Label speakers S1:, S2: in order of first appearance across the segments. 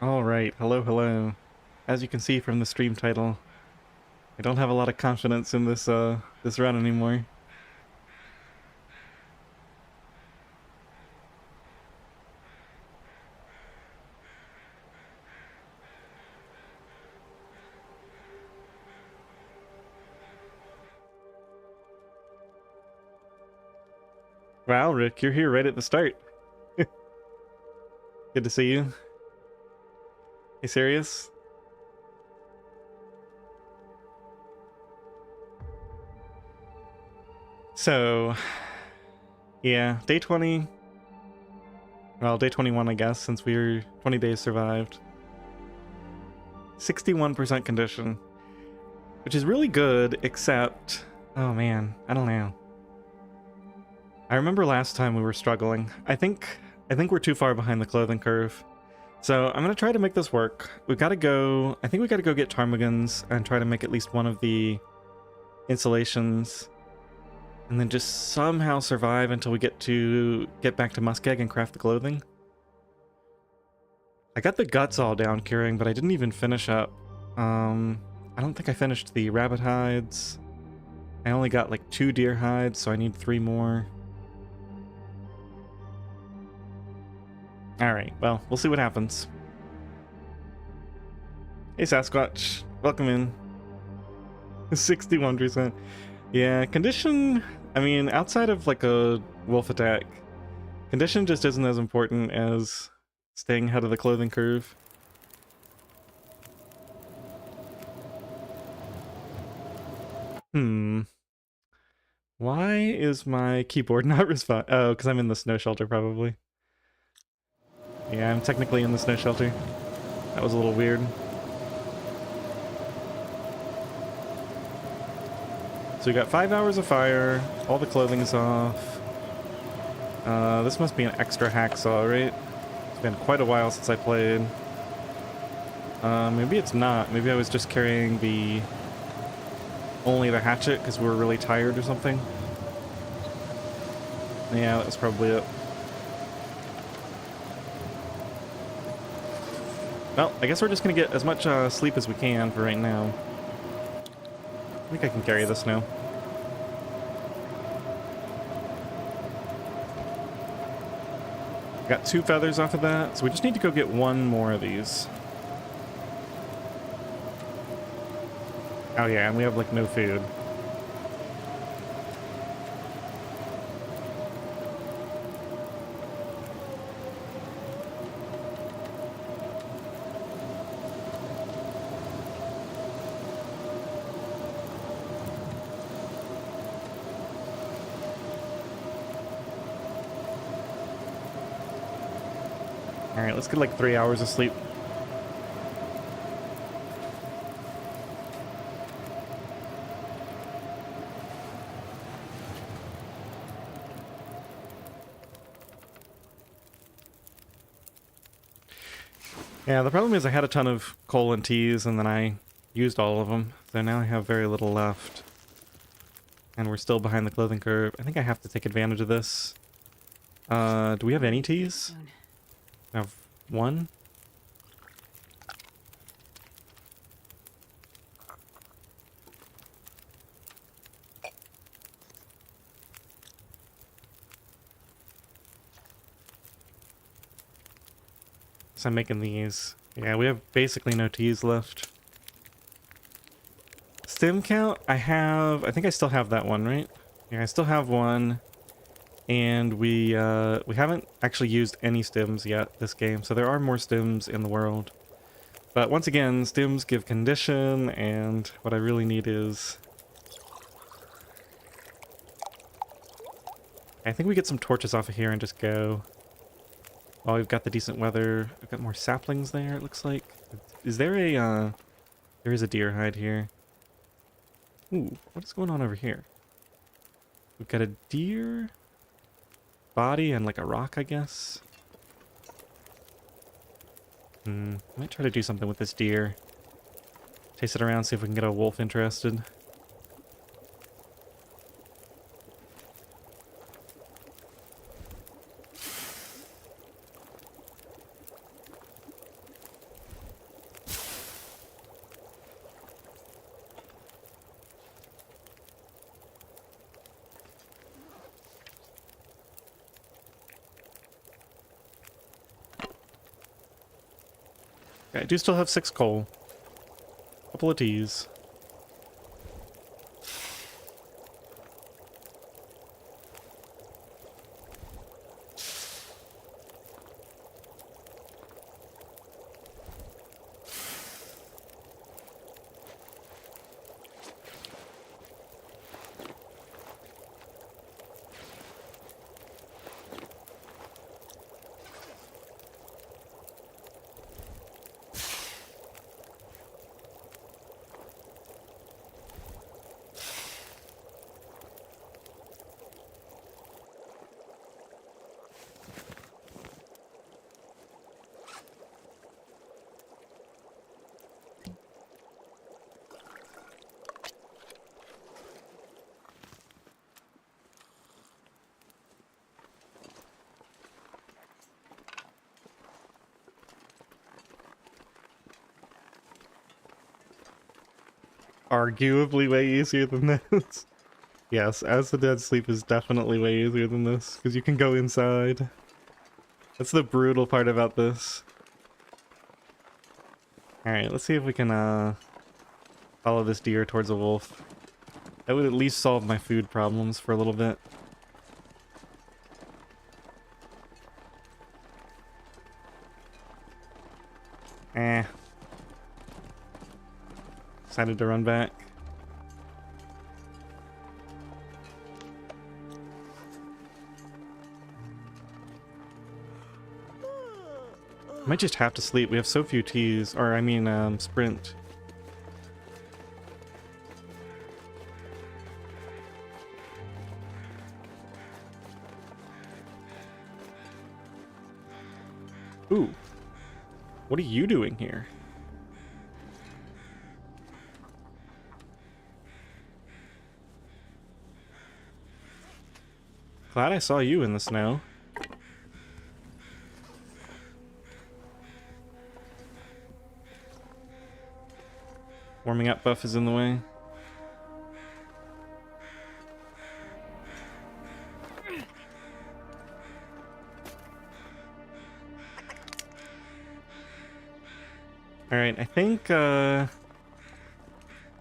S1: Alright, hello. As you can see from the stream title, I don't have a lot of confidence in this run anymore. Wow, Rick, you're here right at the start. Good to see you. You serious? So, yeah, day 20. Well, day 21, I guess, since we're 20 days survived. 61% condition, which is really good, except, oh man, I don't know. I remember last time we were struggling. I think we're too far behind the clothing curve. So I'm gonna try to make this work. We've got to go. I think we got to go get ptarmigans and try to make at least one of the installations, and then just somehow survive until we get back to Muskeg and craft the clothing. I got the guts all down curing, but I didn't even finish up. I don't think I finished the rabbit hides. I only got like 2 deer hides, so I need 3 more. Alright, well, we'll see what happens. Hey Sasquatch, welcome in. 61%. Yeah, condition, I mean, outside of like a wolf attack, condition just isn't as important as staying ahead of the clothing curve. Why is my keyboard not respond? Oh, because I'm in the snow shelter, probably. Yeah, I'm technically in the snow shelter. That was a little weird. So we got 5 hours of fire, all the clothing's off. This must be an extra hacksaw, right? It's been quite a while since I played. Maybe it's not. Maybe I was just carrying only the hatchet because we were really tired or something. Yeah, that was probably it. Well, I guess we're just gonna get as much sleep as we can for right now. I think I can carry this now. Got 2 feathers off of that, so we just need to go get 1 more of these. Oh yeah, and we have like no food. Alright, let's get like 3 hours of sleep. Yeah, the problem is I had a ton of coal and teas and then I used all of them. So now I have very little left. And we're still behind the clothing curve. I think I have to take advantage of this. Do we have any teas? I have 1. So I'm making these. Yeah, we have basically no teas left. Stim count, I think I still have that one, right? Yeah, I still have 1. And we haven't actually used any stims yet this game, so there are more stims in the world. But once again, stims give condition, and what I really need is... I think we get some torches off of here and just go. Oh, we've got the decent weather. We've got more saplings there, it looks like. Is there a, there is a deer hide here. Ooh, what is going on over here? We've got a deer body and like a rock, I guess. Might try to do something with this deer. Chase it around, see if we can get a wolf interested. Okay, I do still have 6 coal. Couple of teas. Arguably way easier than this. Yes, As the Dead Sleep is definitely way easier than this, because you can go inside. That's the brutal part about this. Alright, let's see if we can follow this deer towards a wolf. That would at least solve my food problems for a little bit. Decided to run back. Might just have to sleep. We have so few teas, or I mean, sprint. Ooh. What are you doing here? Glad I saw you in the snow. Warming up buff is in the way. Alright, I think I'm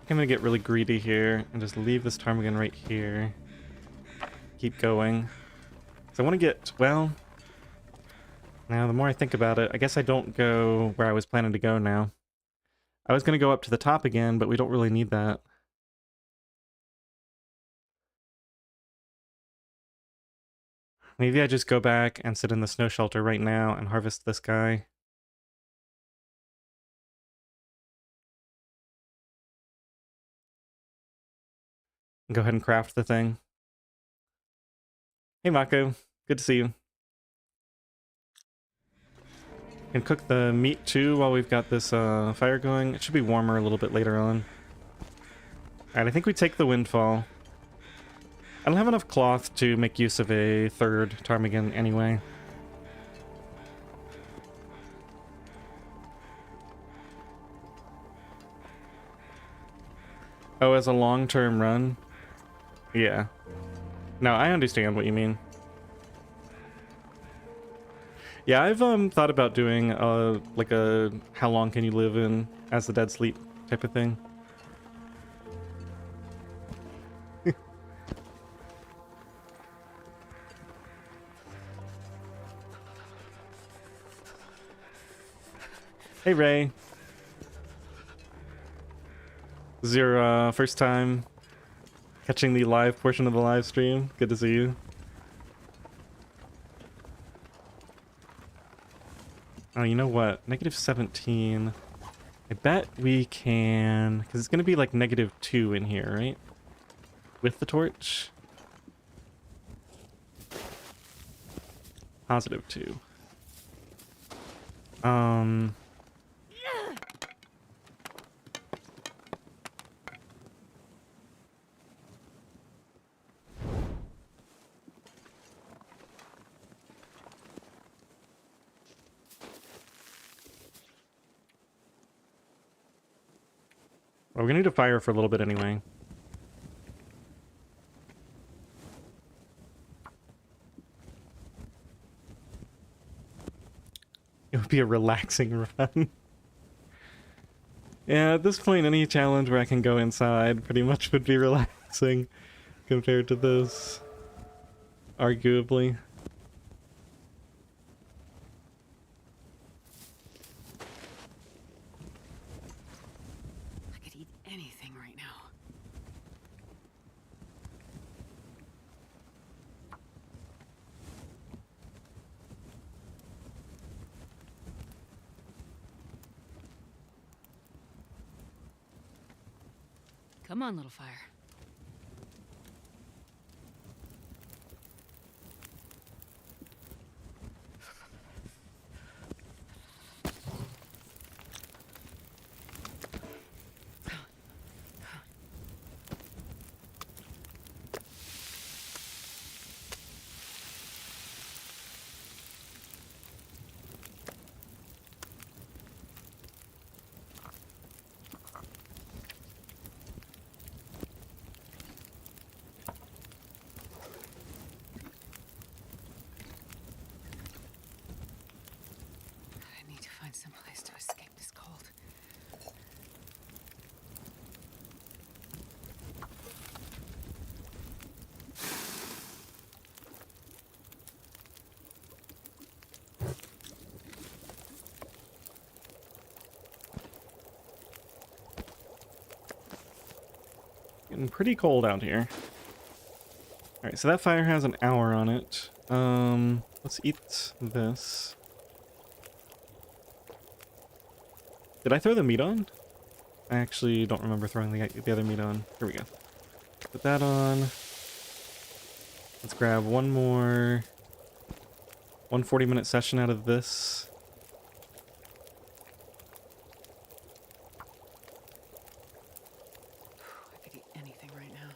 S1: gonna get really greedy here and just leave this ptarmigan right here. Keep going. So I want to get, well, now the more I think about it, I guess I don't go where I was planning to go now. I was going to go up to the top again, but we don't really need that. Maybe I just go back and sit in the snow shelter right now and harvest this guy. And go ahead and craft the thing. Hey Mako, good to see you. And cook the meat too while we've got this fire going. It should be warmer a little bit later on. Alright, I think we take the windfall. I don't have enough cloth to make use of a third ptarmigan anyway. Oh, as a long-term run? Yeah. No, I understand what you mean. Yeah, I've thought about doing like a how long can you live in As the Dead Sleep type of thing. Hey Ray. This is your first time catching the live portion of the live stream. Good to see you. Oh, you know what? -17. I bet we can... Because it's going to be like -2 in here, right? With the torch? +2. Well, we're gonna need to fire for a little bit anyway. It would be a relaxing run. Yeah, at this point, any challenge where I can go inside pretty much would be relaxing compared to this, arguably.
S2: I could eat anything right now. Come on, little fire. I need to find some place to escape this cold.
S1: Getting pretty cold out here. Alright, so that fire has an hour on it. Let's eat this. Did I throw the meat on? I actually don't remember throwing the other meat on. Here we go. Put that on. Let's grab one more 140-minute session out of this.
S2: I could eat anything right now.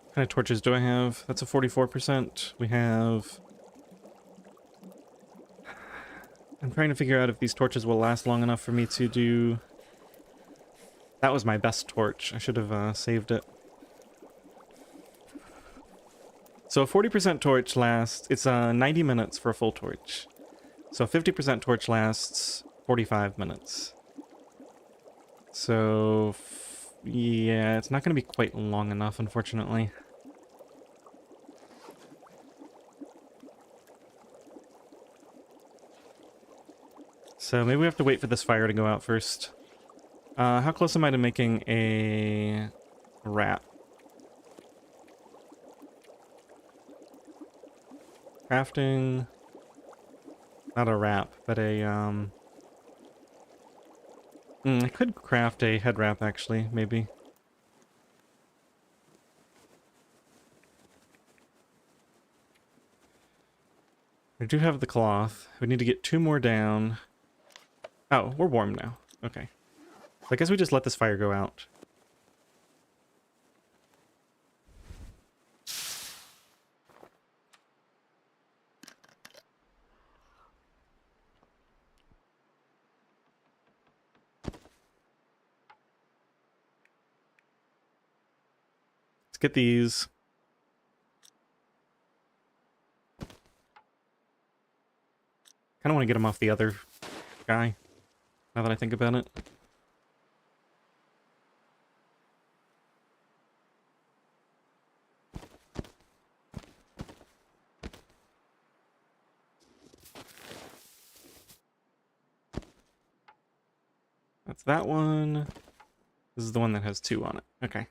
S1: What kind of torches do I have? That's a 44%. We have... I'm trying to figure out if these torches will last long enough for me to do... That was my best torch. I should have saved it. So a 40% torch lasts... It's 90 minutes for a full torch. So a 50% torch lasts 45 minutes. So... yeah, it's not going to be quite long enough, unfortunately. So maybe we have to wait for this fire to go out first. How close am I to making a wrap? Crafting... Not a wrap, but a, I could craft a head wrap, actually, maybe. I do have the cloth. We need to get 2 more down. Oh, we're warm now. Okay. So I guess we just let this fire go out. Let's get these. Kind of want to get them off the other guy, now that I think about it. That's that one. This is the one that has 2 on it. Okay.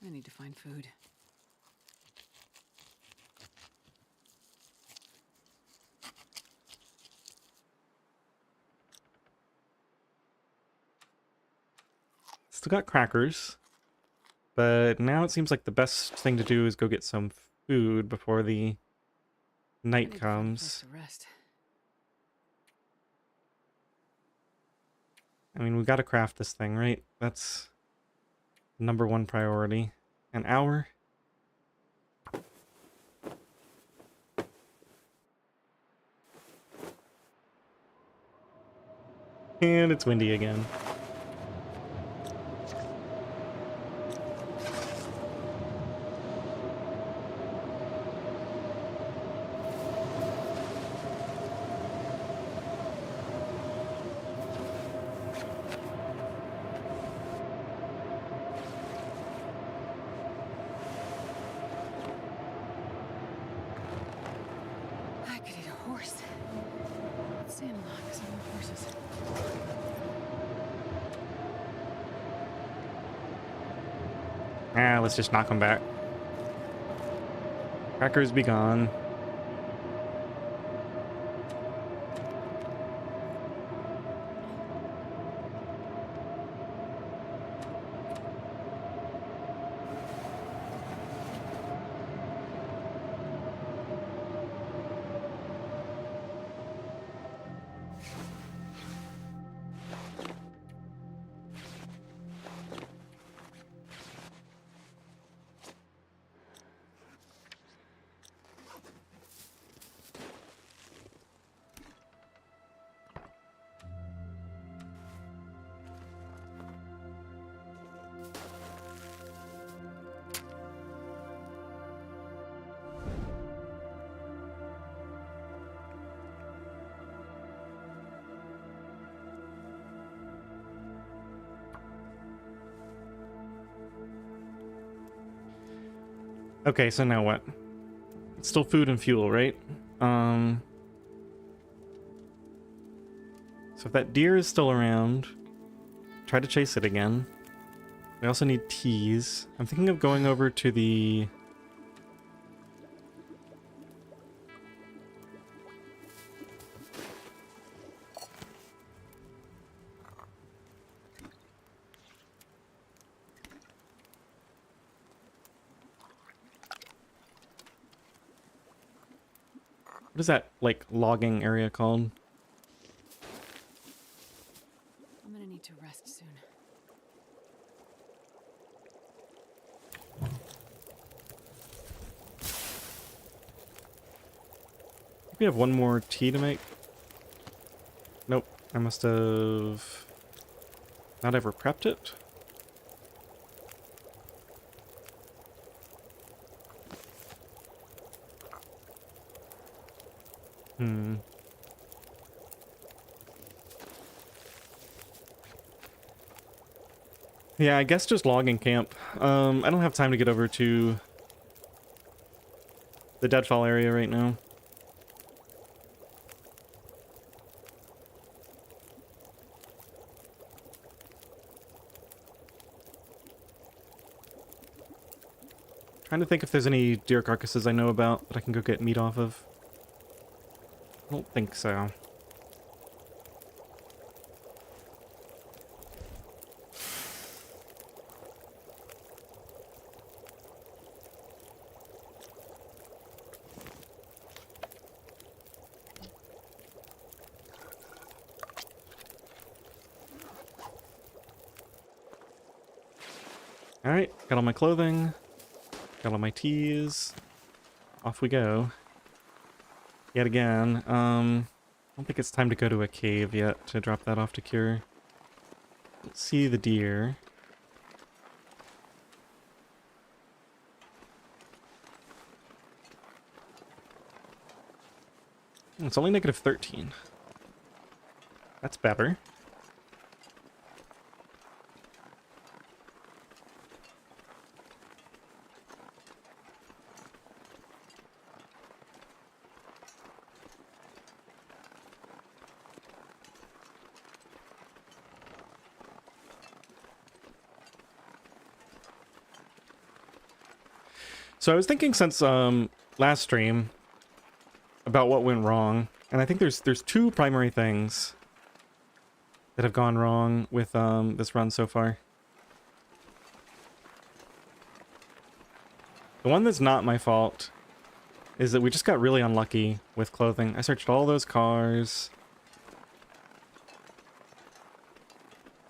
S2: I need to find food.
S1: Still got crackers. But now it seems like the best thing to do is go get some food before the night comes.
S2: To rest.
S1: I mean, we gotta craft this thing, right? That's number one priority. An hour? And it's windy again.
S2: I could eat a horse. Sandlot, some horses.
S1: Ah, let's just knock them back. Crackers be gone. Okay, so now what? It's still food and fuel, right? So if that deer is still around, try to chase it again. We also need teas. I'm thinking of going over to the... What is that, like, logging area called?
S2: I'm gonna need to rest soon.
S1: We have one more tea to make. Nope, I must have not ever prepped it. Yeah, I guess just logging camp. I don't have time to get over to the deadfall area right now. Trying to think if there's any deer carcasses I know about that I can go get meat off of. I don't think so. Alright, got all my clothing, got all my teas, off we go. Yet again, I don't think it's time to go to a cave yet to drop that off to cure. Let's see the deer. It's only negative 13. That's better. So I was thinking since last stream about what went wrong, and I think there's two primary things that have gone wrong with this run so far. The one that's not my fault is that we just got really unlucky with clothing. I searched all those cars.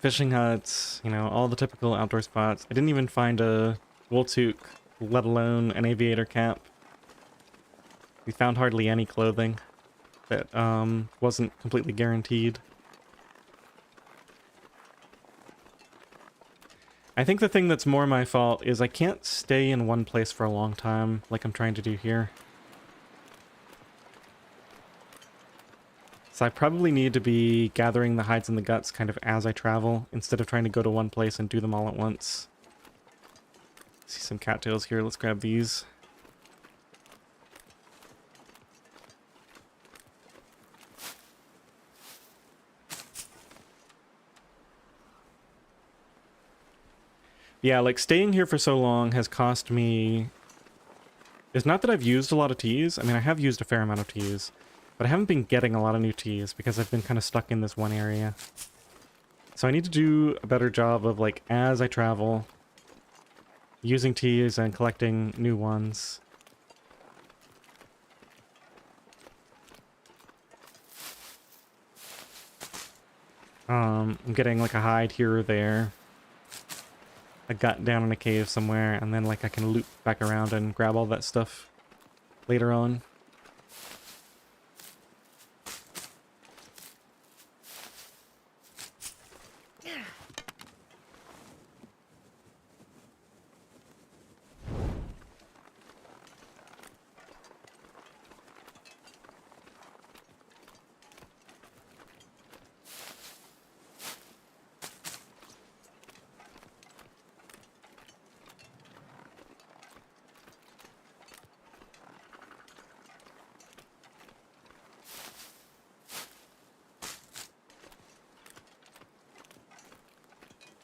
S1: fishing huts, you know, all the typical outdoor spots. I didn't even find a wool toque, let alone an aviator cap. We found hardly any clothing that wasn't completely guaranteed. I think the thing that's more my fault is I can't stay in one place for a long time like I'm trying to do here. So I probably need to be gathering the hides and the guts kind of as I travel, instead of trying to go to one place and do them all at once. See some cattails here, let's grab these. Yeah, like staying here for so long has cost me... It's not that I've used a lot of teas. I mean, I have used a fair amount of teas. But I haven't been getting a lot of new teas because I've been kind of stuck in this one area. So I need to do a better job of, like, as I travel, using teas and collecting new ones. I'm getting, like, a hide here or there. A gut down in a cave somewhere, and then, like, I can loop back around and grab all that stuff later on.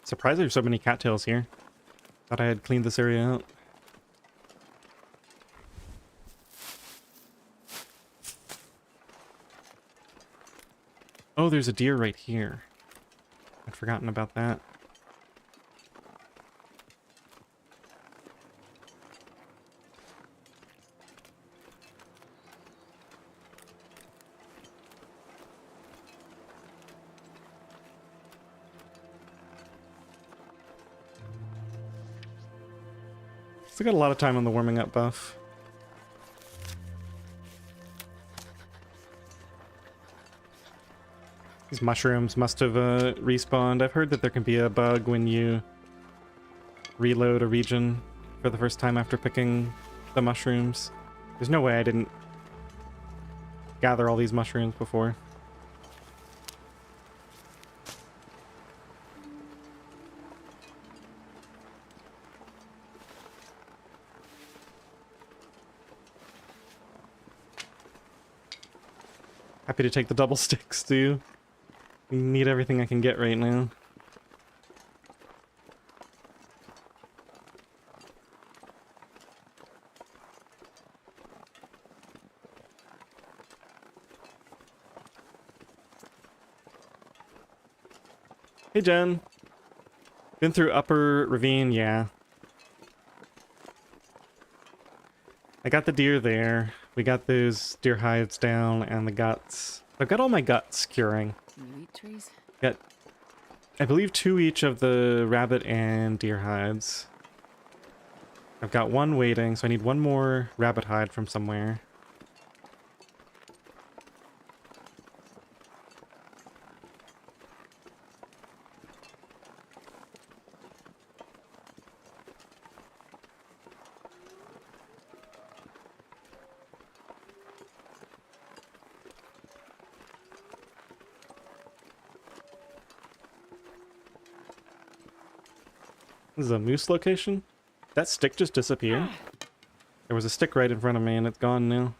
S1: Surprised there's so many cattails here. Thought I had cleaned this area out. Oh, there's a deer right here. I'd forgotten about that. Still got a lot of time on the warming up buff. These mushrooms must have respawned. I've heard that there can be a bug when you reload a region for the first time after picking the mushrooms. There's no way I didn't gather all these mushrooms before. Happy to take the double sticks, too. Need everything I can get right now. Hey, Jen. Been through Upper Ravine, yeah. I got the deer there. We got those deer hides down and the guts. I've got all my guts curing.
S2: Meat trees?
S1: Got, I believe, 2 each of the rabbit and deer hides. I've got 1 waiting, so I need 1 more rabbit hide from somewhere. This is a moose location? That stick just disappeared? There was a stick right in front of me and it's gone now.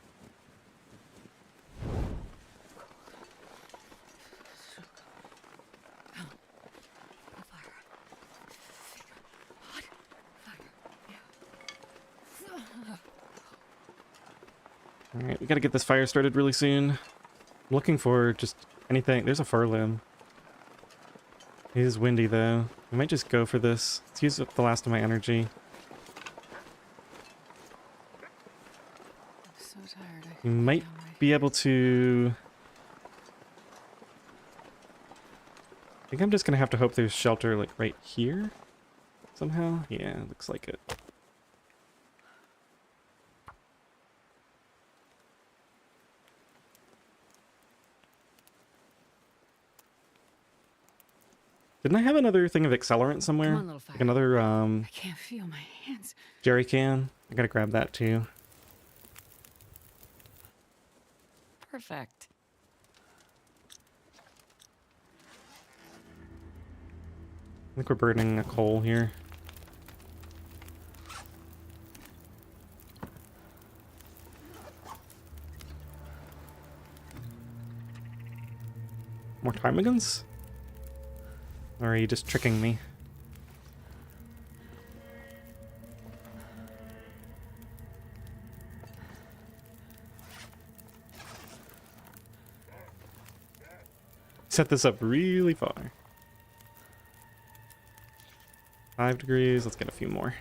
S1: Alright, we gotta get this fire started really soon. I'm looking for just anything. There's a fir limb. It is windy though. We might just go for this. Let's use up the last of my energy.
S2: I'm so tired.
S1: We might be able to think I'm just gonna have to hope there's shelter like right here somehow. Yeah, looks like it. Didn't I have another thing of accelerant somewhere?
S2: Come on, little fire.
S1: Like another
S2: I can't feel my hands.
S1: jerry can. I gotta grab that too.
S2: Perfect.
S1: I think we're burning a coal here. More ptarmigans? Or are you just tricking me? Set this up really far. 5 degrees, let's get a few more.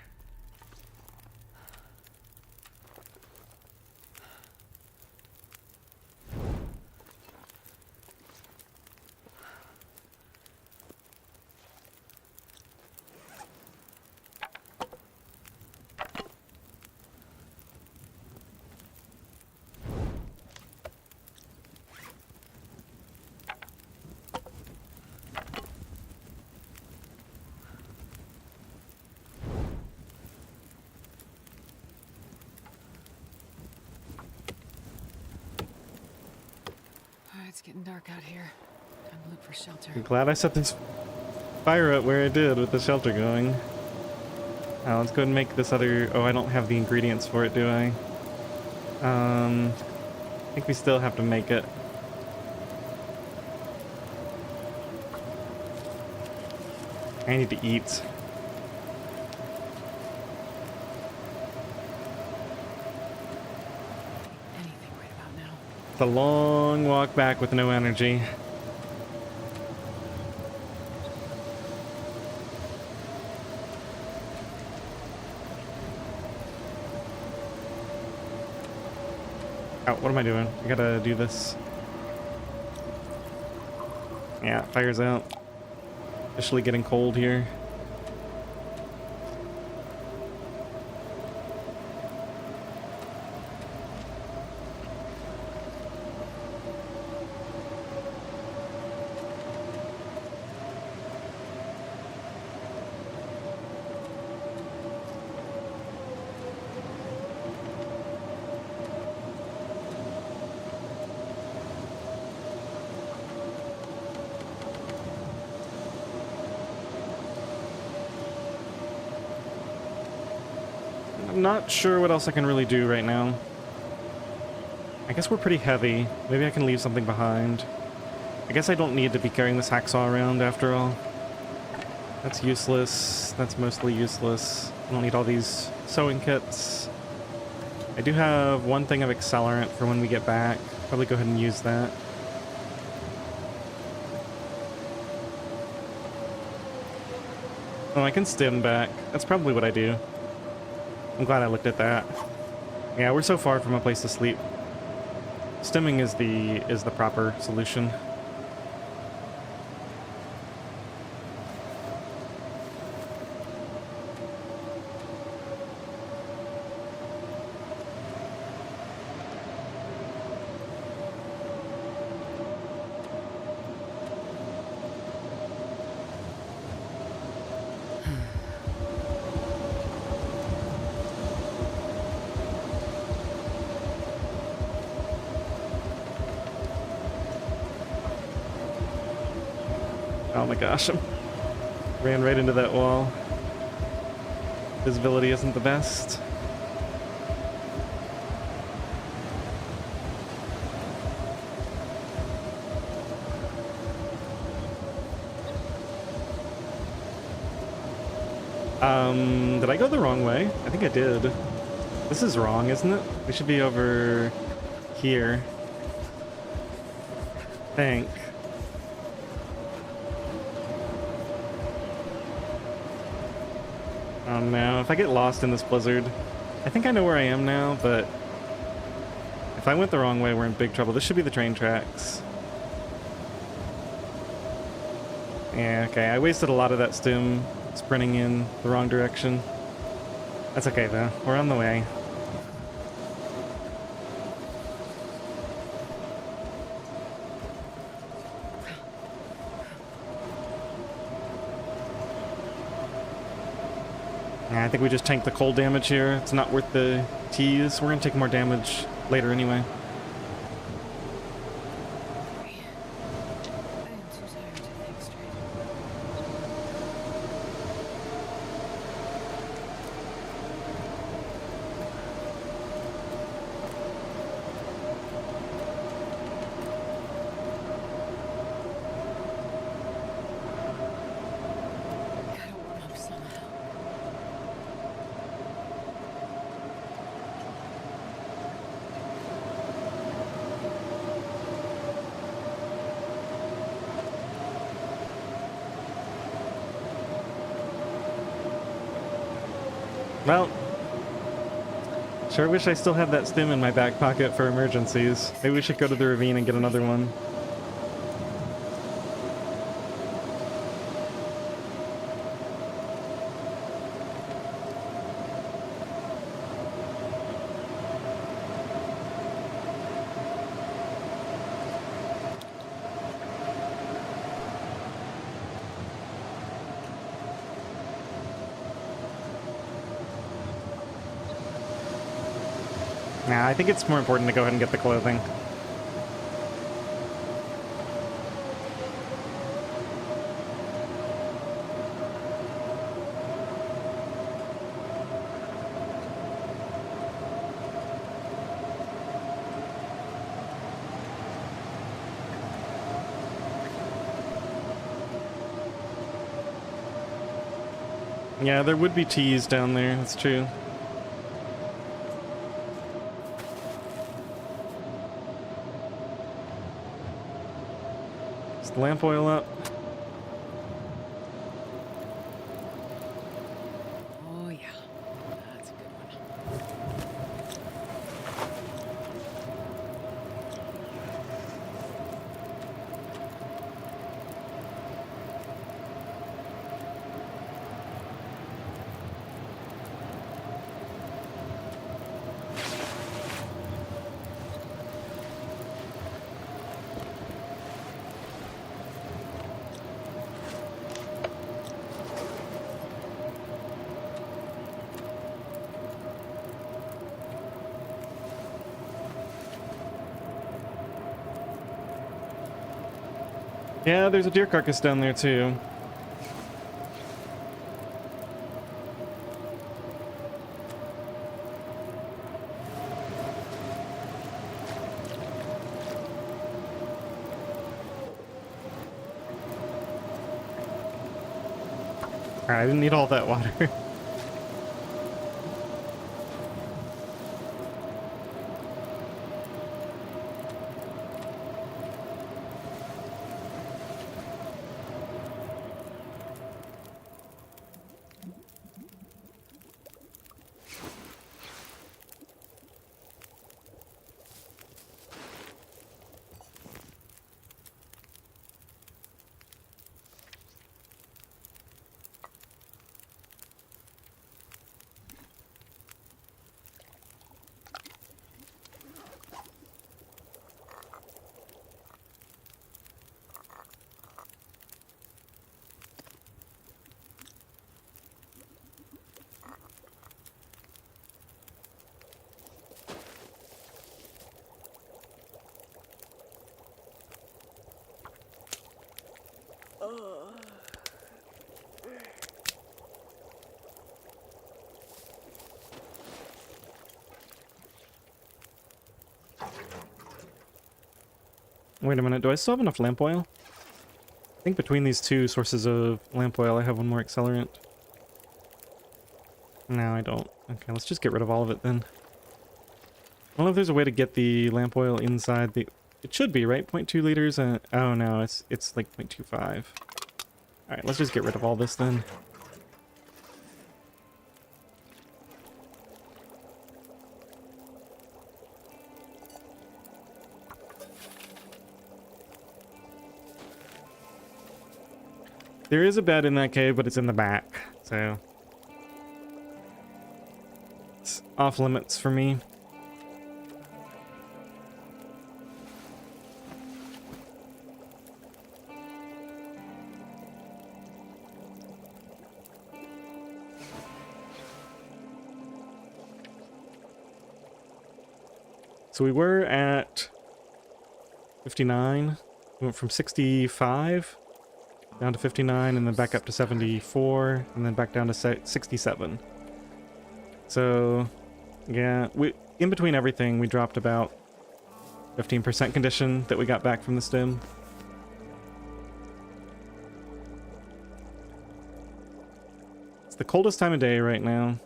S2: It's getting dark out here. Time to look for shelter.
S1: I'm glad I set this fire up where I did with the shelter going. Let's go ahead and make this other... Oh, I don't have the ingredients for it, do I? I think we still have to make it. I need to eat.
S2: Anything right about now.
S1: It's a long walk back with no energy. Oh, what am I doing? I gotta do this. Yeah, fire's out. Officially getting cold here. I'm not sure what else I can really do right now. I guess we're pretty heavy. Maybe I can leave something behind. I guess I don't need to be carrying this hacksaw around after all. That's useless. That's mostly useless. I don't need all these sewing kits. I do have one thing of accelerant for when we get back. Probably go ahead and use that. Oh, I can stim back. That's probably what I do. I'm glad I looked at that. Yeah, we're so far from a place to sleep. Stimming is the proper solution. Oh my gosh, I ran right into that wall. Visibility isn't the best. Did I go the wrong way? I think I did. This is wrong, isn't it? We should be over here. I think. Oh no, if I get lost in this blizzard, I think I know where I am now, but if I went the wrong way, we're in big trouble. This should be the train tracks. Yeah, okay. I wasted a lot of that stim sprinting in the wrong direction. That's okay, though. We're on the way. Yeah, I think we just tanked the cold damage here. It's not worth the tease. We're gonna take more damage later anyway.
S2: I am too tired to think straight. Gotta warm up somehow.
S1: Well, sure wish I still had that stim in my back pocket for emergencies. Maybe we should go to the ravine and get another one. Nah, I think it's more important to go ahead and get the clothing. Yeah, there would be teas down there, that's true. Is the lamp oil up?
S2: Oh yeah, that's a good one.
S1: Yeah, there's a deer carcass down there too. Alright, I didn't need all that water. Wait a minute, do I still have enough lamp oil? I think between these two sources of lamp oil, I have one more accelerant. No, I don't. Okay, let's just get rid of all of it then. I don't know if there's a way to get the lamp oil inside the... It should be, right? 0.2 liters? Oh no, it's like 0.25. Alright, let's just get rid of all this then. There is a bed in that cave, but it's in the back, so it's off limits for me. So we were at 59. We went from 65 down to 59, and then back up to 74, and then back down to 67. So, yeah, in between everything, we dropped about 15% condition that we got back from the stim. It's the coldest time of day right now. I'm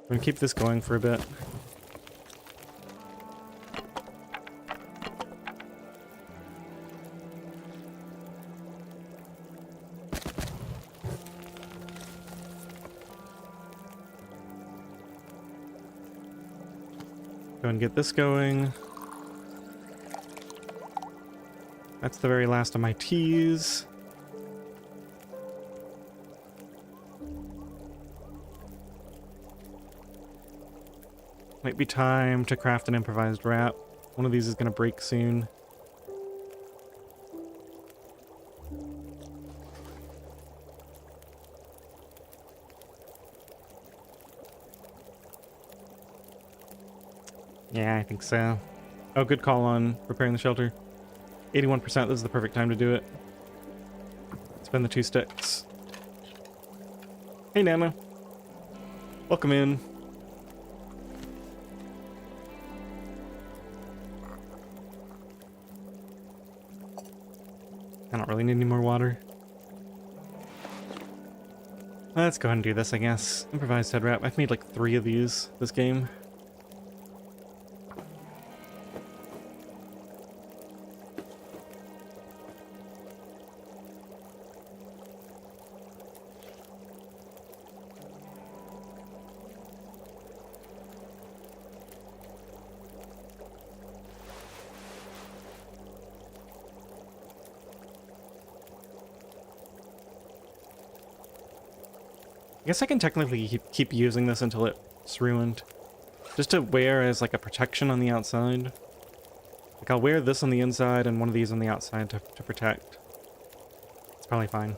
S1: gonna keep this going for a bit. Go and get this going. That's the very last of my teas. Might be time to craft an improvised wrap. One of these is going to break soon. Yeah, I think so. Oh, good call on repairing the shelter. 81%, this is the perfect time to do it. Spend the 2 sticks. Hey, Nana. Welcome in. I don't really need any more water. Let's go ahead and do this, I guess. Improvised head wrap. I've made like 3 of these this game. I guess I can technically keep using this until it's ruined. Just to wear as like a protection on the outside. Like I'll wear this on the inside and one of these on the outside to protect. It's probably fine.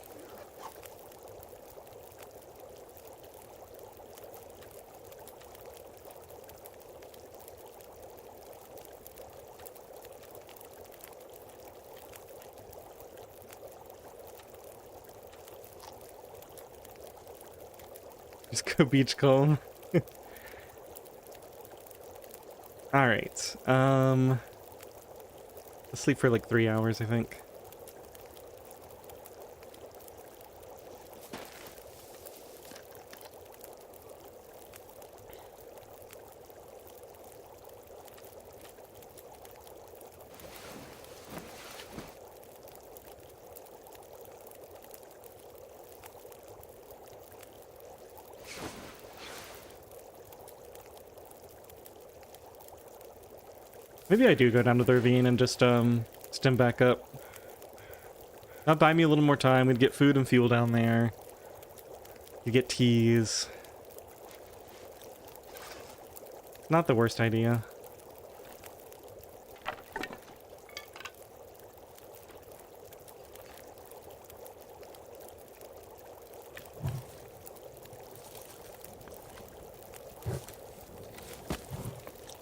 S1: Just go beach comb. Alright. Let's sleep for like 3 hours, I think. Maybe I do go down to the ravine and just stem back up. That'd buy me a little more time. We'd get food and fuel down there. You get teas. Not the worst idea.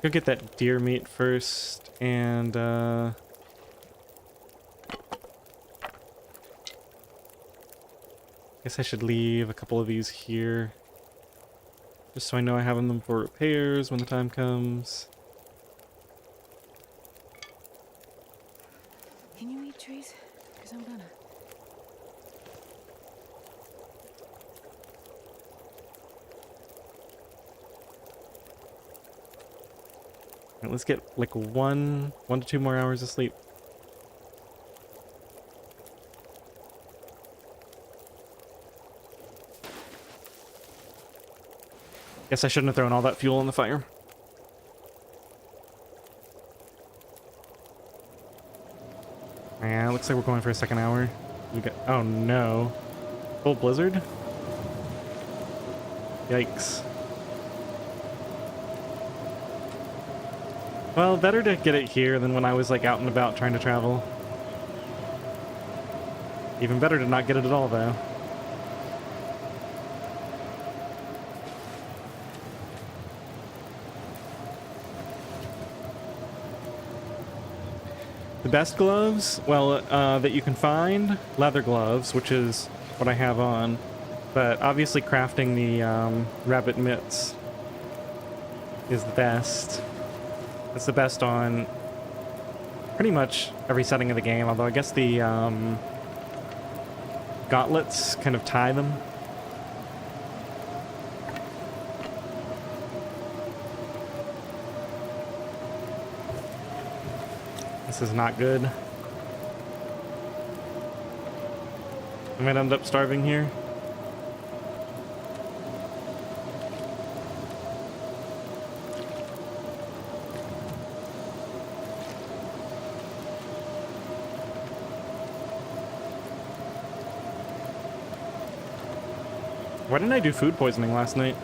S1: Go get that deer meat first, and guess I should leave a couple of these here, just so I know I have them for repairs when the time comes.
S2: Can you eat trees? Because I'm gonna.
S1: Right, let's get like 1 to 2 more hours of sleep. Guess I shouldn't have thrown all that fuel in the fire. Yeah, looks like we're going for a second hour. We got, oh no. Full blizzard? Yikes. Well, better to get it here than when I was like out and about trying to travel. Even better to not get it at all though. The best gloves, well, that you can find, leather gloves, which is what I have on. But obviously crafting the rabbit mitts is the best. It's the best on pretty much every setting of the game, although I guess the gauntlets kind of tie them. This is not good. I might end up starving here. Why didn't I do food poisoning last night?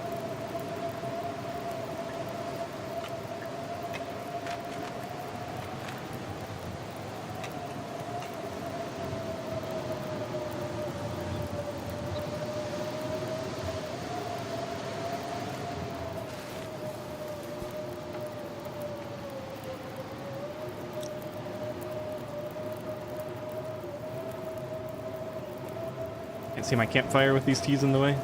S1: Can't see my campfire with these teas in the way.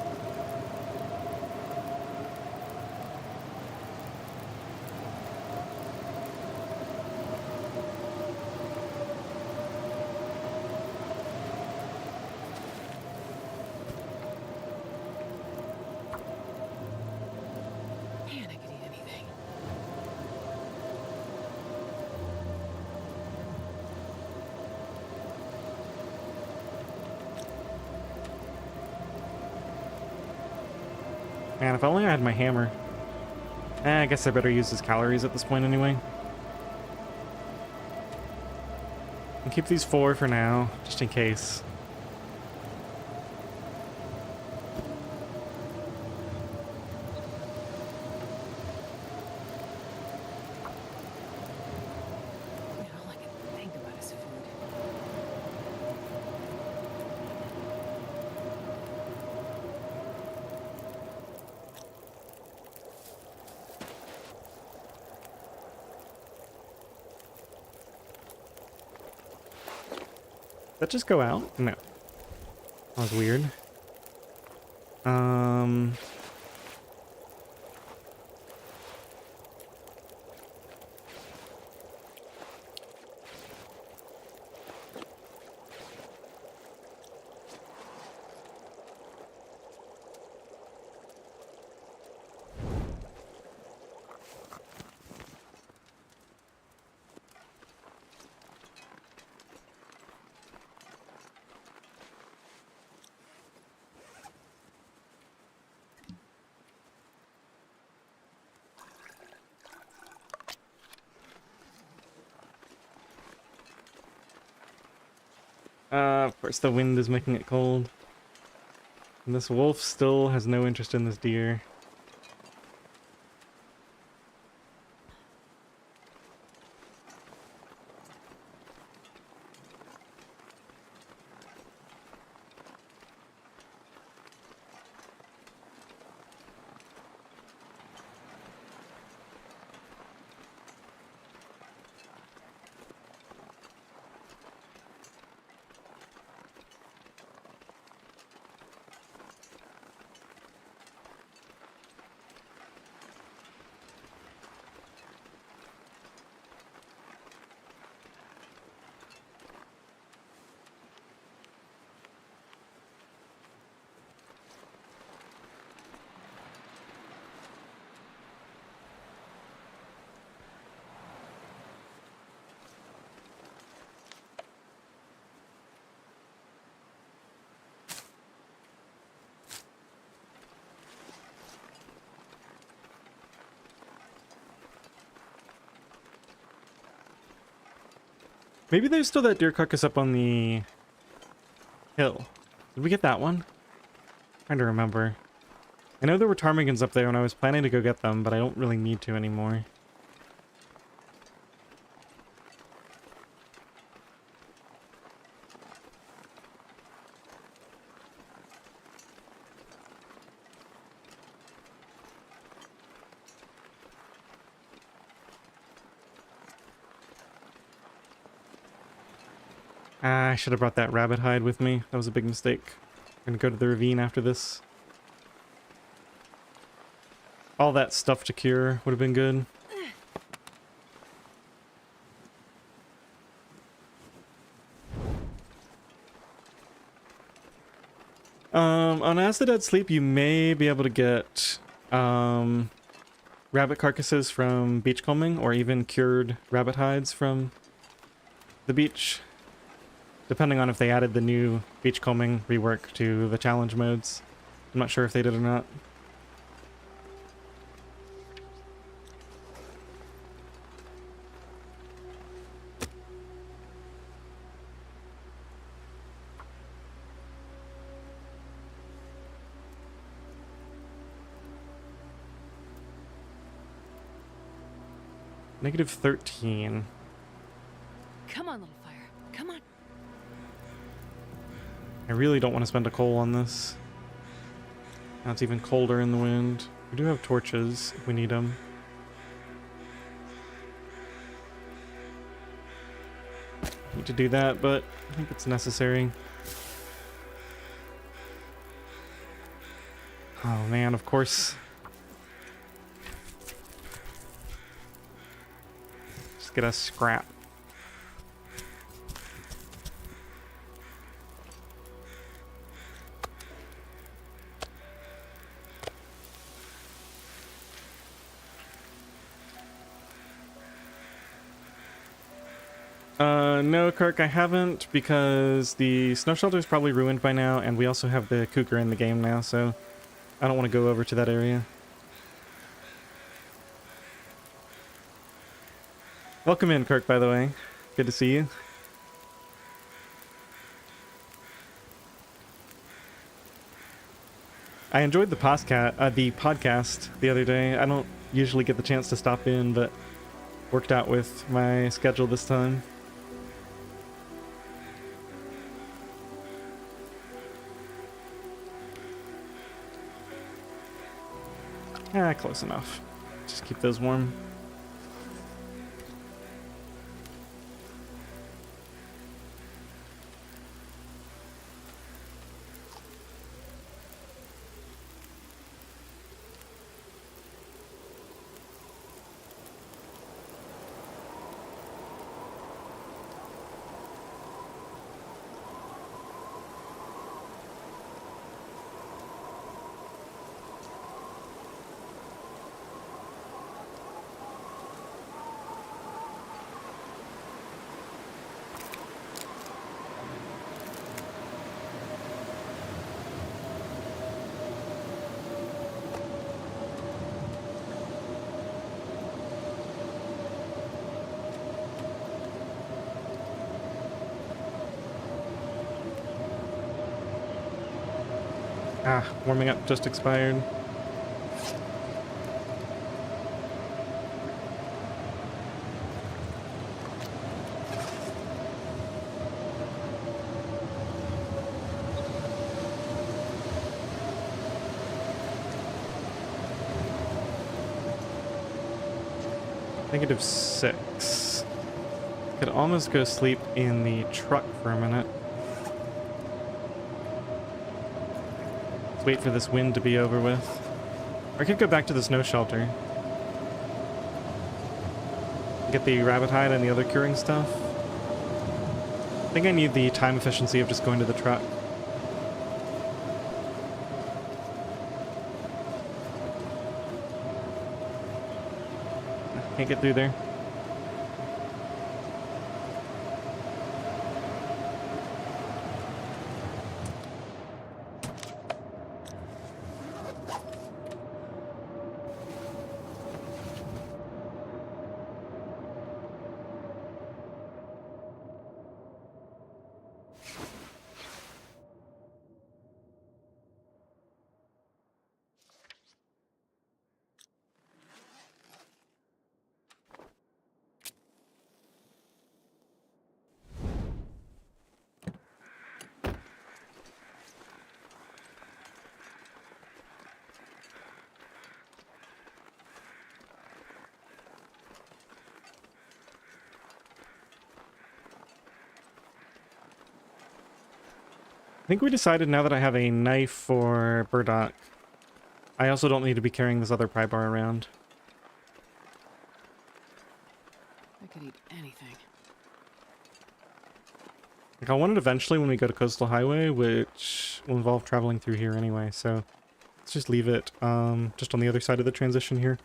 S2: Man, I could eat anything.
S1: Man, if only I had my hammer. I guess I better use his calories at this point anyway. And keep these 4 for now, just in case.
S2: Man, all I can think about is food.
S1: Did that just go out? No. That was weird. Of course the wind is making it cold. And this wolf still has no interest in this deer. Maybe there's still that deer carcass up on the Hill. Did we get that one? Trying to remember. I know there were ptarmigans up there and I was planning to go get them, but I don't really need to anymore. I should have brought that rabbit hide with me. That was a big mistake. I'm gonna go to the ravine after this. All that stuff to cure would have been good. On As the Dead Sleep, you may be able to get rabbit carcasses from beachcombing, or even cured rabbit hides from the beach, depending on if they added the new beachcombing rework to the challenge modes. I'm not sure if they did or not. Negative 13.
S2: Come on, little fire. Come on.
S1: I really don't want to spend a coal on this. Now it's even colder in the wind. We do have torches if we need them. Need to do that, but I think it's necessary. Oh man, of course. Just get us scrap. No, Kirk, I haven't, because the snow shelter is probably ruined by now, and we also have the cougar in the game now, so I don't want to go over to that area. Welcome in, Kirk, by the way. Good to see you. I enjoyed the podcast the other day. I don't usually get the chance to stop in, but worked out with my schedule this time. Close enough. Just keep those warm. Warming up just expired. -6. Could almost go sleep in the truck for a minute. Wait for this wind to be over with. Or I could go back to the snow shelter. Get the rabbit hide and the other curing stuff. I think I need the time efficiency of just going to the truck. Can't get through there. I think we decided now that I have a knife for burdock, I also don't need to be carrying this other pry bar around.
S2: I could eat anything.
S1: Like, I'll want it eventually when we go to Coastal Highway, which will involve traveling through here anyway, so let's just leave it just on the other side of the transition here.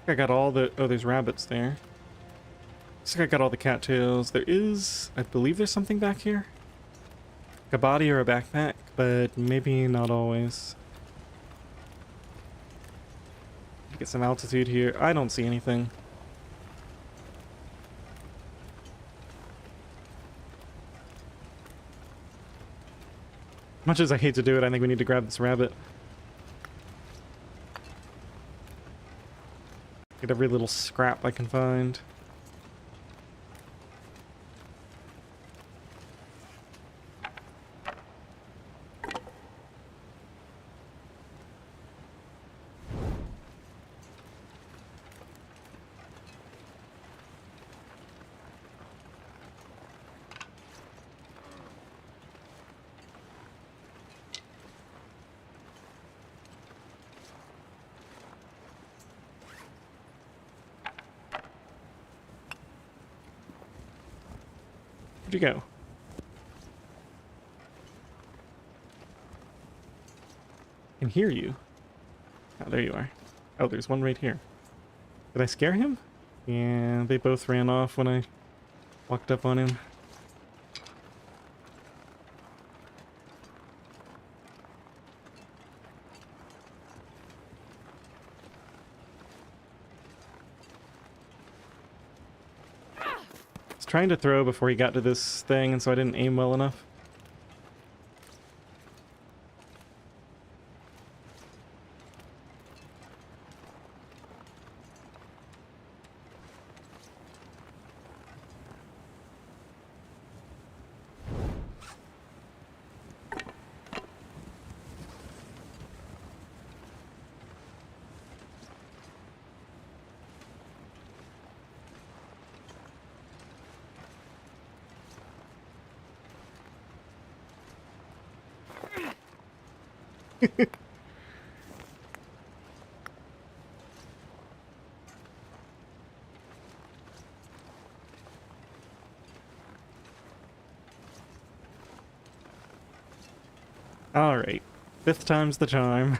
S1: I got all the... Oh, there's rabbits there. Looks like I got all the cattails. There is... I believe there's something back here. A body or a backpack, but maybe not always. Get some altitude here. I don't see anything. Much as I hate to do it, I think we need to grab this rabbit. Get every little scrap I can find. Where'd you go? I can hear you. Oh, there you are. Oh, there's one right here. Did I scare him? Yeah, they both ran off when I walked up on him. Trying to throw before he got to this thing, and so I didn't aim well enough. Alright. 5th time's the charm.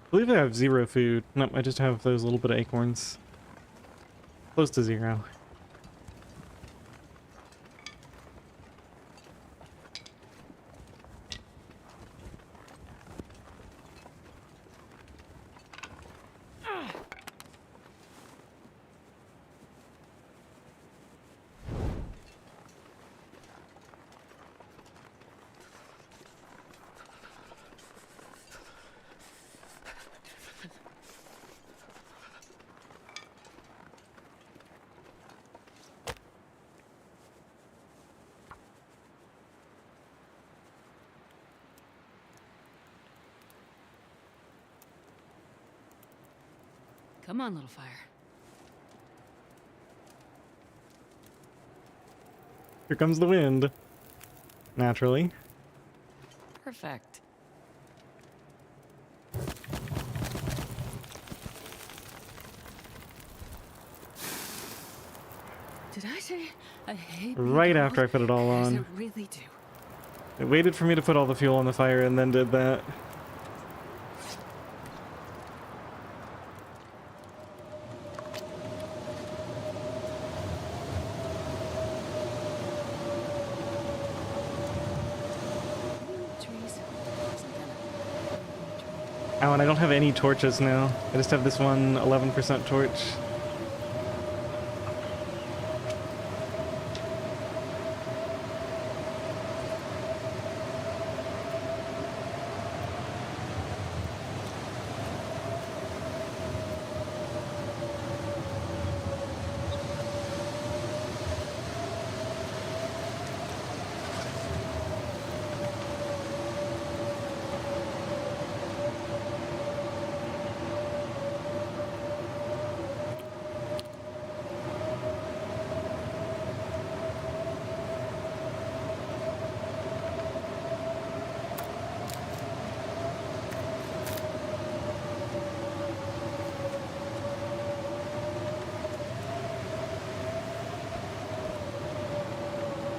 S1: I believe I have 0 food. Nope, I just have those little bit of acorns. Close to 0.
S2: Come on, little fire.
S1: Here comes the wind. Naturally.
S2: Perfect. Did I say I hate being
S1: Right
S2: cold?
S1: after I put it all
S2: 'Cause
S1: on.
S2: I really do.
S1: It waited for me to put all the fuel on the fire and then did that.
S2: Trees.
S1: Oh, and I don't have any torches now. I just have this one 11% torch.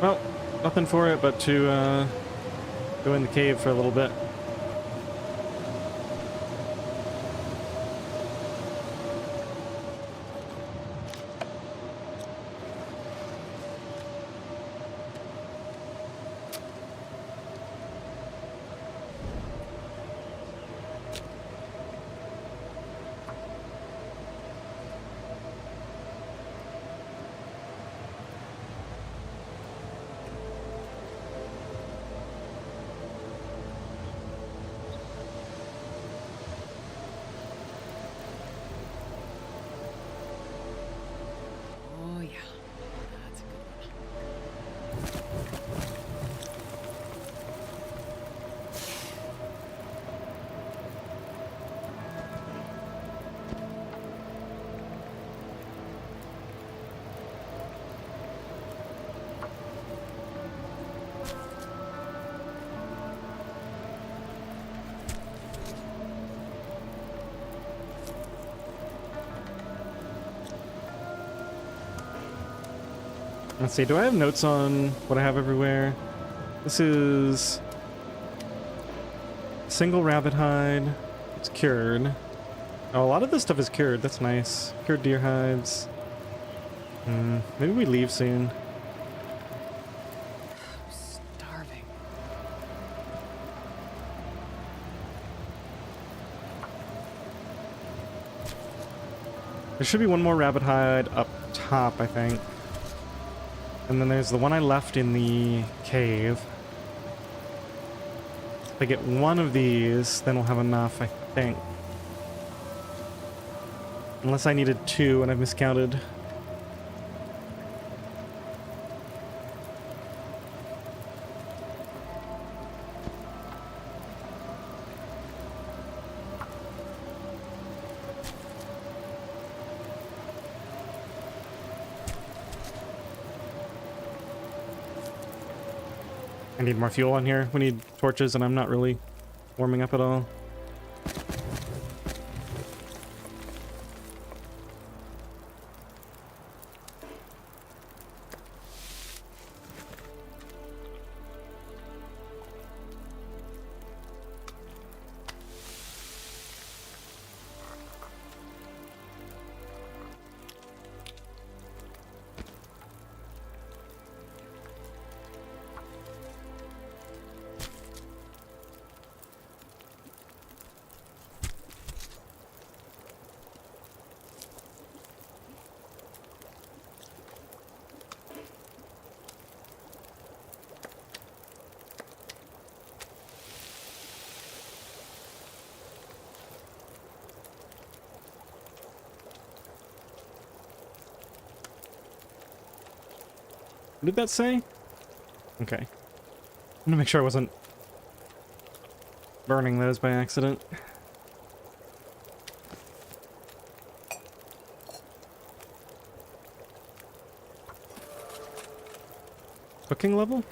S1: Well, nothing for it but to go in the cave for a little bit.
S2: Oh yeah, that's a good one.
S1: Let's see, do I have notes on what I have everywhere? This is single rabbit hide. It's cured. Oh, a lot of this stuff is cured. That's nice. Cured deer hides. Maybe we leave soon.
S2: I'm starving.
S1: There should be one more rabbit hide up top, I think. And then there's the one I left in the cave. If I get one of these, then we'll have enough, I think. Unless I needed two and I've miscounted. I need more fuel on here. We need torches and I'm not really warming up at all. What did that say? Okay. I'm gonna make sure I wasn't burning those by accident. Cooking level?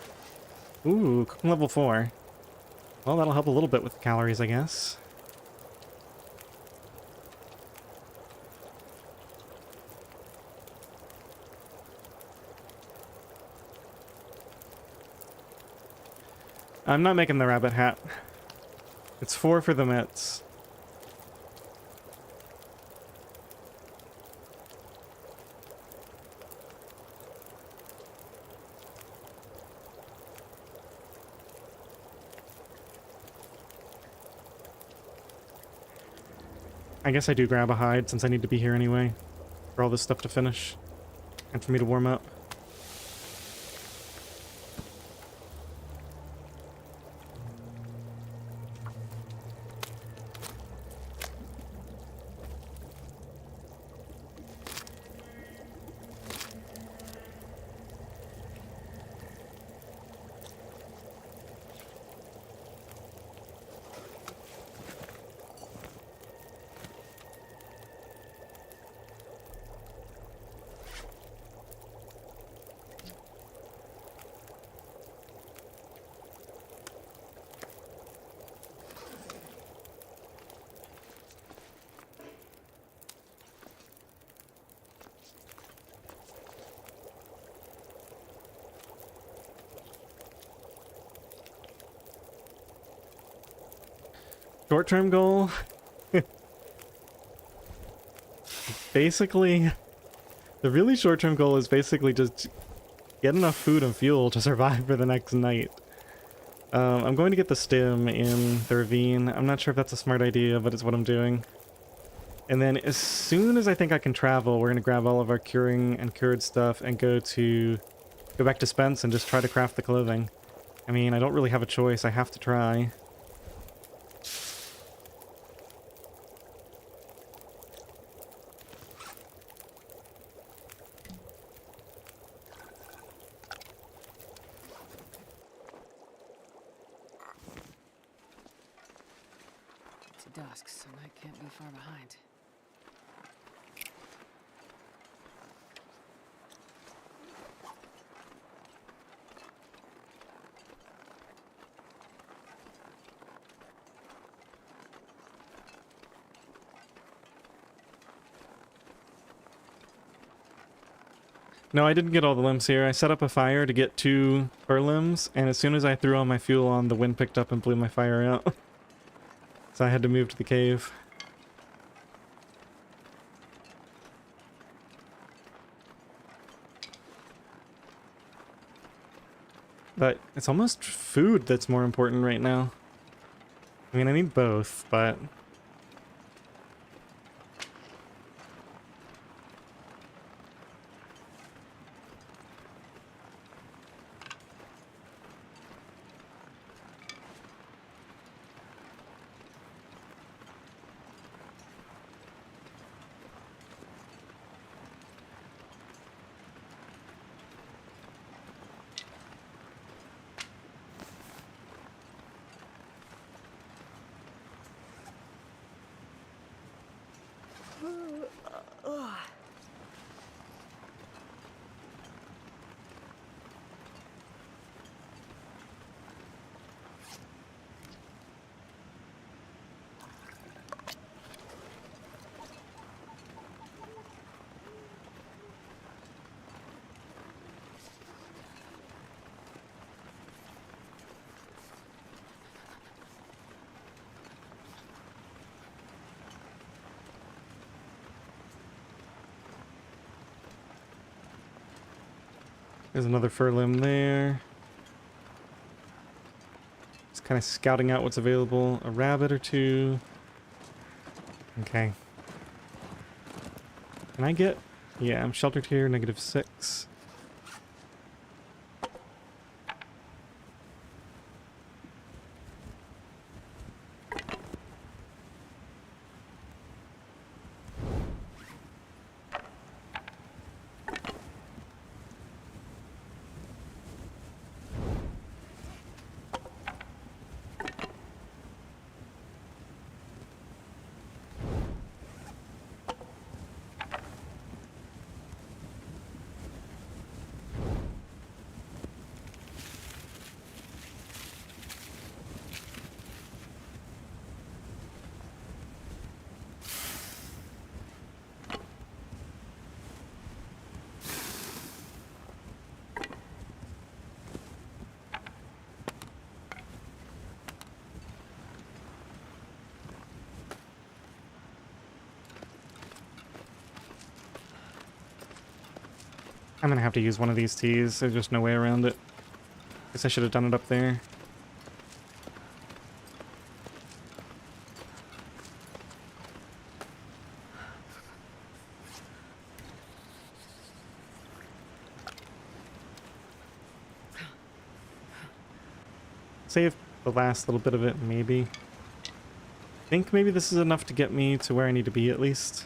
S1: Ooh, cooking level 4. Well, that'll help a little bit with the calories, I guess. I'm not making the rabbit hat. It's 4 for the mitts. I guess I do grab a hide since I need to be here anyway for all this stuff to finish and for me to warm up. Short-term goal? Basically, the really short-term goal is basically just get enough food and fuel to survive for the next night. I'm going to get the stim in the ravine. I'm not sure if that's a smart idea, but it's what I'm doing. And then as soon as I think I can travel, we're going to grab all of our curing and cured stuff and go back to Spence and just try to craft the clothing. I mean, I don't really have a choice. I have to try.
S2: Dusk, so night can't be far behind.
S1: No, I didn't get all the limbs here. I set up a fire to get 2 fur limbs, and as soon as I threw all my fuel on, the wind picked up and blew my fire out. So I had to move to the cave. But it's almost food that's more important right now. I mean, I need both, but... There's another fur limb there. Just kind of scouting out what's available. A rabbit or 2. Okay. Can I get... Yeah, I'm sheltered here, -6. I'm gonna have to use one of these teas. There's just no way around it. Guess I should have done it up there. Save the last little bit of it, maybe. I think maybe this is enough to get me to where I need to be, at least.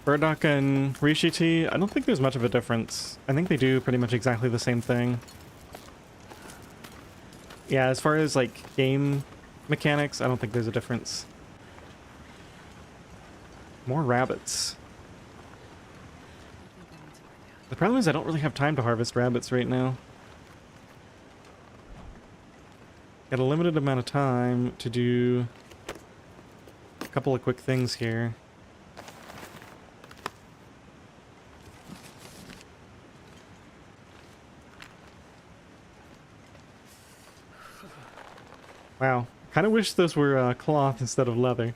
S1: Burdock and Reishi tea, I don't think there's much of a difference. I think they do pretty much exactly the same thing. Yeah, as far as like game mechanics, I don't think there's a difference. More rabbits. The problem is I don't really have time to harvest rabbits right now. Got a limited amount of time to do a couple of quick things here. Wow, kind of wish those were cloth instead of leather.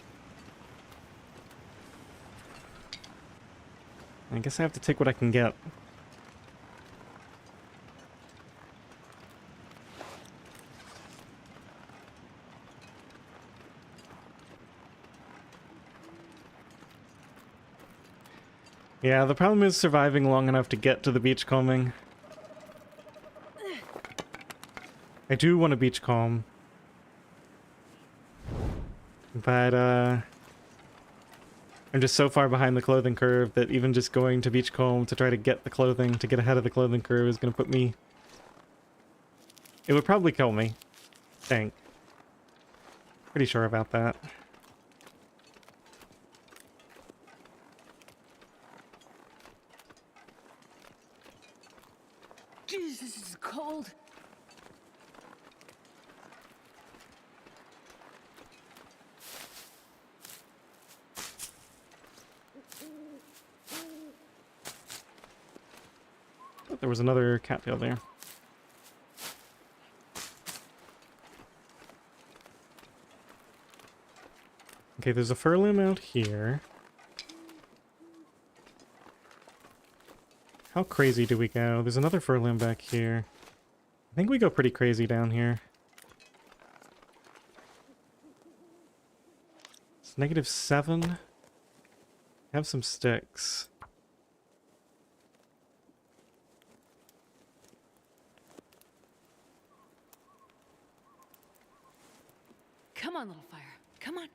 S1: I guess I have to take what I can get. Yeah, the problem is surviving long enough to get to the beachcombing. I do want a beachcomb. But, I'm just so far behind the clothing curve that even just going to beachcomb to try to get the clothing, to get ahead of the clothing curve is going to put me... It would probably kill me. I think. Pretty sure about that.
S2: Jeez, this is cold.
S1: There was another cattail there. Okay, there's a fur limb out here. How crazy do we go? There's another fur limb back here. I think we go pretty crazy down here. It's -7. Have some sticks.
S2: Come on, little fire. Come on.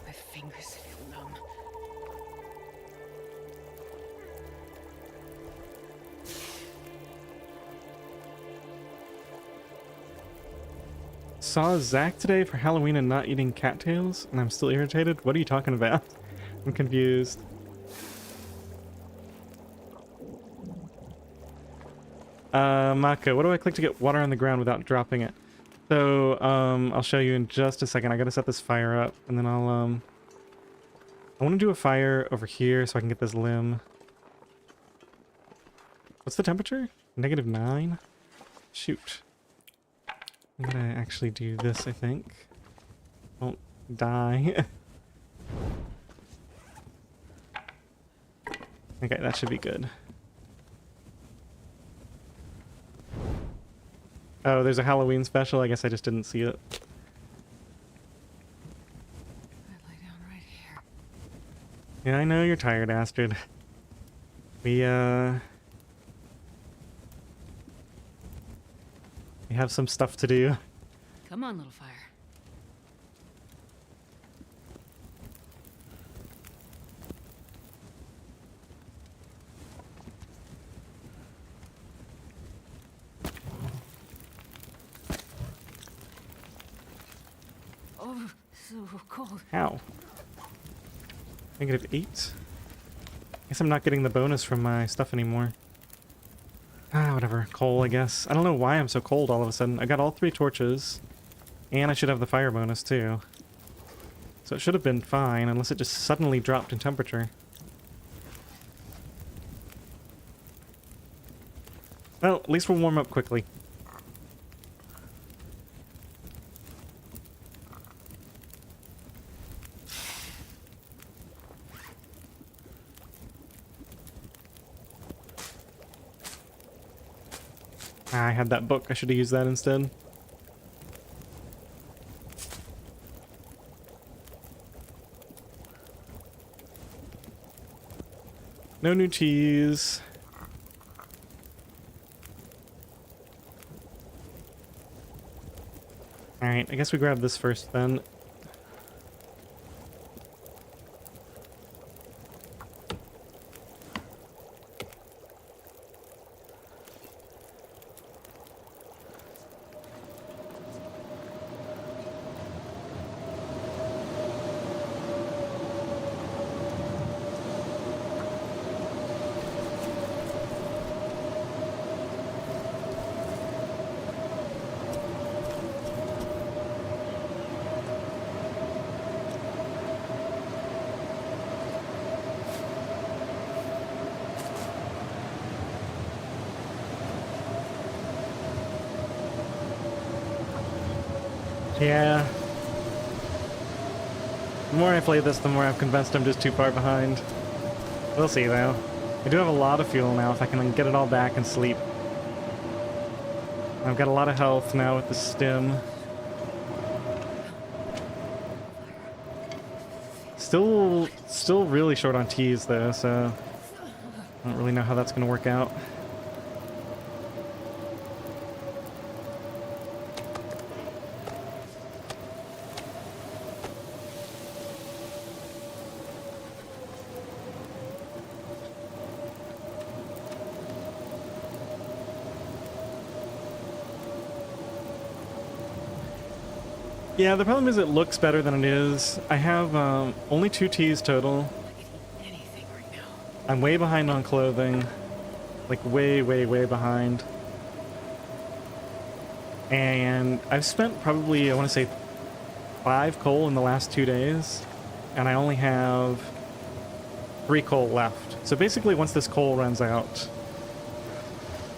S2: My fingers feel numb.
S1: Saw Zach today for Halloween and not eating cattails, and I'm still irritated? What are you talking about? I'm confused. Maka, what do I click to get water on the ground without dropping it? So, I'll show you in just a second. I gotta set this fire up, and then I'll, I want to do a fire over here so I can get this limb. What's the temperature? -9? Shoot. I'm gonna actually do this, I think. Don't die. Okay, that should be good. Oh, there's a Halloween special. I guess I just didn't see it.
S2: I'd lay down right here.
S1: Yeah, I know you're tired, Astrid. We have some stuff to do.
S2: Come on, little fire. Oh, so cold.
S1: Ow. -8. Guess I'm not getting the bonus from my stuff anymore. Ah, whatever. Coal, I guess. I don't know why I'm so cold all of a sudden. I got all 3 torches. And I should have the fire bonus, too. So it should have been fine, unless it just suddenly dropped in temperature. Well, at least we'll warm up quickly. Ah, I had that book. I should have used that instead. No new cheese. Alright, I guess we grab this first then. Yeah. The more I play this, the more I'm convinced I'm just too far behind. We'll see, though. I do have a lot of fuel now, if I can get it all back and sleep. I've got a lot of health now with the stim. Still really short on teas, though, so I don't really know how that's going to work out. Yeah, the problem is it looks better than it is. I have only 2 teas total.
S2: I could eat anything right now.
S1: I'm way behind on clothing. Like way, way, way behind. And I've spent probably, I want to say, 5 coal in the last 2 days. And I only have 3 coal left. So basically once this coal runs out,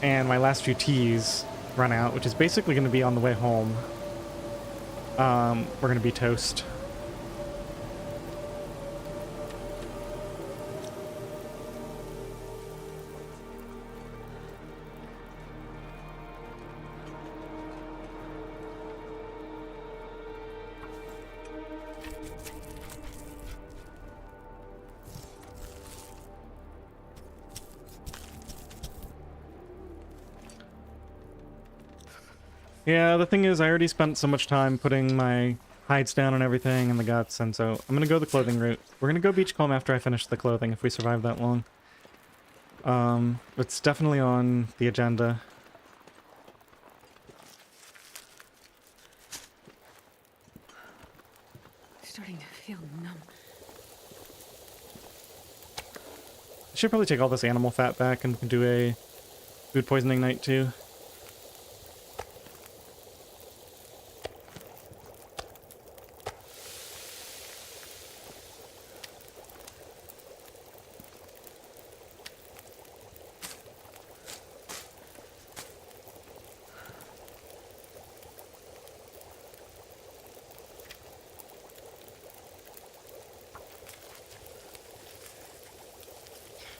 S1: and my last few teas run out, which is basically going to be on the way home, we're going to be toast. Yeah, the thing is, I already spent so much time putting my hides down and everything and the guts, and so I'm gonna go the clothing route. We're gonna go beachcomb after I finish the clothing, if we survive that long. It's definitely on the agenda.
S2: Starting to feel numb.
S1: I should probably take all this animal fat back and we can do a food poisoning night too.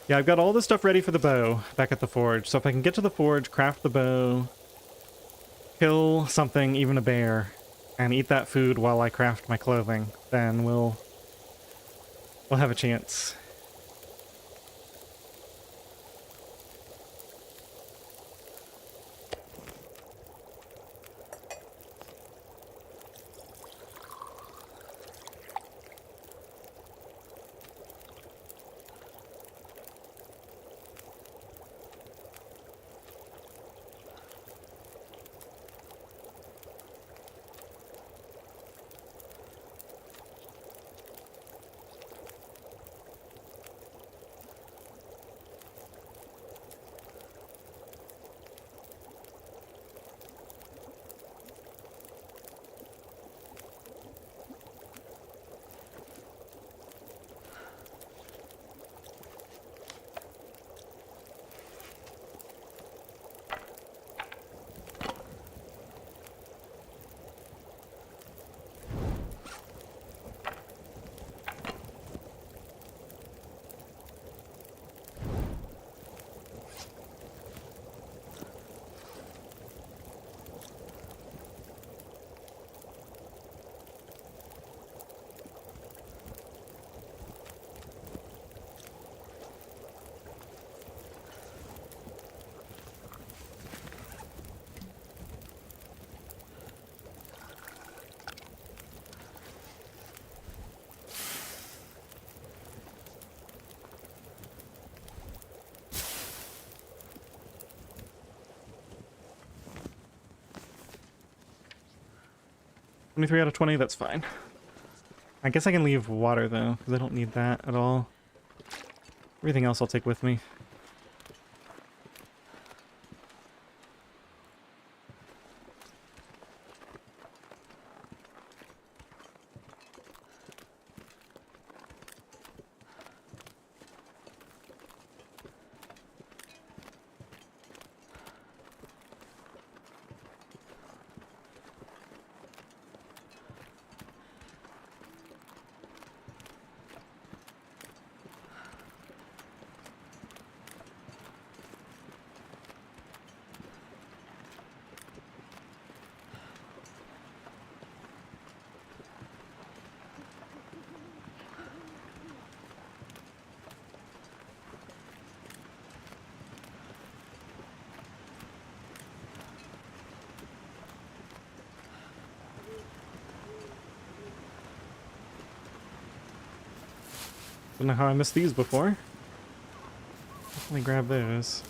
S1: Yeah, I've got all the stuff ready for the bow back at the forge. So if I can get to the forge, craft the bow, kill something, even a bear, and eat that food while I craft my clothing, then we'll have a chance. $23 out of 20, that's fine. I guess I can leave water, though, because I don't need that at all. Everything else I'll take with me. Don't know how I missed these before. Definitely grab those.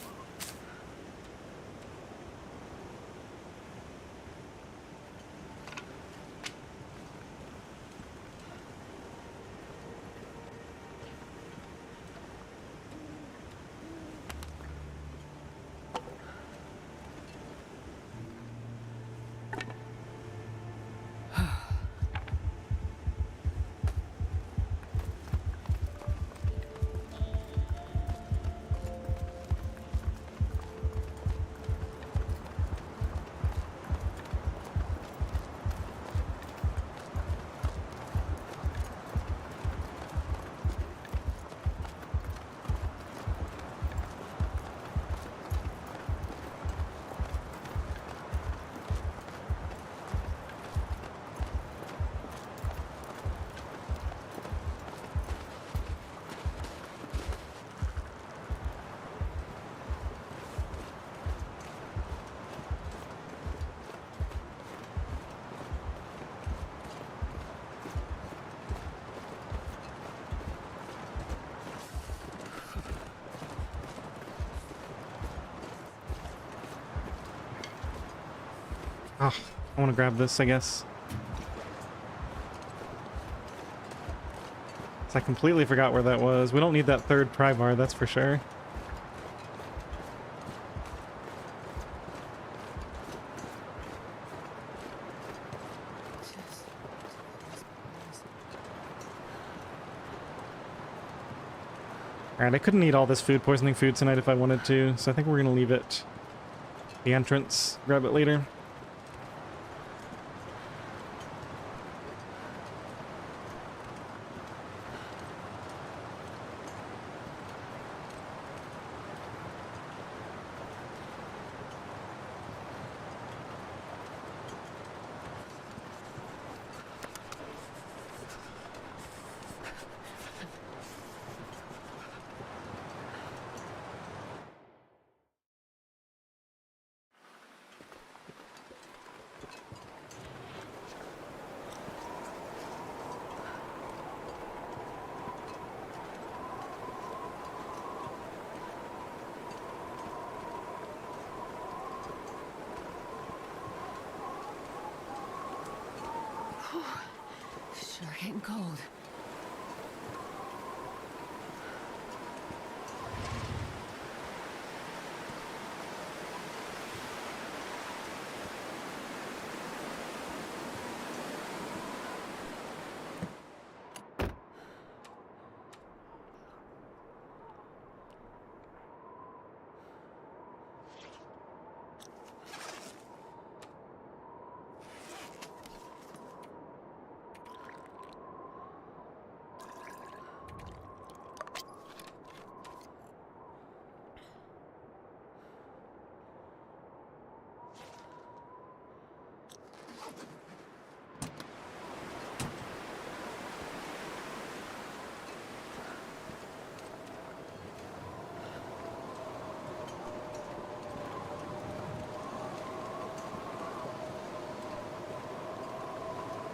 S1: Oh, I want to grab this, I guess. I completely forgot where that was. We don't need that third pry bar, that's for sure. Alright, I couldn't eat all this food poisoning food tonight if I wanted to, so I think we're going to leave it at the entrance, grab it later.
S2: Sure getting cold.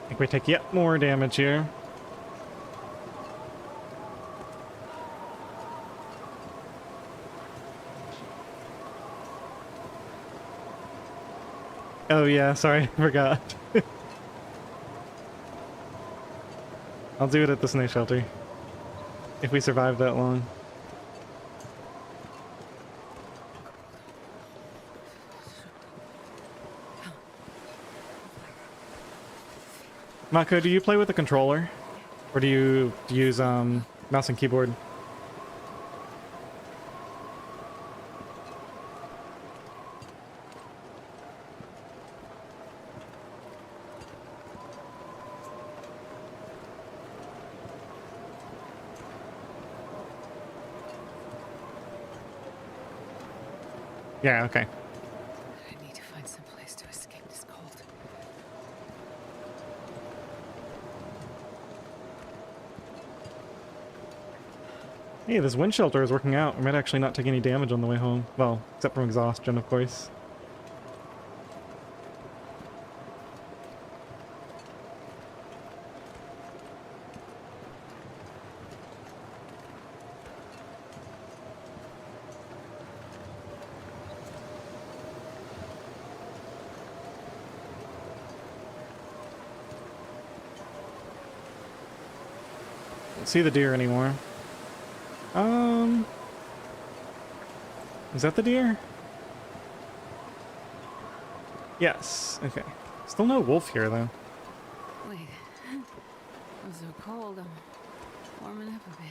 S1: I think we take yet more damage here. Oh yeah, sorry, I forgot. I'll do it at the snow shelter. If we survive that long. Mako, do you play with a controller? Or do you use mouse and keyboard? Yeah, okay.
S2: I need to find some place to escape this cold.
S1: Hey, this wind shelter is working out. We might actually not take any damage on the way home. Well, except from exhaustion, of course. Don't see the deer anymore. Is that the deer? Yes. Okay. Still no wolf here, though.
S2: Wait. I'm so cold. I'm warming up a bit.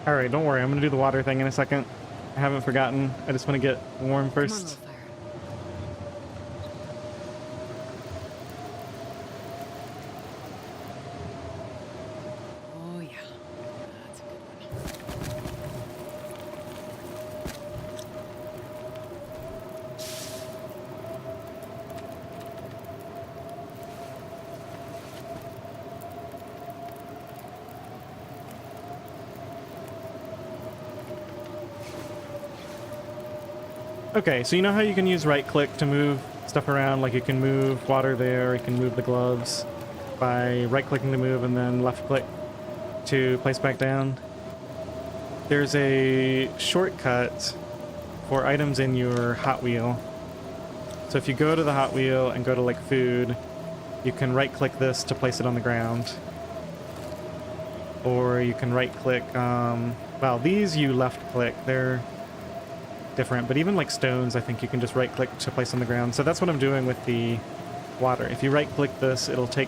S1: Alright, don't worry. I'm gonna do the water thing in a second. I haven't forgotten. I just want to get warm
S2: Come on,
S1: first.
S2: little fire. Oh yeah, that's a good one.
S1: Okay, so you know how you can use right click to move stuff around? Like you can move water there, you can move the gloves by right clicking to move and then left click to place back down. There's a shortcut for items in your Hot Wheel. So if you go to the Hot Wheel and go to like food, you can right click this to place it on the ground. Or you can right click, well, these you left click. They're different, but even like stones, I think you can just right click to place on the ground. So that's what I'm doing with the water. If you right click this, it'll take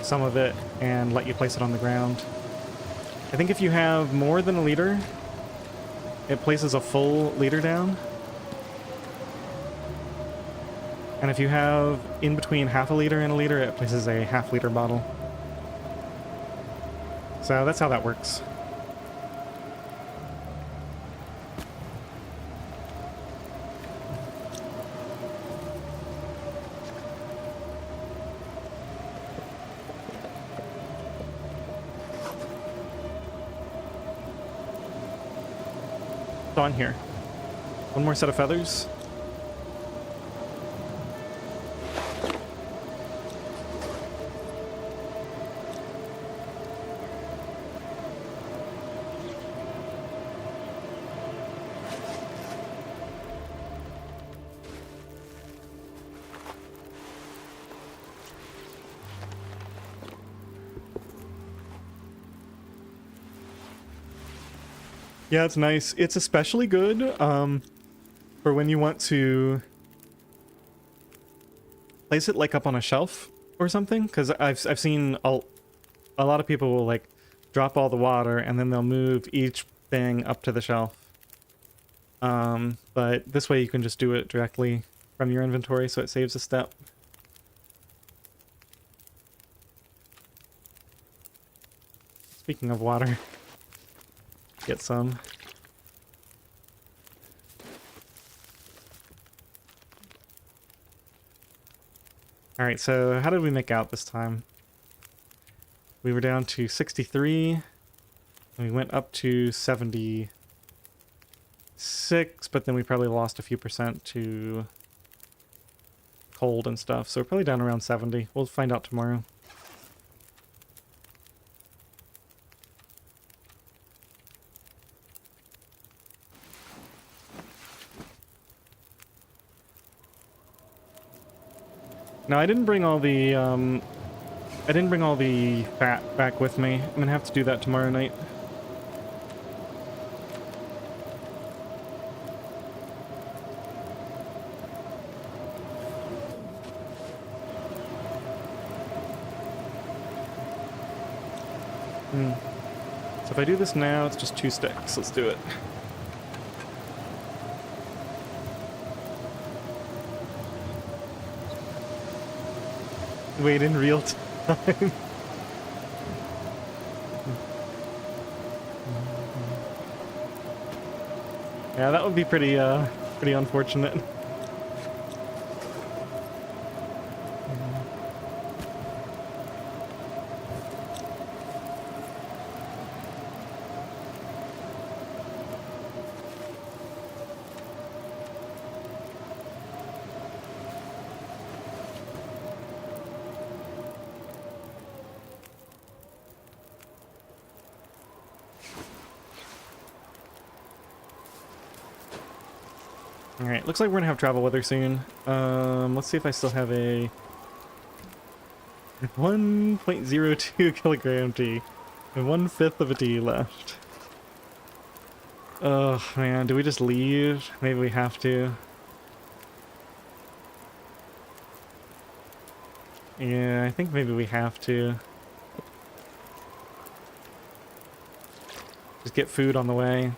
S1: some of it and let you place it on the ground. I think if you have more than a liter, it places a full liter down. And if you have in between half a liter and a liter, it places a half-liter bottle. So that's how that works. It's on here. One more set of feathers. Yeah, it's nice. It's especially good for when you want to place it like up on a shelf or something, because I've seen a lot of people will like drop all the water and then they'll move each thing up to the shelf. But this way you can just do it directly from your inventory, so it saves a step. Speaking of water, get some. All right, so how did we make out this time? We were down to 63. And we went up to 76, but then we probably lost a few percent to cold and stuff. So we're probably down around 70. We'll find out tomorrow. Now I didn't bring all the fat back with me. I'm gonna have to do that tomorrow night. So if I do this now, it's just 2 sticks. Let's do it. Wait in real time. Yeah, that would be pretty unfortunate. Alright, looks like we're gonna have travel weather soon. Let's see if I still have a 1.02 kilogram tea and 1/5 of a tea left. Oh man, do we just leave? Maybe we have to. Yeah, I think maybe we have to. Just get food on the way.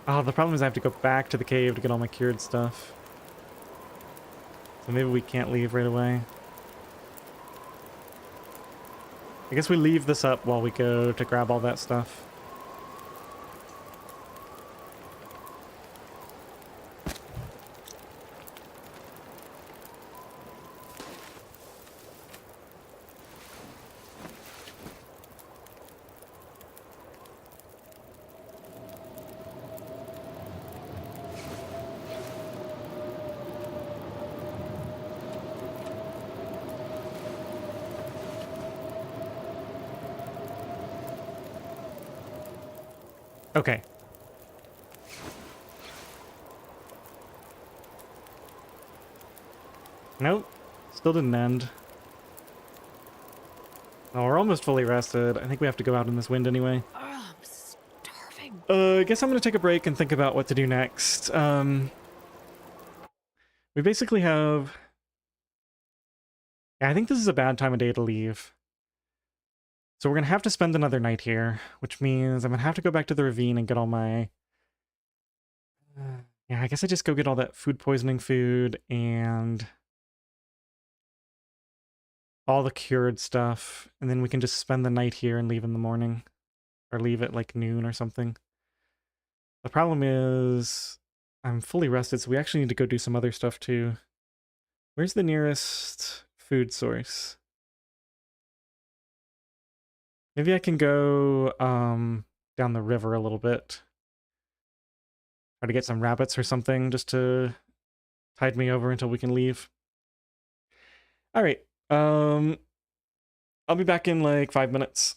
S1: Oh, the problem is I have to go back to the cave to get all my cured stuff. So maybe we can't leave right away. I guess we leave this up while we go to grab all that stuff. Okay. Nope. Still didn't end. Oh, we're almost fully rested. I think we have to go out in this wind anyway.
S2: Oh, I'm starving.
S1: I guess I'm going to take a break and think about what to do next. We basically have... Yeah, I think this is a bad time of day to leave. So we're going to have to spend another night here, which means I'm going to have to go back to the ravine and get all my... yeah, I guess I just go get all that food poisoning food and all the cured stuff, and then we can just spend the night here and leave in the morning. Or leave at like noon or something. The problem is I'm fully rested, so we actually need to go do some other stuff too. Where's the nearest food source? Maybe I can go down the river a little bit. Try to get some rabbits or something just to tide me over until we can leave. All right. I'll be back in like 5 minutes.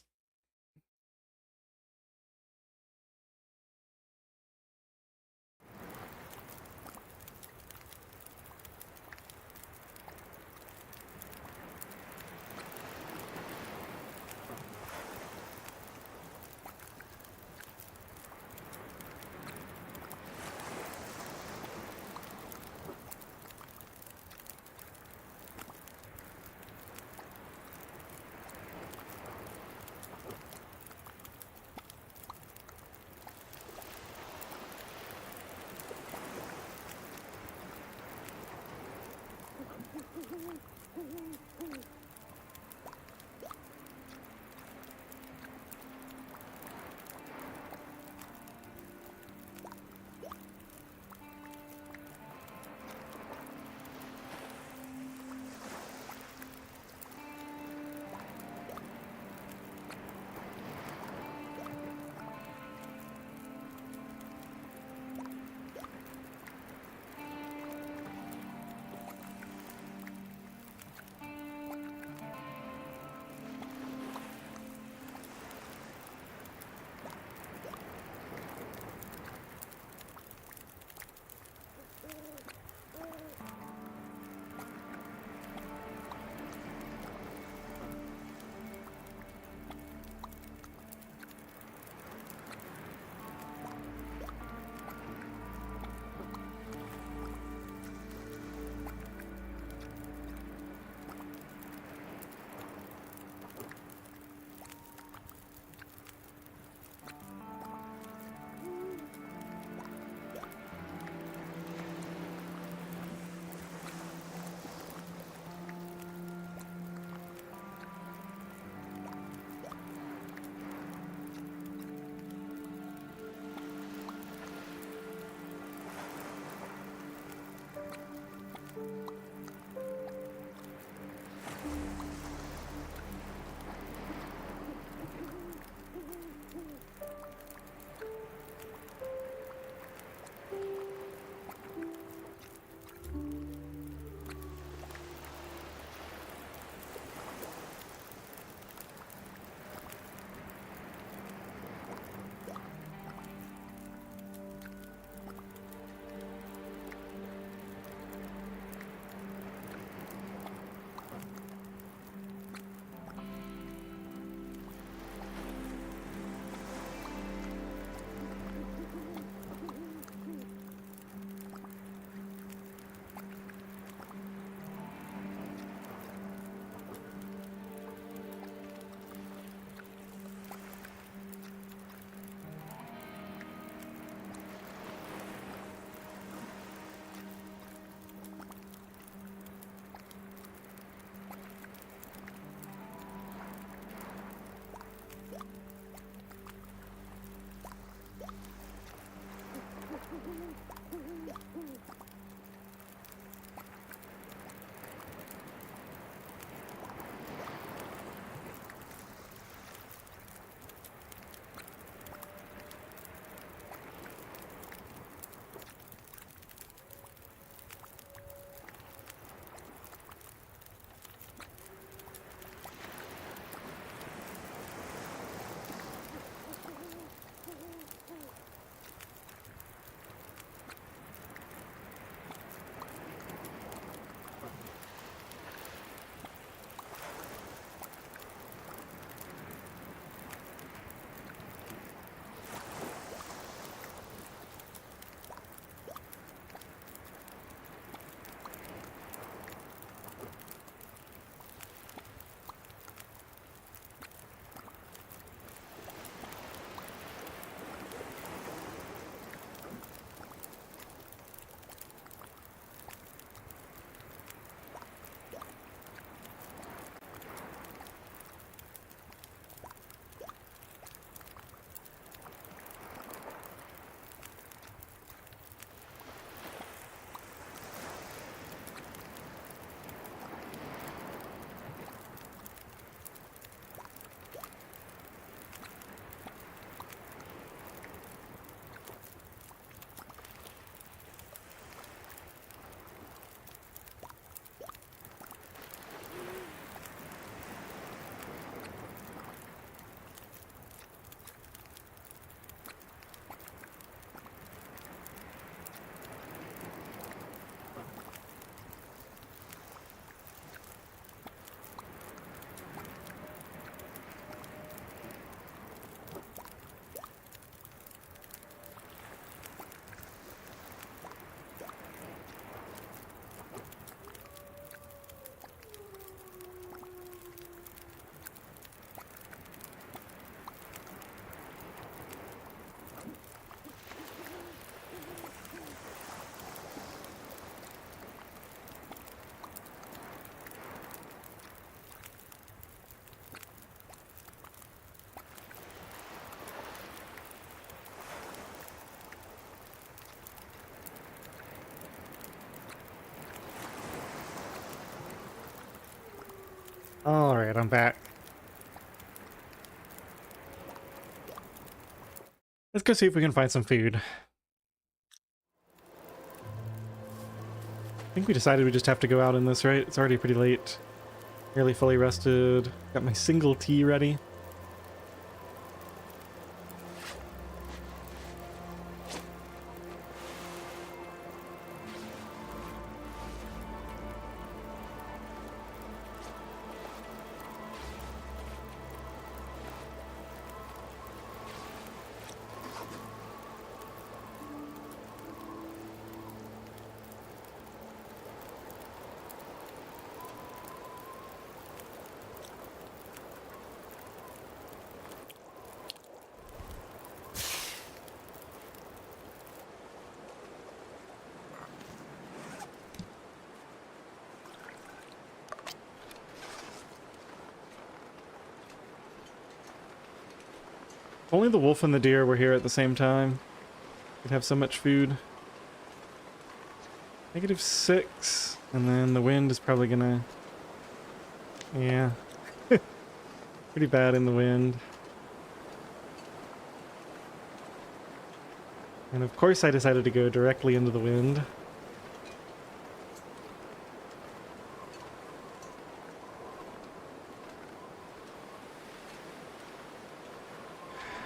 S1: Alright, I'm back. Let's go see if we can find some food. I think we decided we just have to go out in this, right? It's already pretty late. Nearly fully rested. Got my single tea ready. If only the wolf and the deer were here at the same time. We'd have so much food. -6, and then the wind is probably gonna... Yeah. Pretty bad in the wind. And of course I decided to go directly into the wind.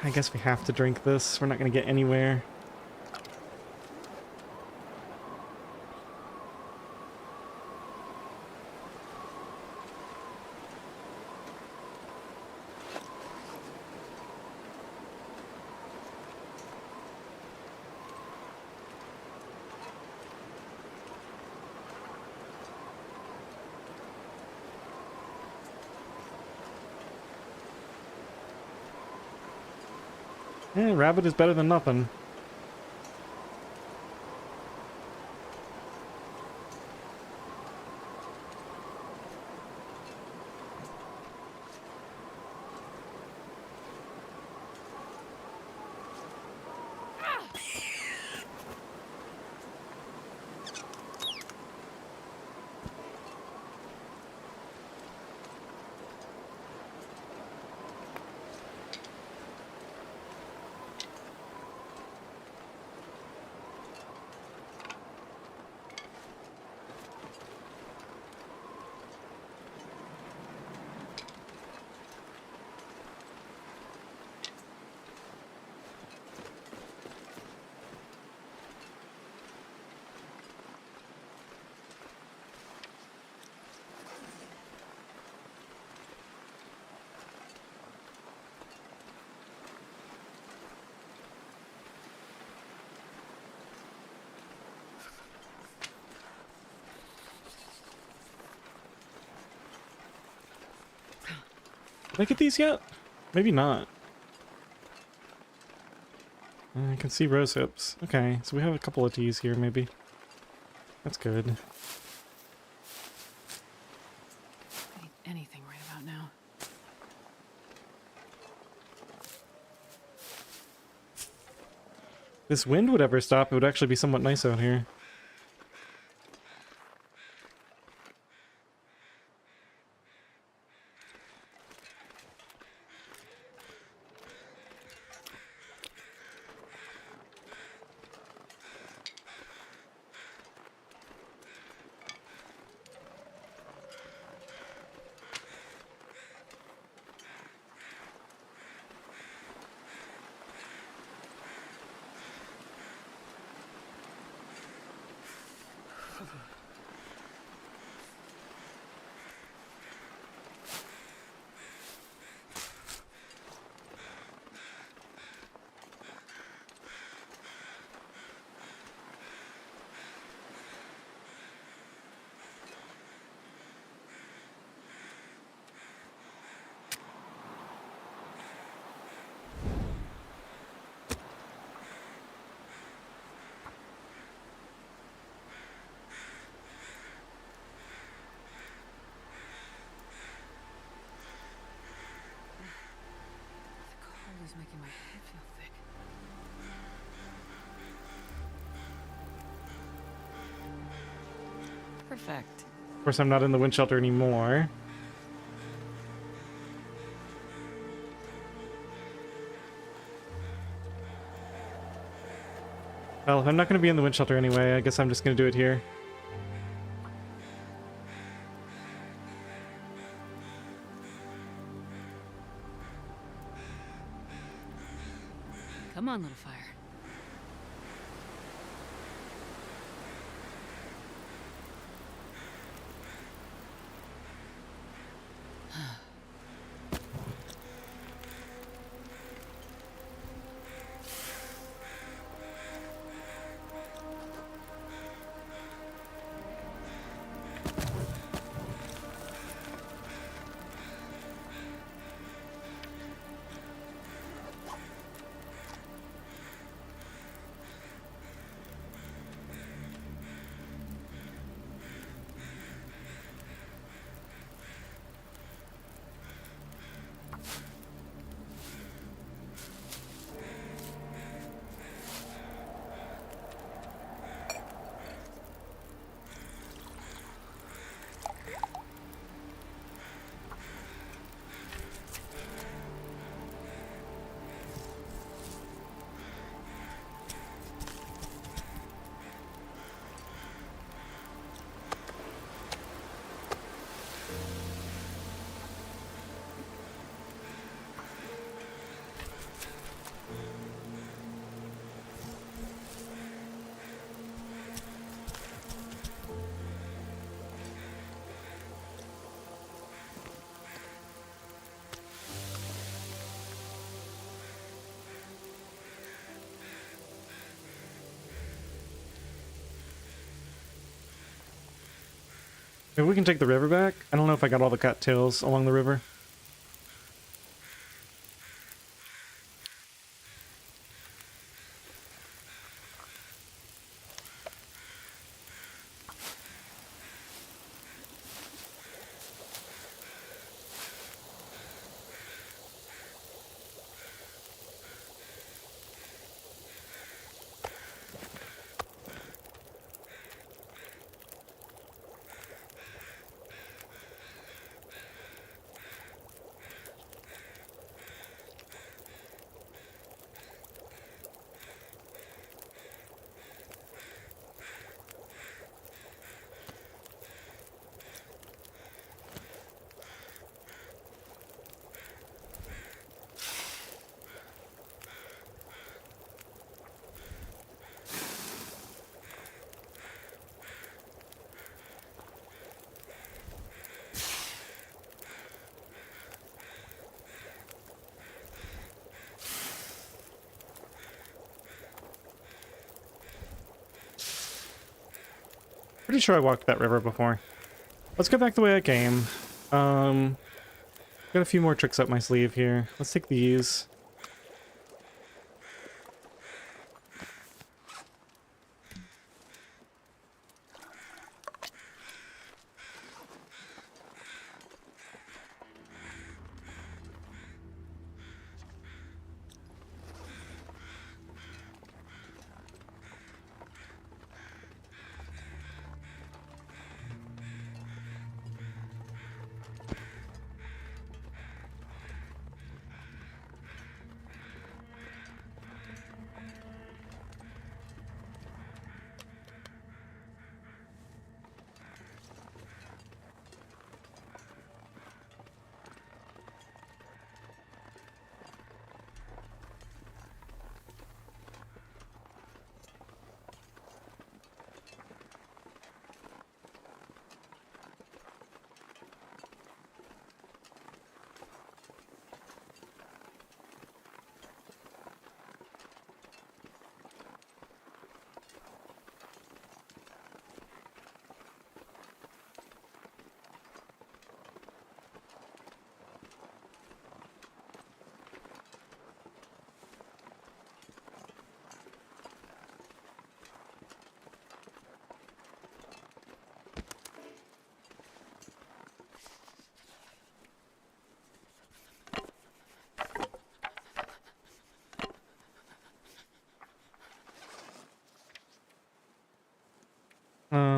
S1: I guess we have to drink this. We're not going to get anywhere. Eh, rabbit is better than nothing. Did I get these yet? Maybe not. I can see rose hips. Okay, so we have a couple of teas here, maybe. That's good.
S2: I need anything right about now.
S1: If this wind would ever stop, it would actually be somewhat nice out here.
S2: Is making my head feel thick. Perfect.
S1: Of course, I'm not in the wind shelter anymore. Well, I'm not going to be in the wind shelter anyway. I guess I'm just going to do it here.
S2: Come on, little fire.
S1: Maybe we can take the river back? I don't know if I got all the cattails along the river. Pretty sure I walked that river before. Let's go back the way I came. Got a few more tricks up my sleeve here. Let's take these.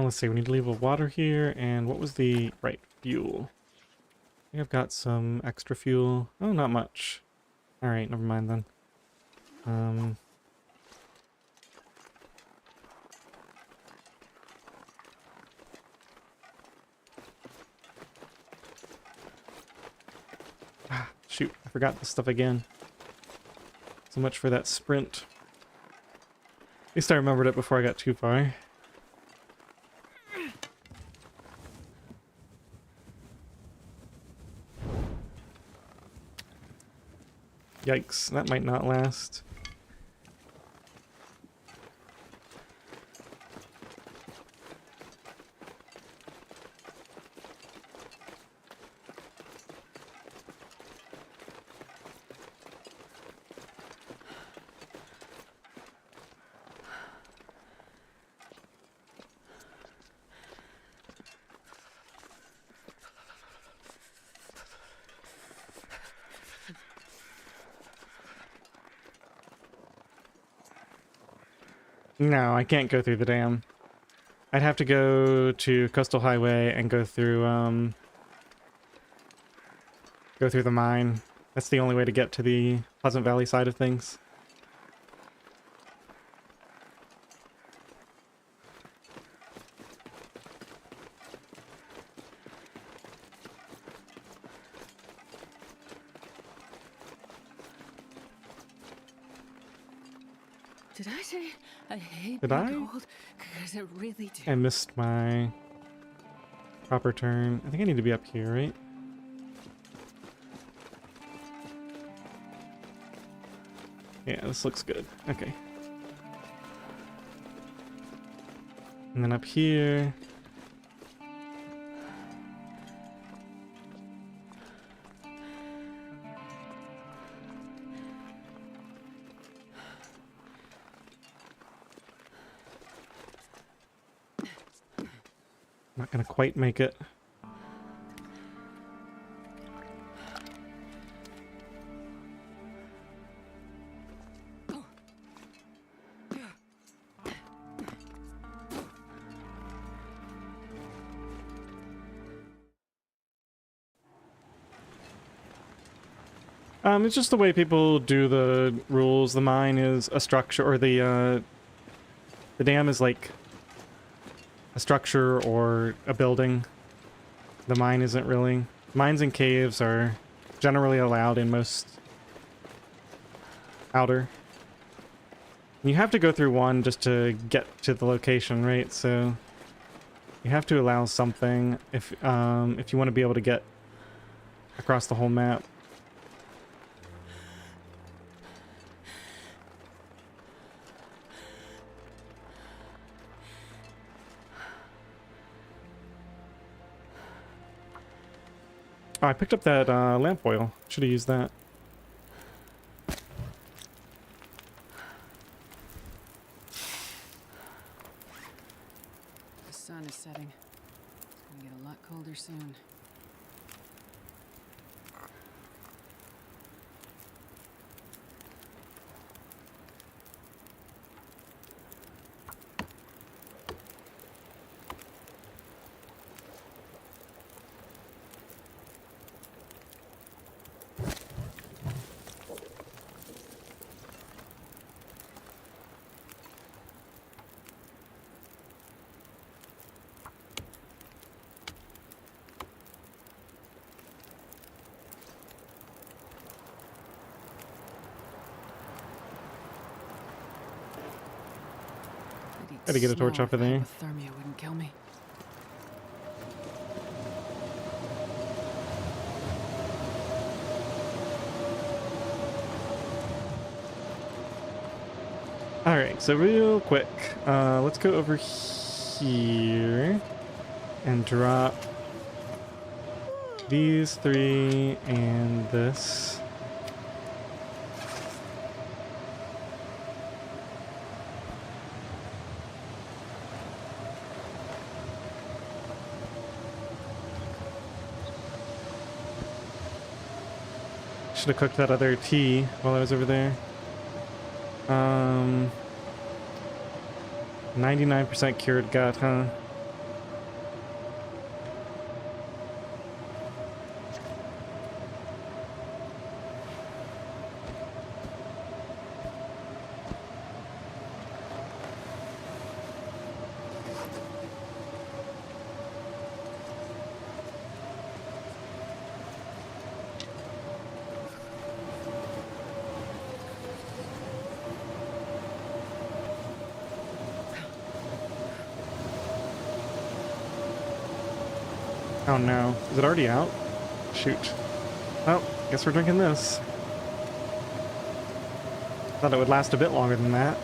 S1: Let's see, we need to leave a water here, and what was the right fuel? I think I've got some extra fuel. Oh, not much. Alright, never mind then. Shoot, I forgot this stuff again. So much for that sprint. At least I remembered it before I got too far. Yikes, that might not last. No, I can't go through the dam. I'd have to go to Coastal Highway and go through the mine. That's the only way to get to the Pleasant Valley side of things.
S2: Did I say I hate
S1: Did
S2: being
S1: I?
S2: cold? Because I really do.
S1: I missed my proper turn. I think I need to be up here, right? Yeah, this looks good. Okay. And then up here. Not gonna quite make it. It's just the way people do the rules. The mine is a structure, or the dam is like a structure or a building. The mine isn't really. Mines and caves are generally allowed in most outer. You have to go through one just to get to the location, right? So you have to allow something if you want to be able to get across the whole map. Oh, I picked up that lamp oil. Should have used that.
S2: The sun is setting. It's gonna get a lot colder soon.
S1: Gotta get a torch off of there.
S2: Hypothermia wouldn't kill me.
S1: Alright, so real quick, let's go over here and drop these three and this. Should have cooked that other tea while I was over there. 99% cured gut, huh? Oh no. Is it already out? Shoot. Well, guess we're drinking this. Thought it would last a bit longer than that.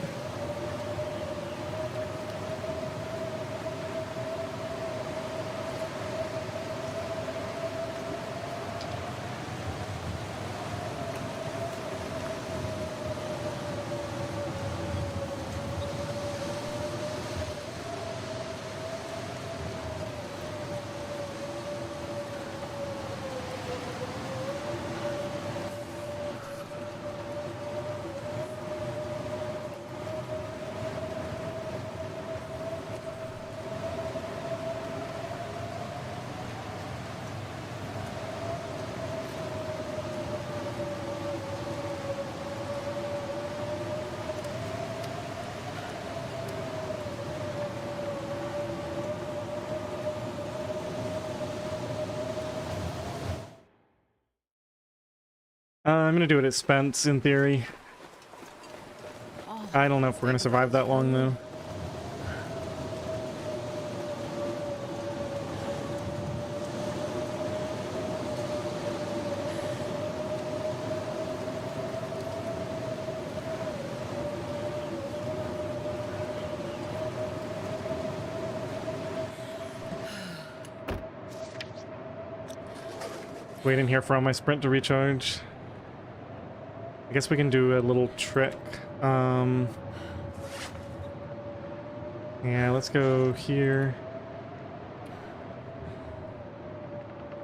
S1: I'm gonna do it at Spence, in theory.
S2: Oh,
S1: I don't know if we're gonna survive that long, though. Wait in here for all my sprint to recharge. I guess we can do a little trick. Yeah, let's go here.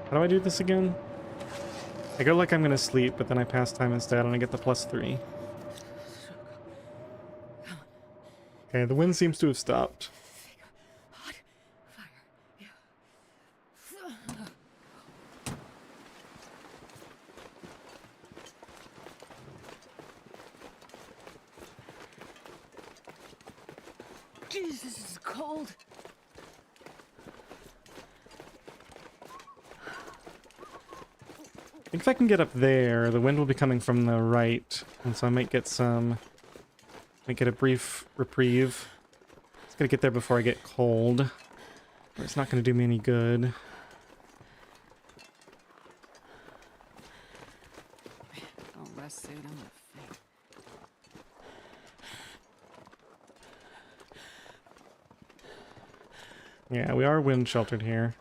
S1: How do I do this again? I go like I'm gonna sleep, but then I pass time instead and I get the +3. Okay, the wind seems to have stopped.
S2: hot fire. Yeah. Jesus, this is cold.
S1: I think if I can get up there, the wind will be coming from the right, and so I might get a brief reprieve. Just gotta get there before I get cold, or it's not gonna do me any good.
S2: Don't rest suit, I'm gonna faint.
S1: Yeah, we are wind sheltered here.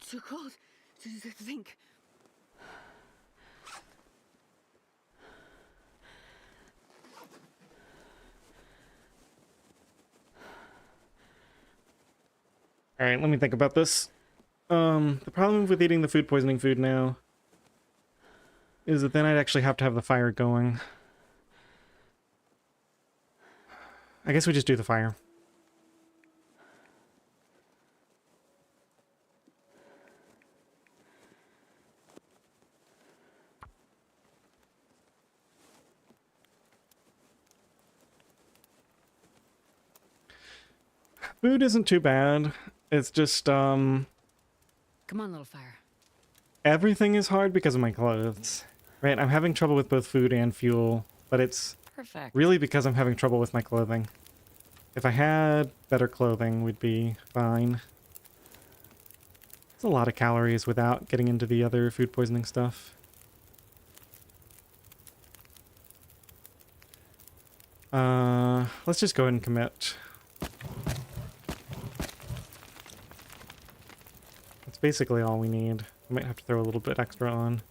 S2: Too cold to think.
S1: Alright, let me think about this. The problem with eating the food poisoning food now is that then I'd actually have to have the fire going. I guess we just do the fire. Food isn't too bad. It's just,
S2: Come on, little fire.
S1: everything is hard because of my clothes. Right, I'm having trouble with both food and fuel, but it's
S2: Perfect.
S1: really because I'm having trouble with my clothing. If I had better clothing, we'd be fine. It's a lot of calories without getting into the other food poisoning stuff. Let's just go ahead and commit. That's basically all we need. I might have to throw a little bit extra on.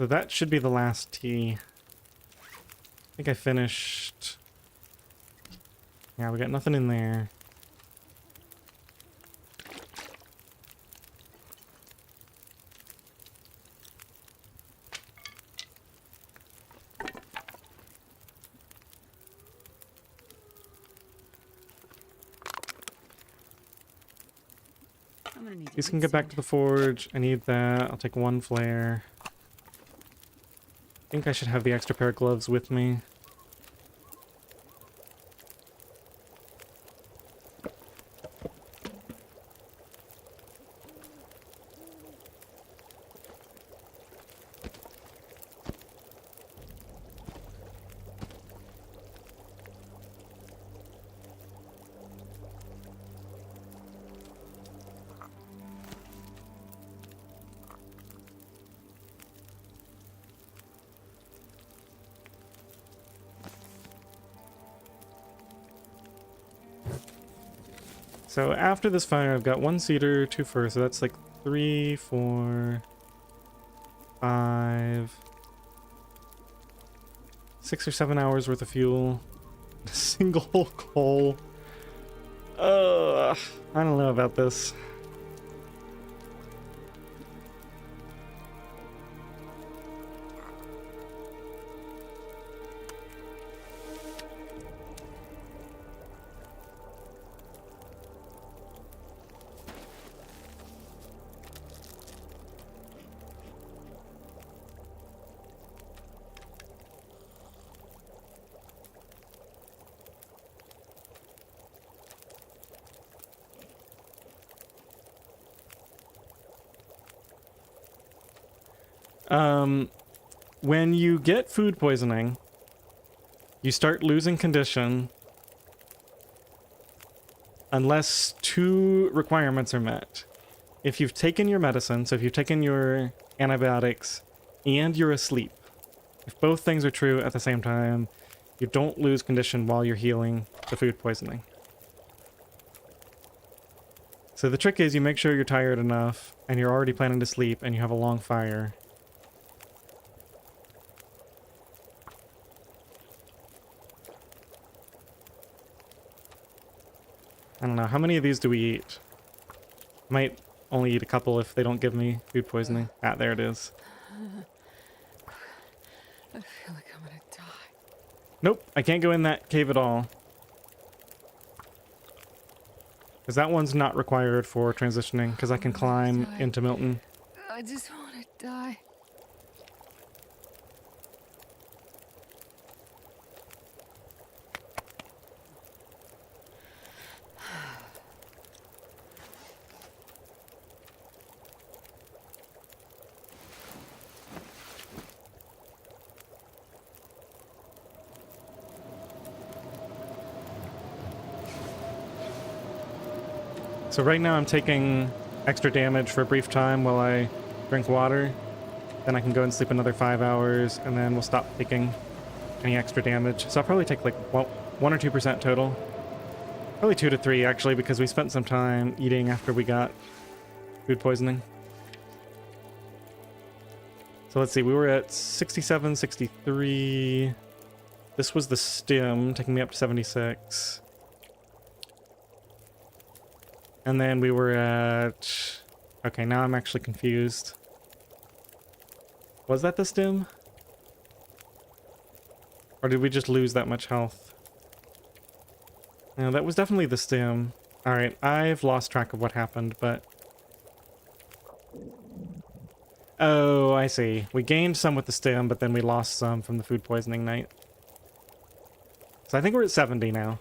S1: So that should be the last tea. I think I finished... Yeah, we got nothing in there.
S2: I'm gonna need
S1: These can get back to the forge. I need that. I'll take one flare. I think I should have the extra pair of gloves with me. So after this fire, I've got 1 cedar, 2 fir, so that's like 3, 4, 5, 6 or 7 hours worth of fuel. A single coal. I don't know about this. When you get food poisoning, you start losing condition unless 2 requirements are met. If you've taken your medicine, so if you've taken your antibiotics and you're asleep, if both things are true at the same time, you don't lose condition while you're healing the food poisoning. So the trick is you make sure you're tired enough and you're already planning to sleep and you have a long fire. I don't know, how many of these do we eat? Might only eat a couple if they don't give me food poisoning. Ah, there it is.
S2: I feel like I'm gonna die.
S1: Nope, I can't go in that cave at all. Because that one's not required for transitioning, because I can climb into Milton.
S2: I just wanna die.
S1: So right now I'm taking extra damage for a brief time while I drink water. Then I can go and sleep another 5 hours, and then we'll stop taking any extra damage. So I'll probably take like 1 or 2% total. Probably 2 to 3 actually, because we spent some time eating after we got food poisoning. So let's see, we were at 67, 63. This was the stim, taking me up to 76. And then we were at... Okay, now I'm actually confused. Was that the stim? Or did we just lose that much health? No, that was definitely the stim. Alright, I've lost track of what happened, but... Oh, I see. We gained some with the stim, but then we lost some from the food poisoning night. So I think we're at 70 now.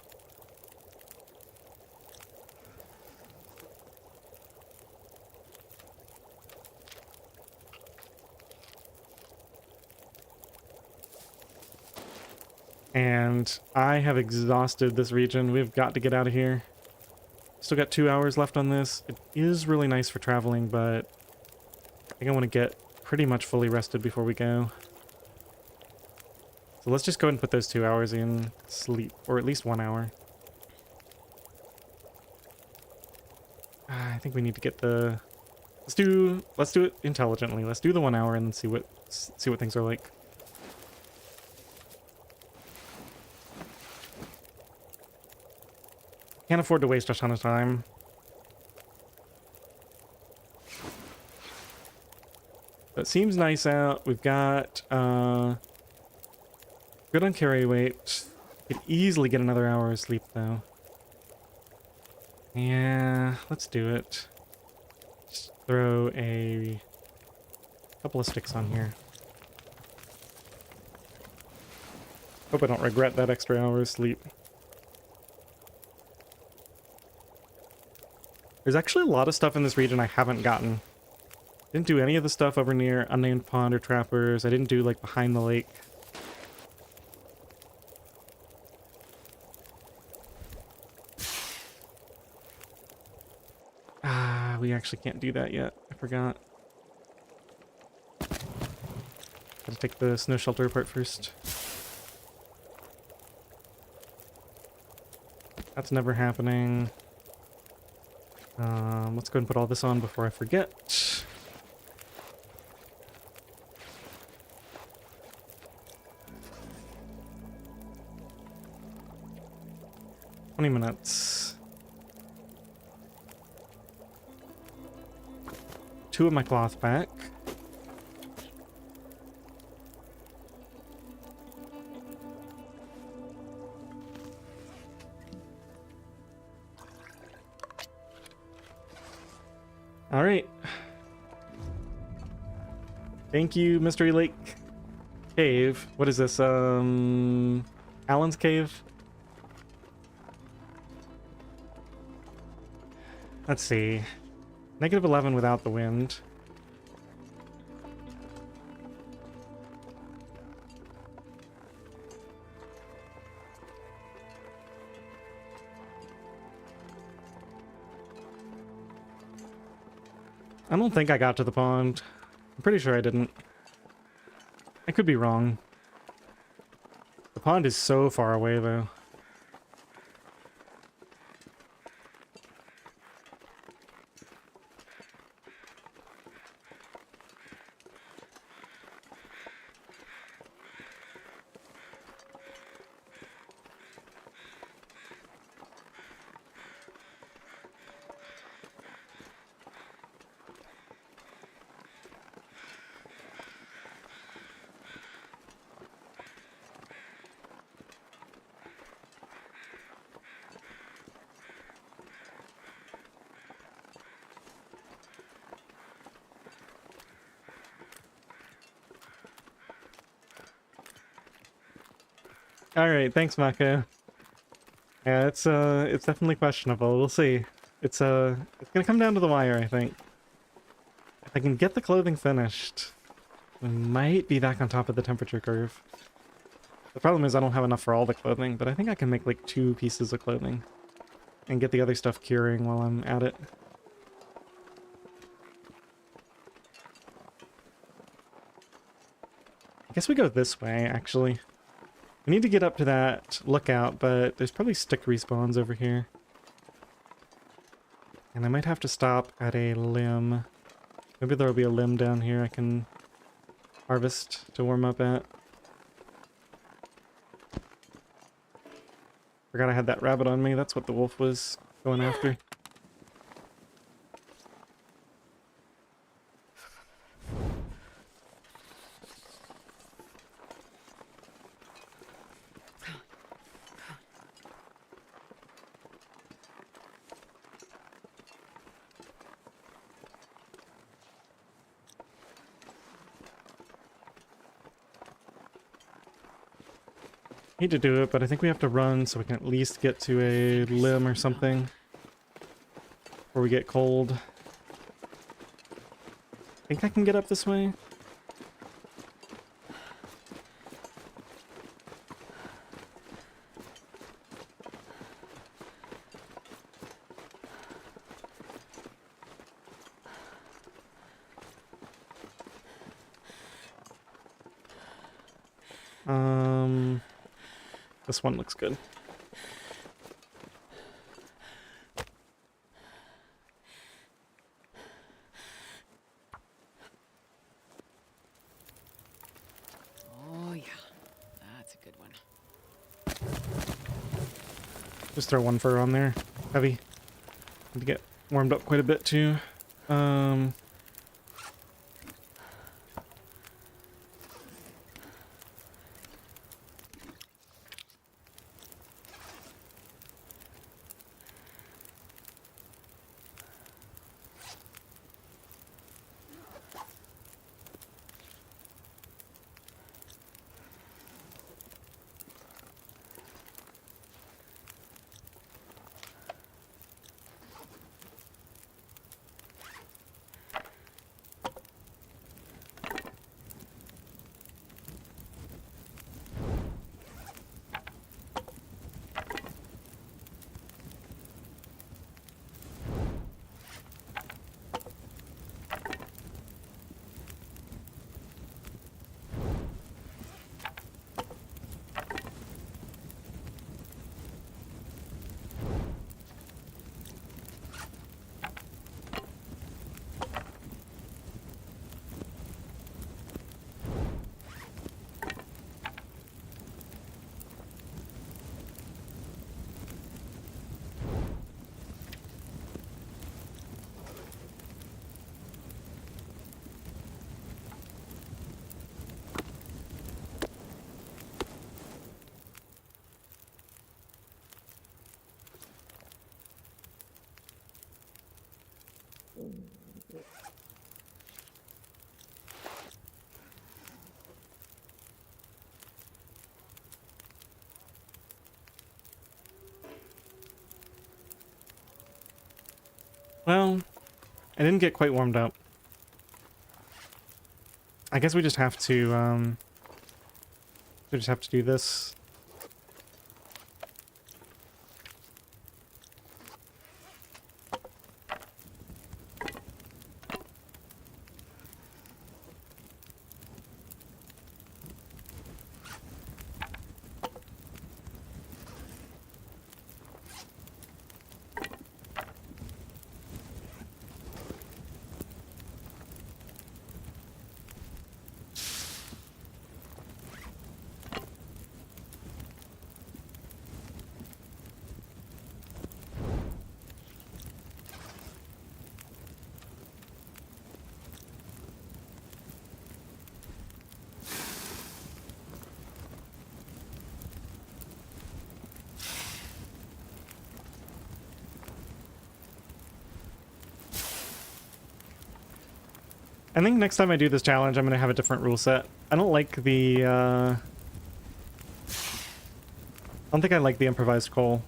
S1: And I have exhausted this region. We've got to get out of here. Still got 2 hours left on this. It is really nice for traveling, but I think I want to get pretty much fully rested before we go. So let's just go ahead and put those 2 hours in sleep, or at least 1 hour. I think we need to get the Let's do it intelligently. Let's do the 1 hour and then see what things are like. Can't afford to waste a ton of time. It seems nice out. We've got good on carry weight. Could easily get another hour of sleep though. Yeah, let's do it. Just throw a couple of sticks on here. Hope I don't regret that extra hour of sleep. There's actually a lot of stuff in this region I haven't gotten. Didn't do any of the stuff over near Unnamed Pond or Trappers. I didn't do like behind the lake. Ah, we actually can't do that yet. I forgot. Gotta take the snow shelter apart first. That's never happening. Let's go and put all this on before I forget. 20 minutes. 2 of my cloth back. All right. Thank you, Mystery Lake Cave. What is this? Allen's Cave? Let's see. -11 without the wind. I don't think I got to the pond. I'm pretty sure I didn't. I could be wrong. The pond is so far away, though. All right, thanks, Mako. Yeah, it's definitely questionable. We'll see. It's gonna come down to the wire, I think. If I can get the clothing finished, we might be back on top of the temperature curve. The problem is I don't have enough for all the clothing, but I think I can make like 2 pieces of clothing and get the other stuff curing while I'm at it. I guess we go this way, actually. We need to get up to that lookout, but there's probably stick respawns over here. And I might have to stop at a limb. Maybe there'll be a limb down here I can harvest to warm up at. Forgot I had that rabbit on me. That's what the wolf was going after. Hate to do it, but I think we have to run so we can at least get to a limb or something before we get cold. Think I can get up this way? This one looks good. Just throw one fur on there. Heavy. Need to get warmed up quite a bit too. Well, I didn't get quite warmed up. I guess we just have to do this. I think next time I do this challenge, I'm going to have a different rule set. I don't like the, I don't think I like the improvised coal.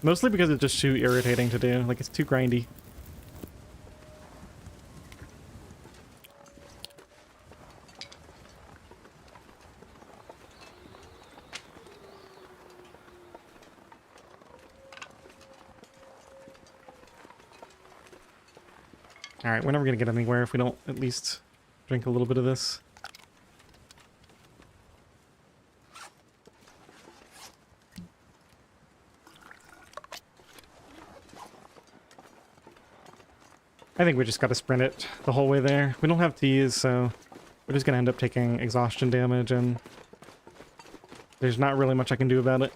S1: Mostly because it's just too irritating to do. Like, it's too grindy. Alright, we're never going to get anywhere if we don't at least drink a little bit of this. I think we just got to sprint it the whole way there. We don't have teas, so we're just going to end up taking exhaustion damage, and there's not really much I can do about it.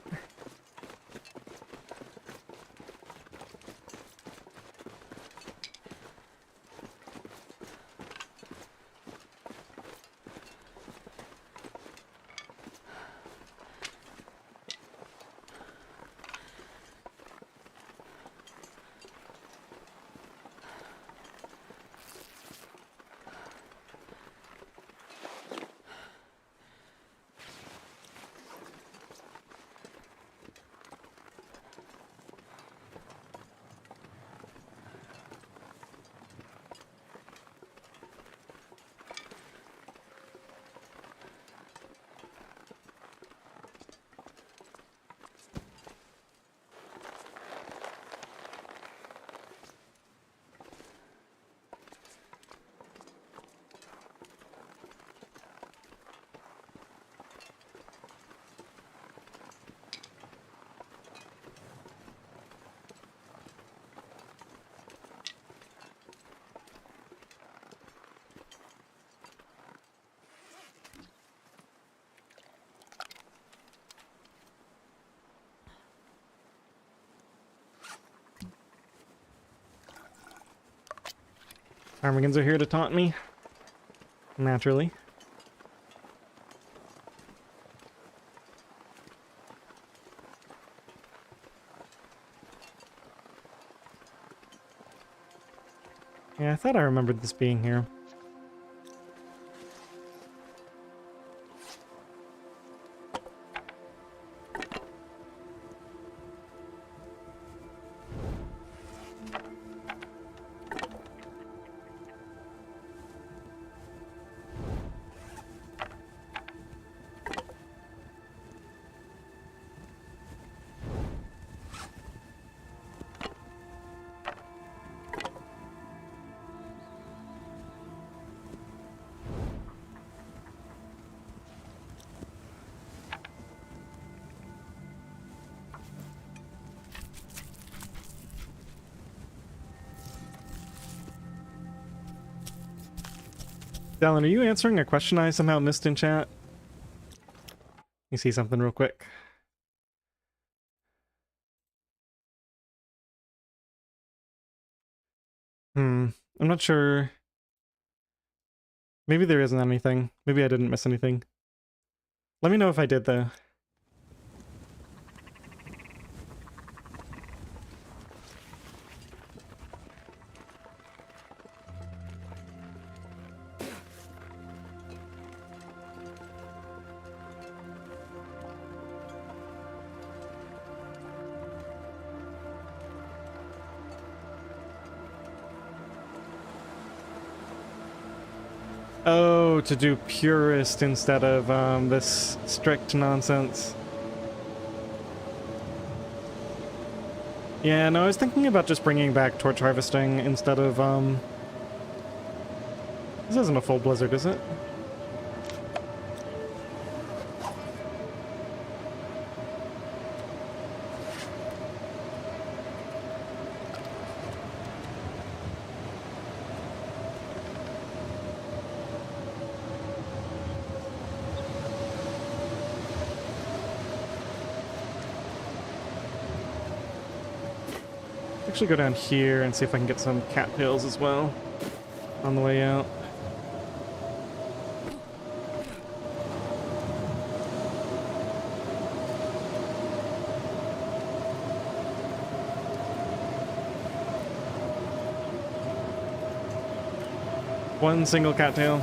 S1: Ptarmigans are here to taunt me. Naturally. Yeah, I thought I remembered this being here. Dallin, are you answering a question I somehow missed in chat? Let me see something real quick. I'm not sure. Maybe there isn't anything. Maybe I didn't miss anything. Let me know if I did, though. Oh, to do Purist instead of this strict nonsense. Yeah, no, I was thinking about just bringing back torch harvesting instead of This isn't a full blizzard, is it? Actually go down here and see if I can get some cattails as well on the way out. One single cattail.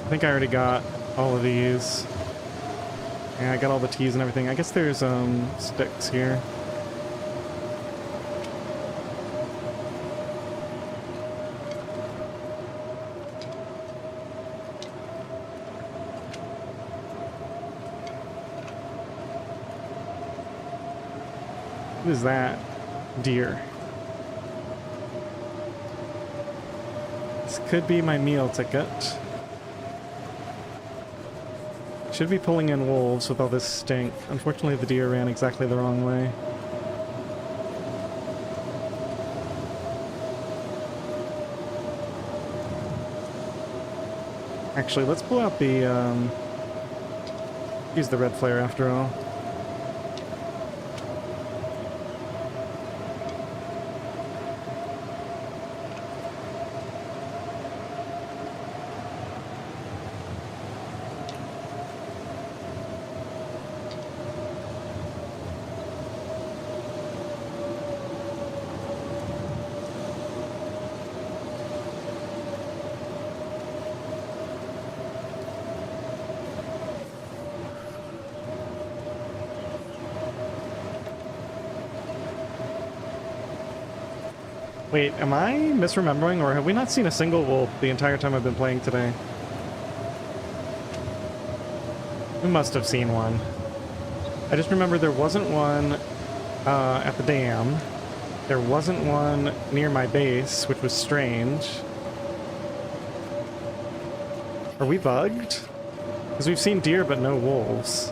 S1: I think I already got all of these. Yeah, I got all the teas and everything. I guess there's sticks here. What is that? Deer. This could be my meal ticket. Should be pulling in wolves with all this stink. Unfortunately, the deer ran exactly the wrong way. Actually, let's pull out the, use the red flare after all. Wait, am I misremembering, or have we not seen a single wolf the entire time I've been playing today? We must have seen one. I just remember there wasn't one at the dam. There wasn't one near my base, which was strange. Are we bugged? Because we've seen deer, but no wolves.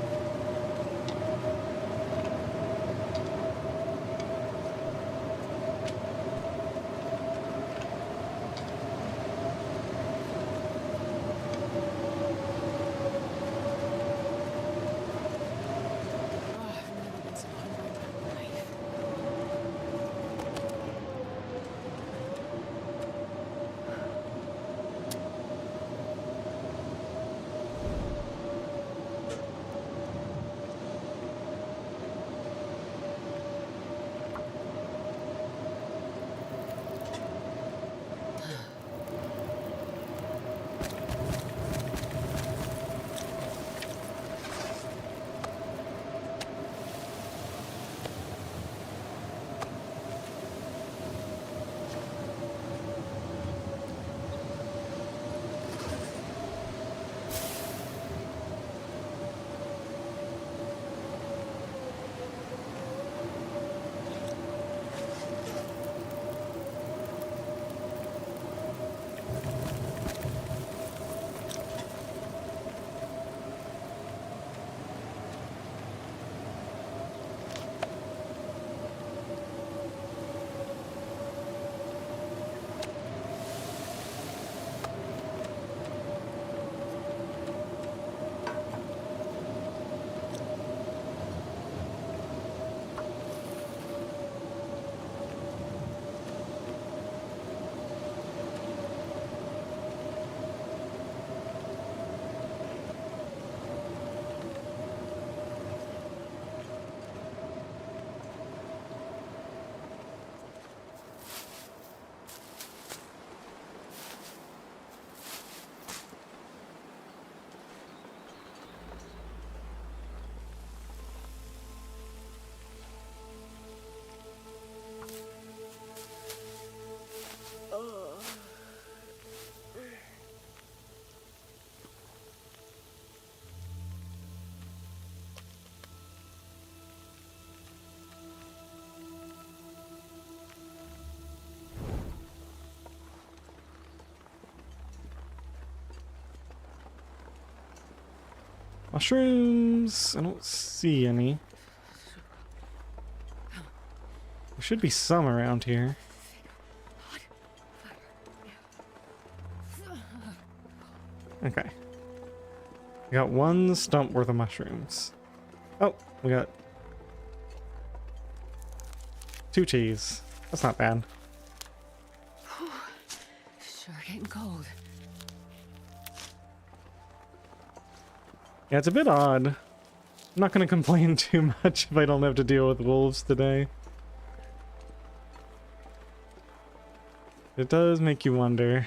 S1: Mushrooms. I don't see any. There should be some around here. Okay. We got one stump worth of mushrooms. Oh, we got 2 cheese. That's not bad.
S2: Sure getting cold.
S1: Yeah, it's a bit odd. I'm not going to complain too much if I don't have to deal with wolves today. It does make you wonder.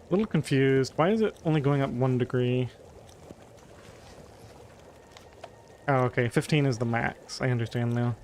S1: A little confused. Why is it only going up 1 degree? Oh, okay. 15 is the max. I understand now.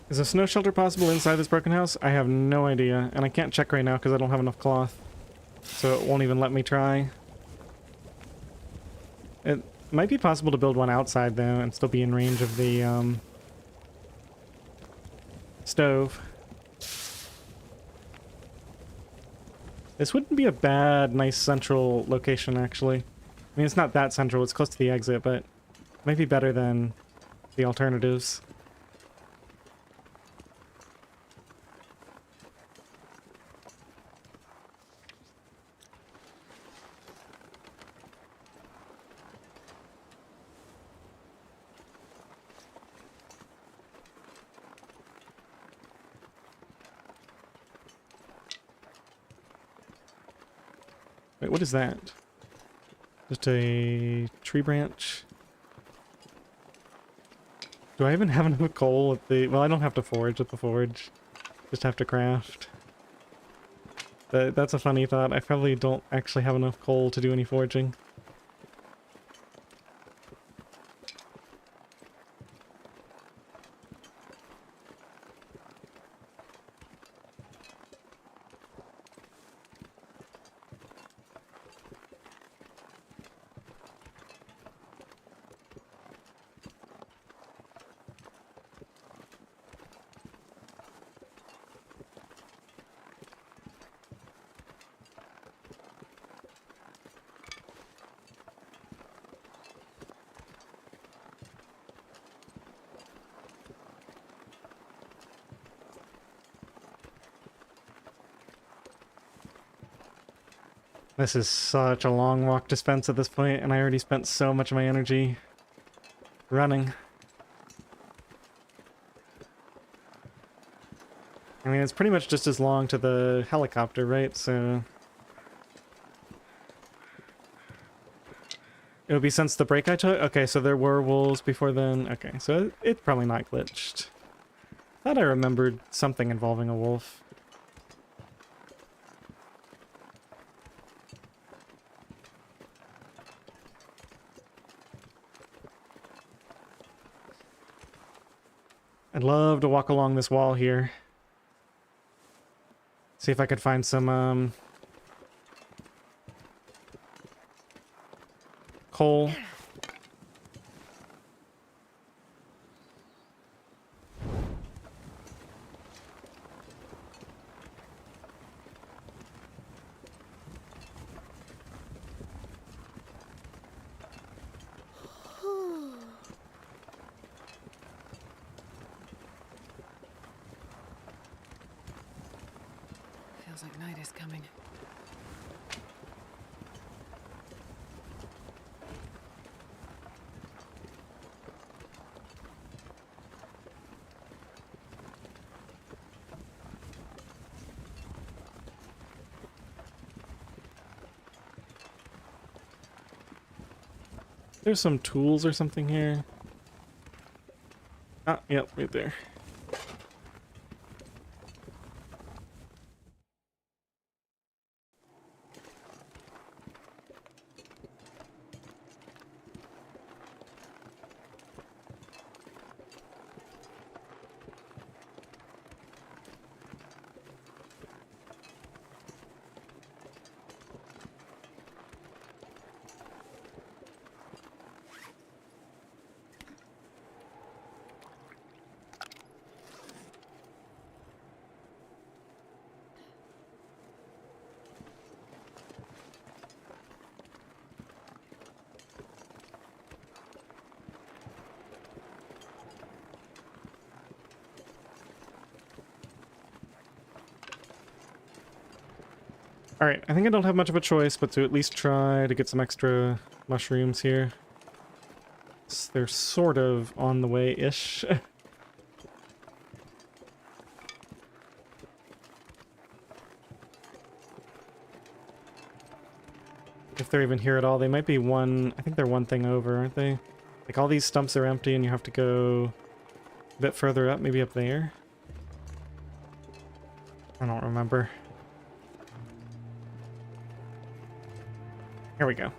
S1: Is a snow shelter possible inside this broken house? I have no idea, and I can't check right now because I don't have enough cloth. So it won't even let me try. It might be possible to build one outside, though, and still be in range of the, stove. This wouldn't be a bad, nice central location, actually. I mean, it's not that central, it's close to the exit, but it might be better than the alternatives. Wait, what is that? Just a tree branch. Do I even have enough coal at the... Well, I don't have to forge at the forge. Just have to craft. That's a funny thought. I probably don't actually have enough coal to do any forging. This is such a long walk to Spence at this point, and I already spent so much of my energy running. I mean, it's pretty much just as long to the helicopter, right? So... It would be since the break I took? Okay, so there were wolves before then. Okay, so it's probably not glitched. Thought I remembered something involving a wolf. I'd love to walk along this wall here. See if I could find some, coal.
S2: Feels like night is coming.
S1: There's some tools or something here. Ah, yep, right there. Alright, I think I don't have much of a choice but to at least try to get some extra mushrooms here. They're sort of on the way-ish. If they're even here at all, they might be one... I think they're one thing over, aren't they? Like, all these stumps are empty and you have to go a bit further up, maybe up there? I don't remember. Here we go.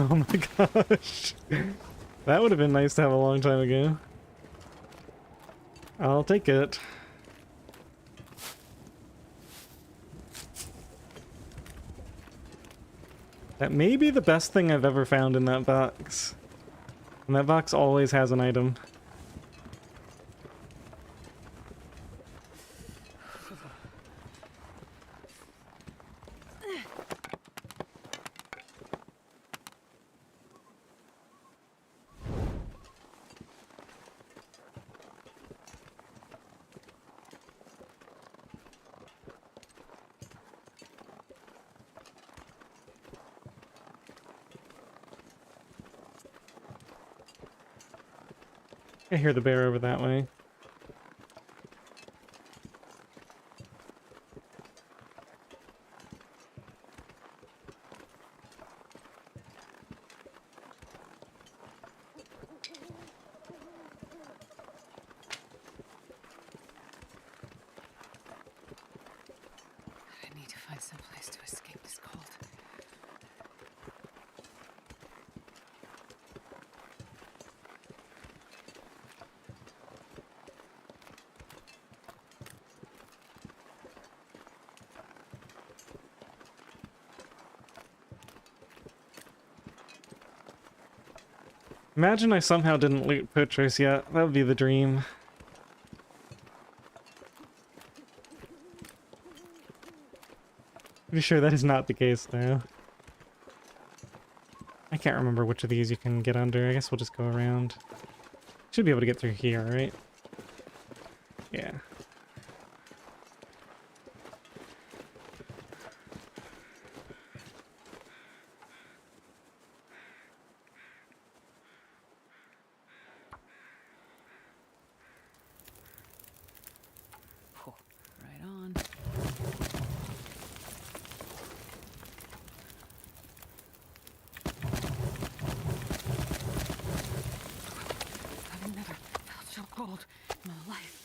S1: Oh my gosh. That would have been nice to have a long time ago. I'll take it. That may be the best thing I've ever found in that box. And that box always has an item. I hear the bear over that way.
S2: I need to find some place to escape this cold.
S1: Imagine I somehow didn't loot Purist yet. That would be the dream. Pretty sure that is not the case, though. I can't remember which of these you can get under. I guess we'll just go around. Should be able to get through here, right? Yeah.
S2: Right on. I've never felt so cold in my life.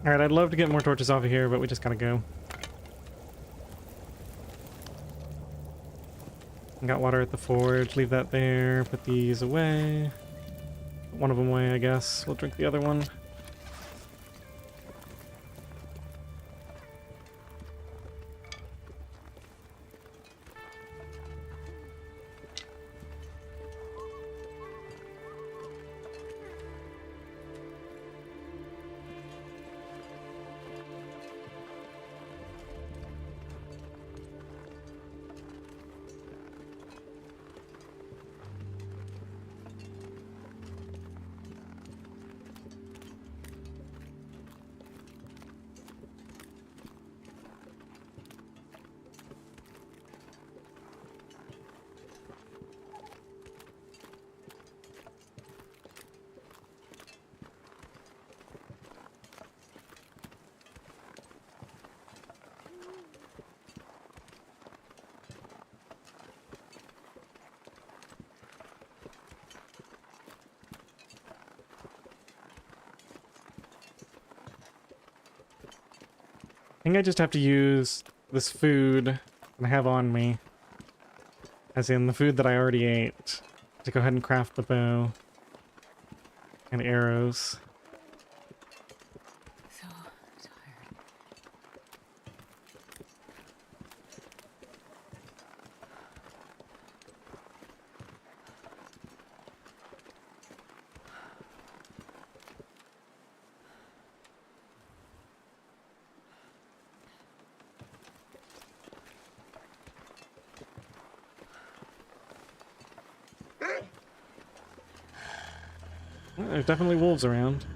S1: Alright, I'd love to get more torches off of here, but we just gotta go. got water at the forge. Leave that there. Put these away. Put one of them away, I guess. We'll drink the other one. I think I just have to use this food that I have on me, as in the food that I already ate, to go ahead and craft the bow and arrows.
S2: So tired.
S1: Well, there's definitely wolves around.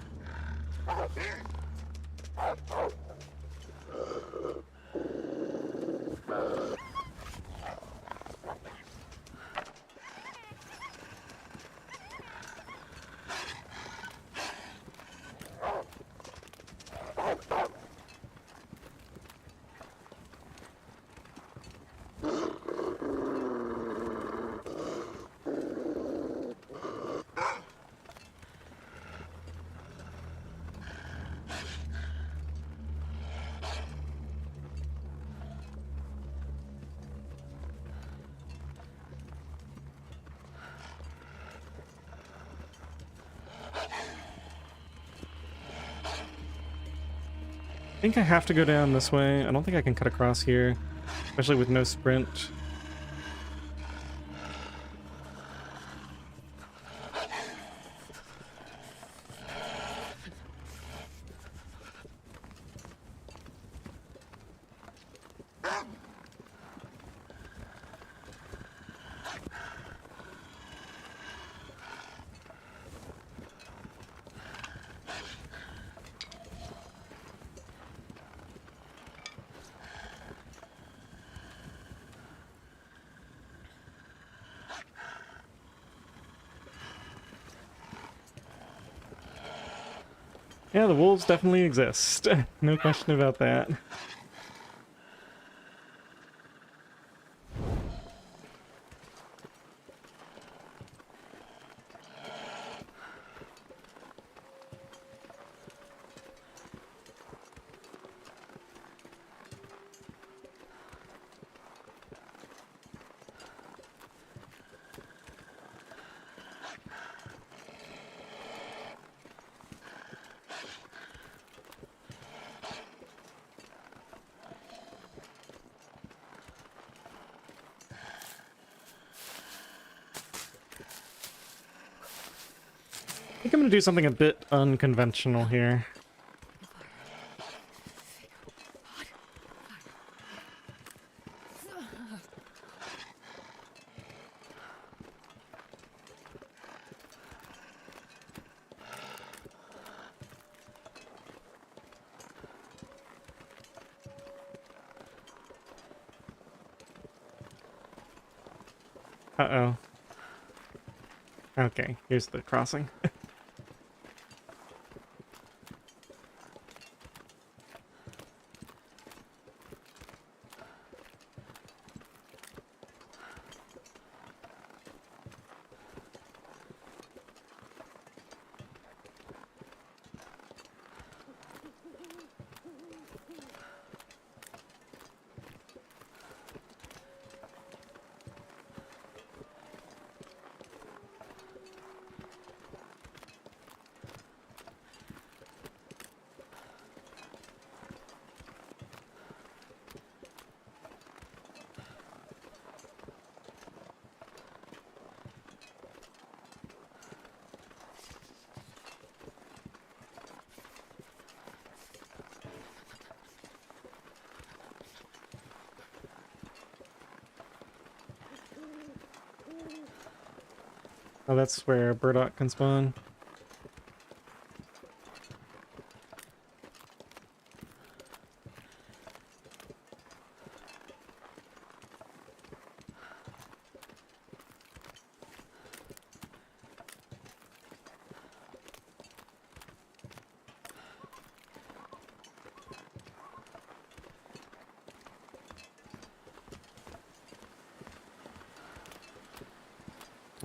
S1: I think I have to go down this way. I don't think I can cut across here, especially with no sprint. Yeah, the wolves definitely exist. No question about that. I think I'm gonna do something a bit unconventional here. Uh-oh. Okay, here's the crossing. Oh, that's where burdock can spawn.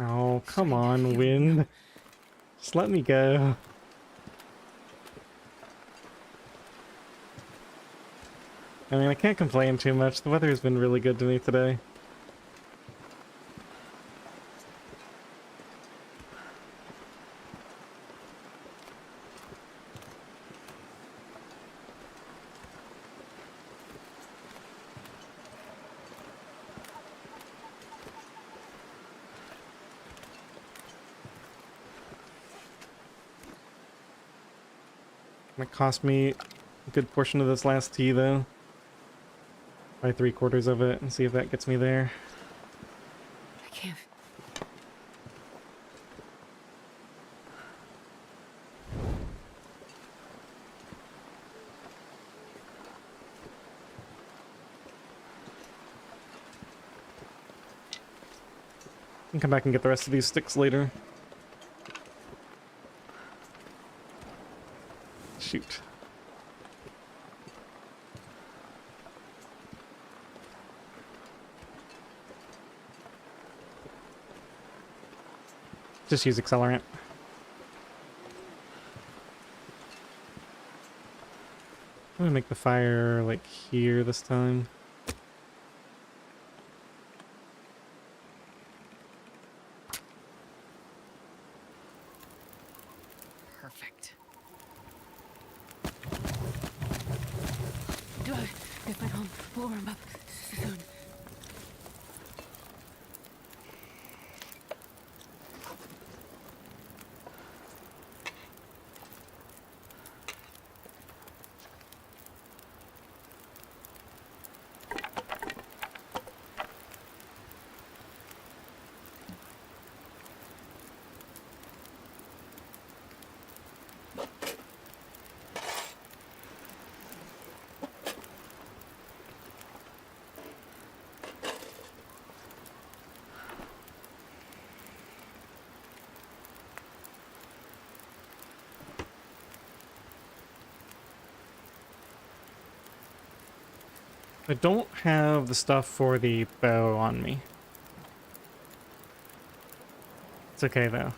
S1: Oh, come on, wind. Just let me go. I mean, I can't complain too much. The weather has been really good to me today. It cost me a good portion of this last tea, though. By 3/4 of it, and see if that gets me there.
S2: I can't.
S1: I can come back and get the rest of these sticks later. Shoot. Just use accelerant. I'm gonna make the fire like here this time.
S2: Perfect. Do I get back home? We'll warm up soon.
S1: I don't have the stuff for the bow on me. It's okay, though.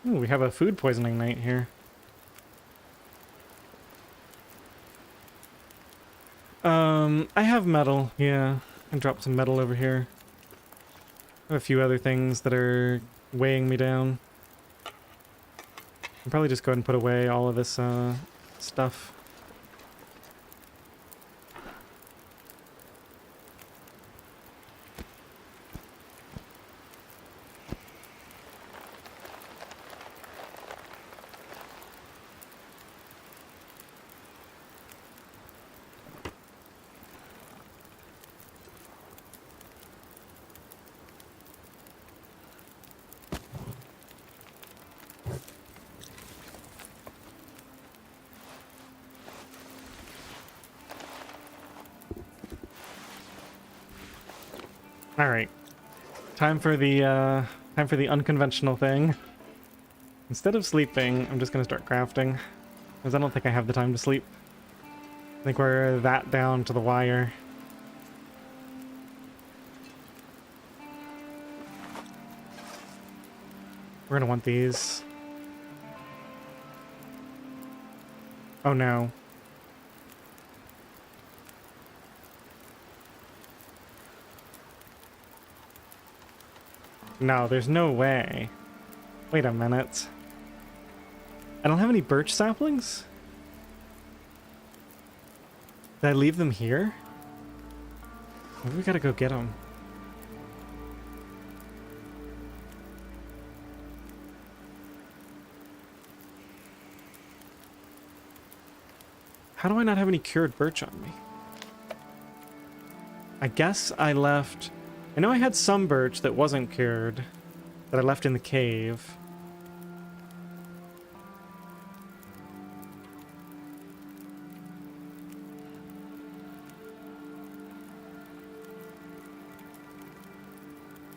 S1: Ooh, we have a food poisoning night here. I have metal, yeah. I can drop some metal over here. I have a few other things that are weighing me down. I'll probably just go ahead and put away all of this, stuff. Alright. Time for the unconventional thing. Instead of sleeping, I'm just gonna start crafting. Because I don't think I have the time to sleep. I think we're that down to the wire. We're gonna want these. Oh no. No, there's no way. Wait a minute. I don't have any birch saplings? Did I leave them here? Maybe we gotta go get them. How do I not have any cured birch on me? I guess I left... I know I had some birch that wasn't cured that I left in the cave.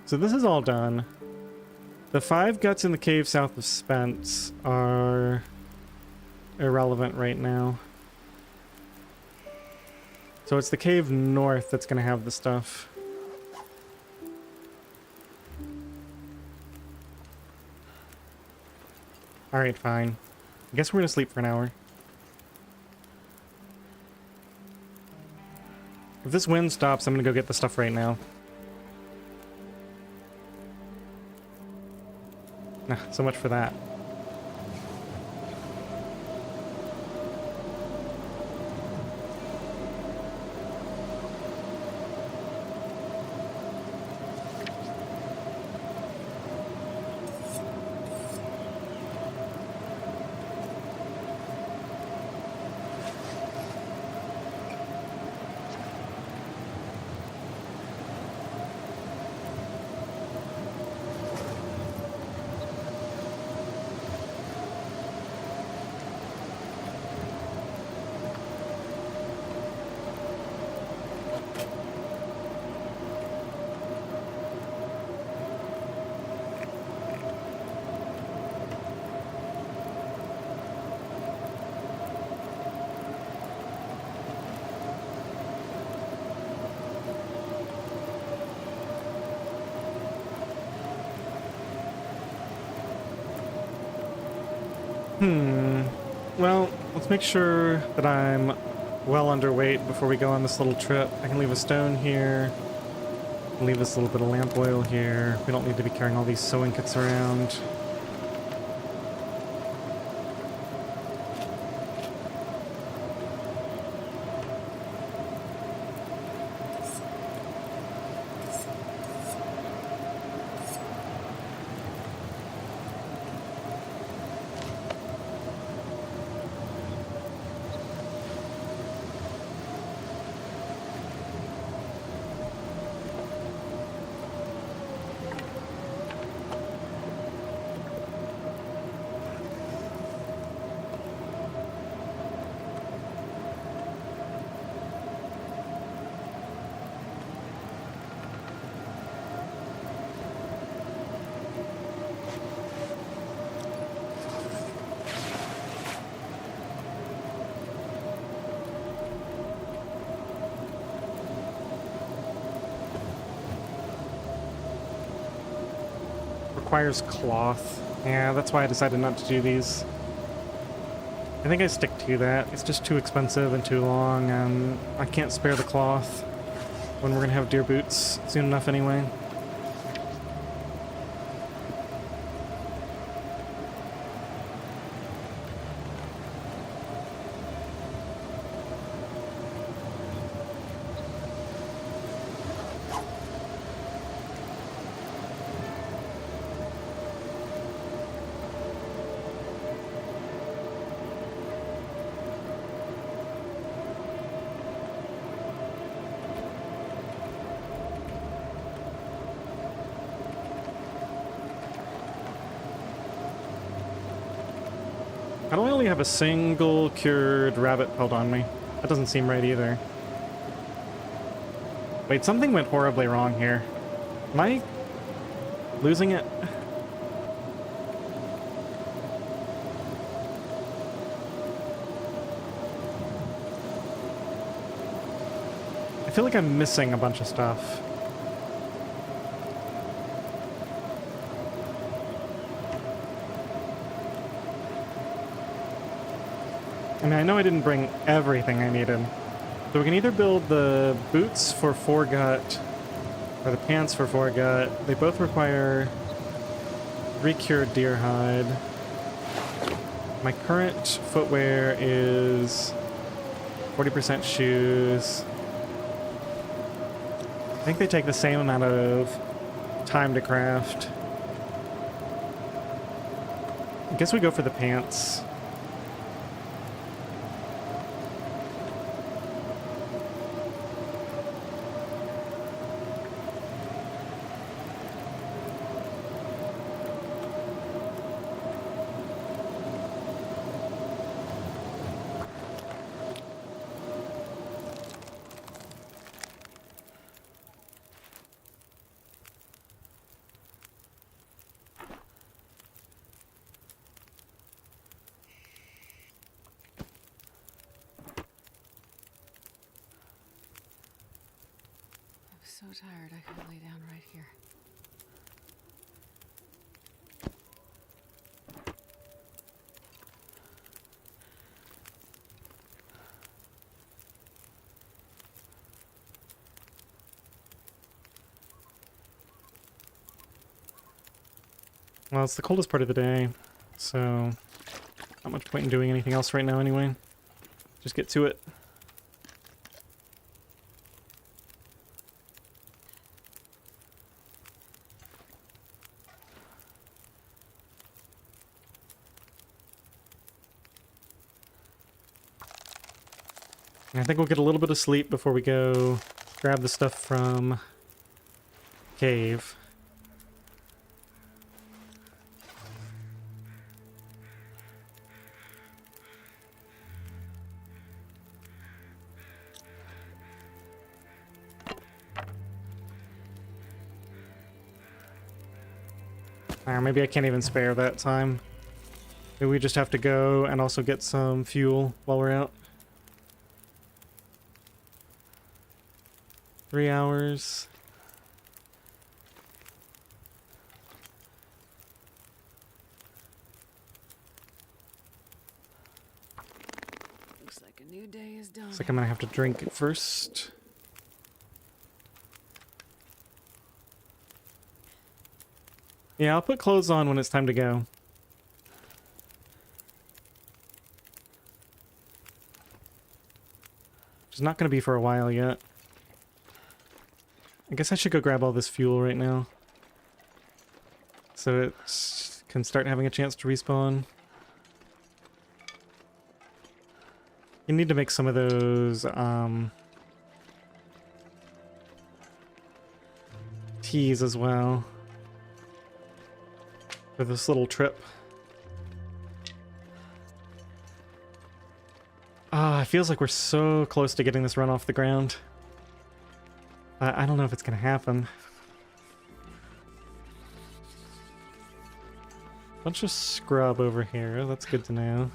S1: So this is all done. The 5 guts in the cave south of Spence are irrelevant right now. So it's the cave north that's going to have the stuff. Alright, fine. I guess we're going to sleep for an hour. If this wind stops, I'm going to go get the stuff right now. So much for that. Well, let's make sure that I'm well underweight before we go on this little trip. I can leave a stone here. Leave this little bit of lamp oil here. We don't need to be carrying all these sewing kits around. Requires cloth. Yeah, that's why I decided not to do these. I think I stick to that. It's just too expensive and too long, and I can't spare the cloth when we're gonna have deer boots soon enough anyway. How do I only have a single cured rabbit pelt on me? That doesn't seem right either. Wait, something went horribly wrong here. Am I losing it? I feel like I'm missing a bunch of stuff. I mean, I know I didn't bring everything I needed. So we can either build the boots for 4-gut or the pants for 4-gut. They both require 3 cured deer hide. My current footwear is 40% shoes. I think they take the same amount of time to craft. I guess we go for the pants.
S2: so tired I could lay down right here.
S1: Well, it's the coldest part of the day, so not much point in doing anything else right now anyway. Just get to it. I think we'll get a little bit of sleep before we go grab the stuff from cave. Or maybe I can't even spare that time. Maybe we just have to go and also get some fuel while we're out. 3 hours.
S2: Looks like a new day is done.
S1: Looks like I'm gonna have to drink it first. Yeah, I'll put clothes on when it's time to go. Which is not gonna be for a while yet. I guess I should go grab all this fuel right now. So it can start having a chance to respawn. You need to make some of those, teas as well. For this little trip. Ah, it feels like we're so close to getting this run off the ground. I don't know if it's gonna happen. Bunch of scrub over here, that's good to know.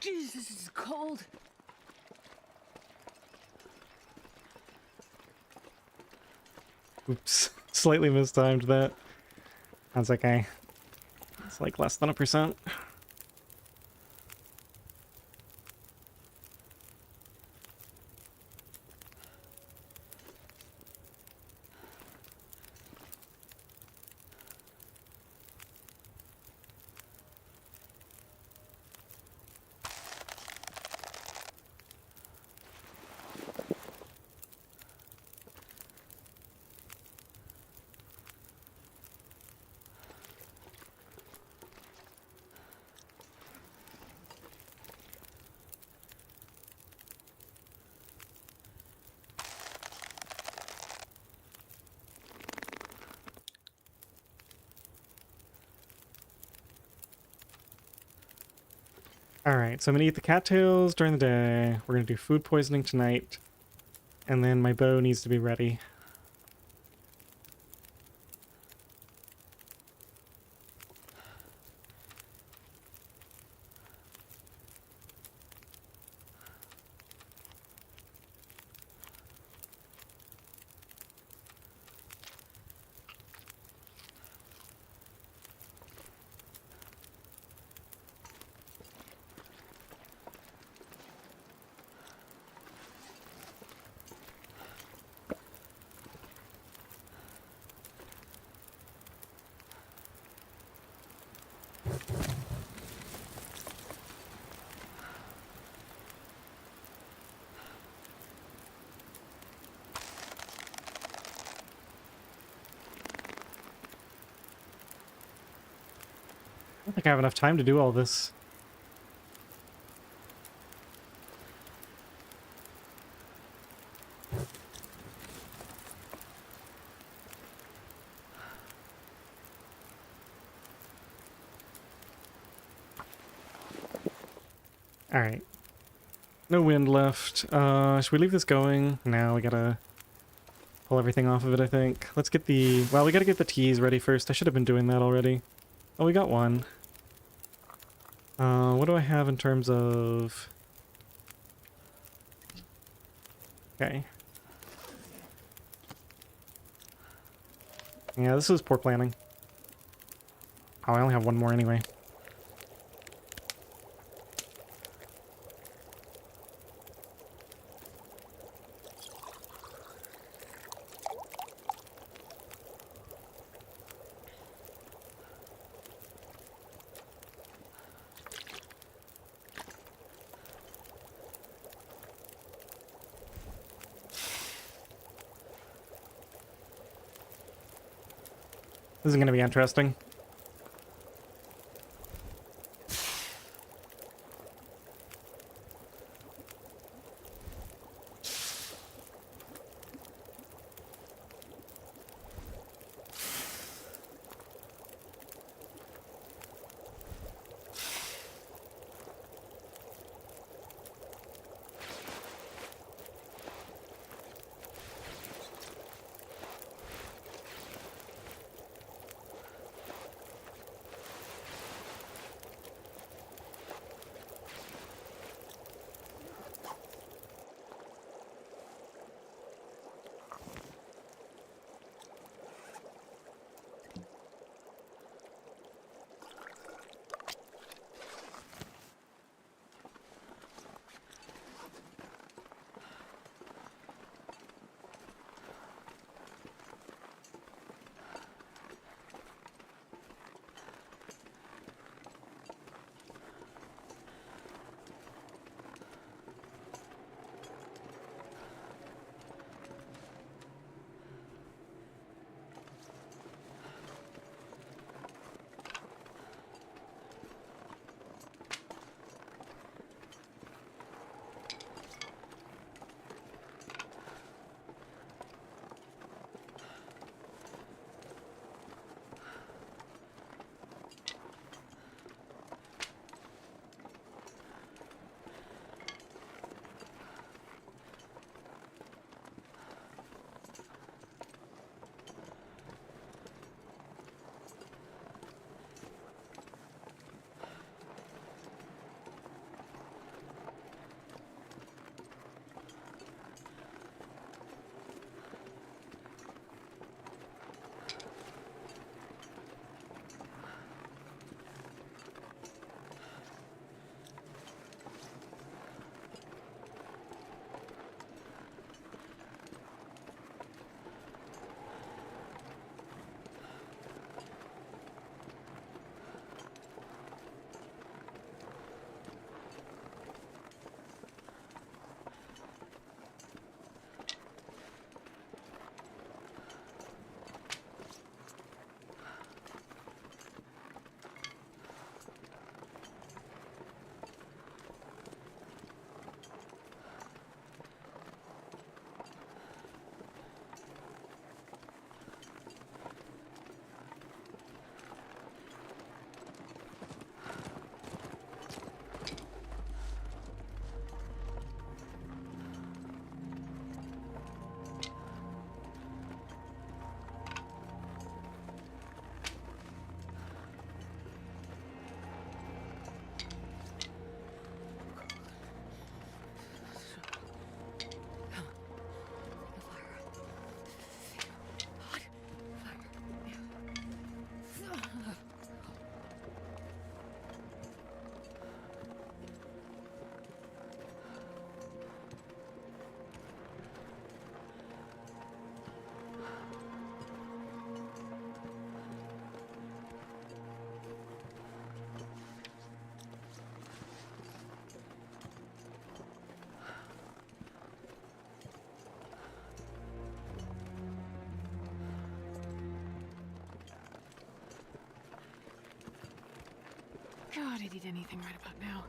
S2: Jesus, this is cold.
S1: Oops, slightly mistimed that. That's okay. It's like less than 1%. Alright, so I'm gonna eat the cattails during the day. We're gonna do food poisoning tonight. And then my bow needs to be ready. I don't think I have enough time to do all this. Alright. No wind left. Should we leave this going? No, we gotta pull everything off of it, I think. Let's get the... Well, we gotta get the teas ready first. I should have been doing that already. Oh, we got one. What do I have in terms of... Okay. Yeah, this was poor planning. Oh, I only have one more anyway. This is going to be interesting.
S2: God, I'd eat anything right about now.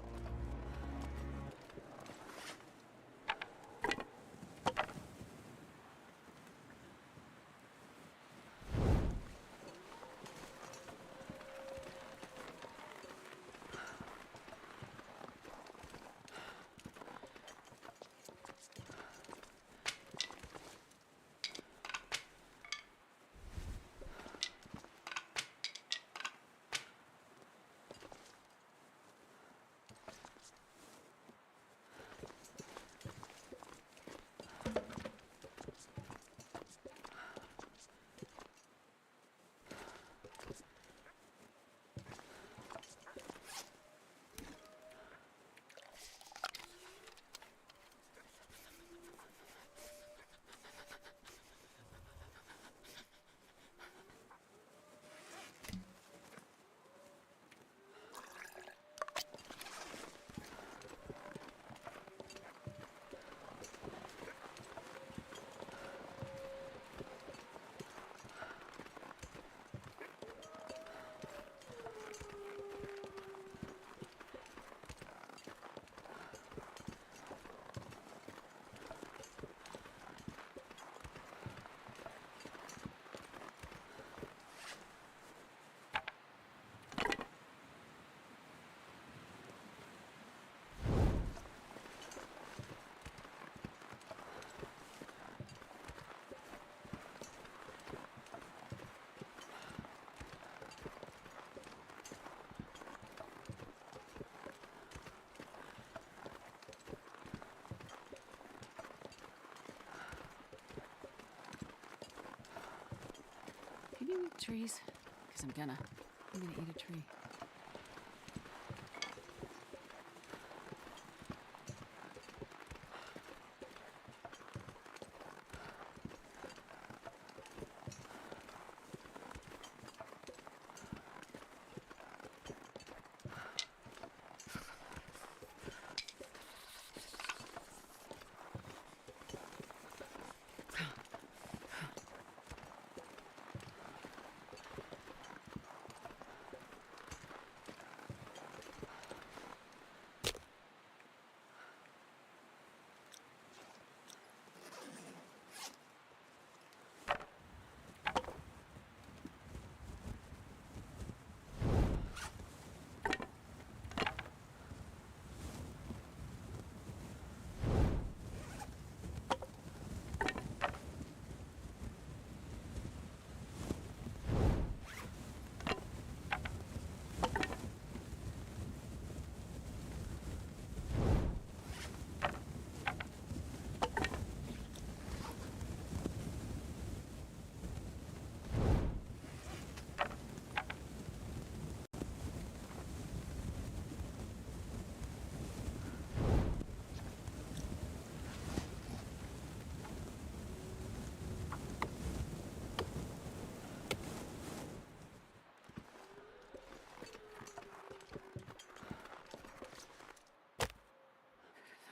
S2: trees? Because I'm gonna eat a tree.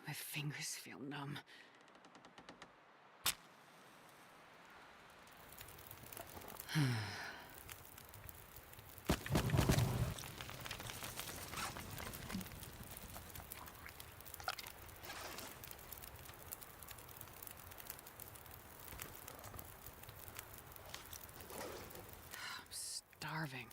S2: My fingers feel numb. I'm starving.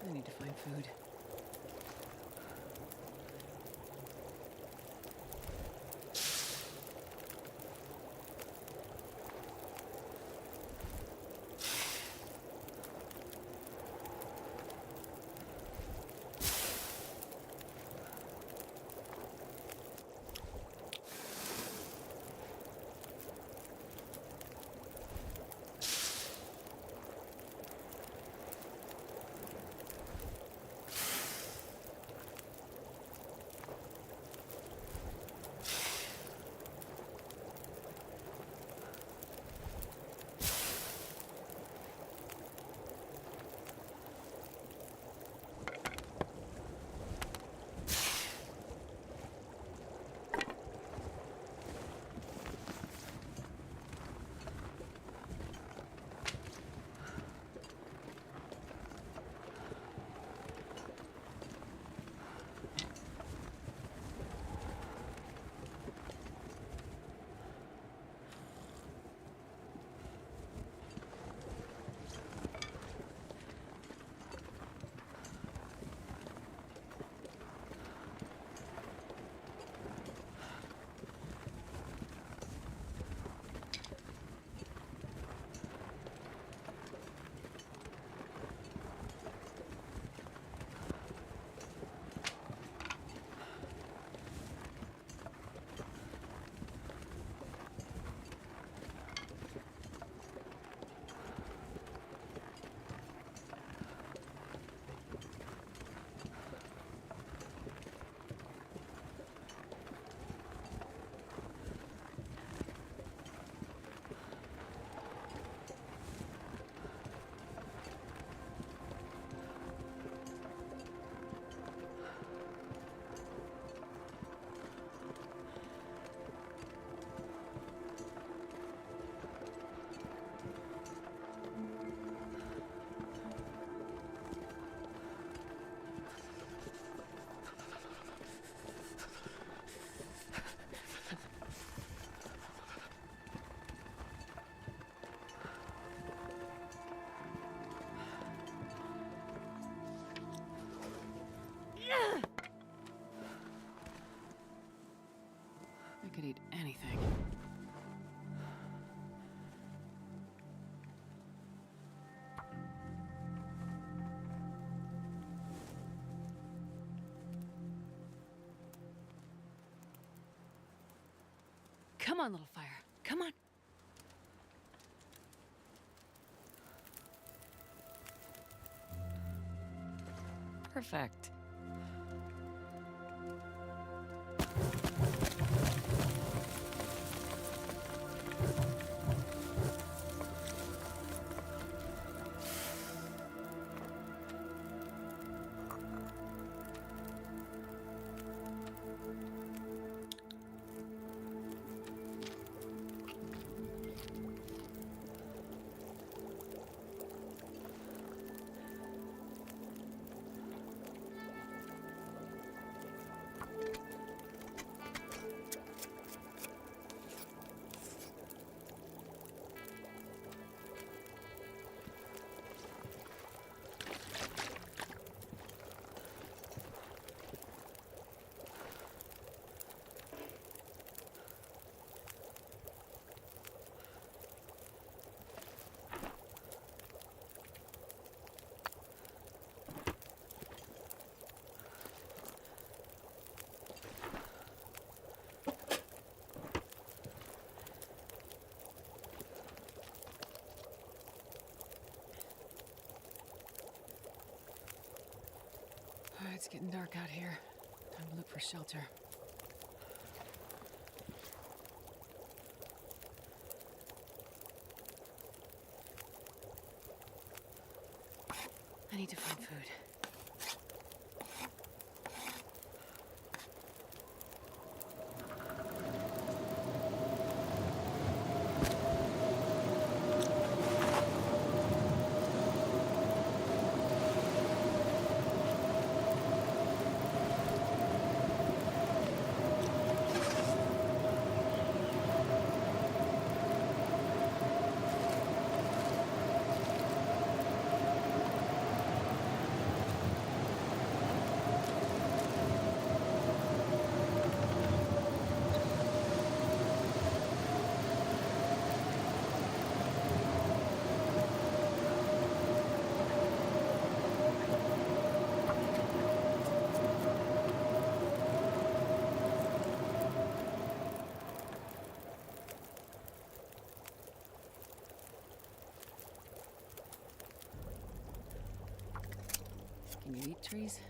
S2: I need to find food. Come on, little fire. Come on. Perfect. It's getting dark out here. Time to look for shelter. I need to find food. Can you eat trees?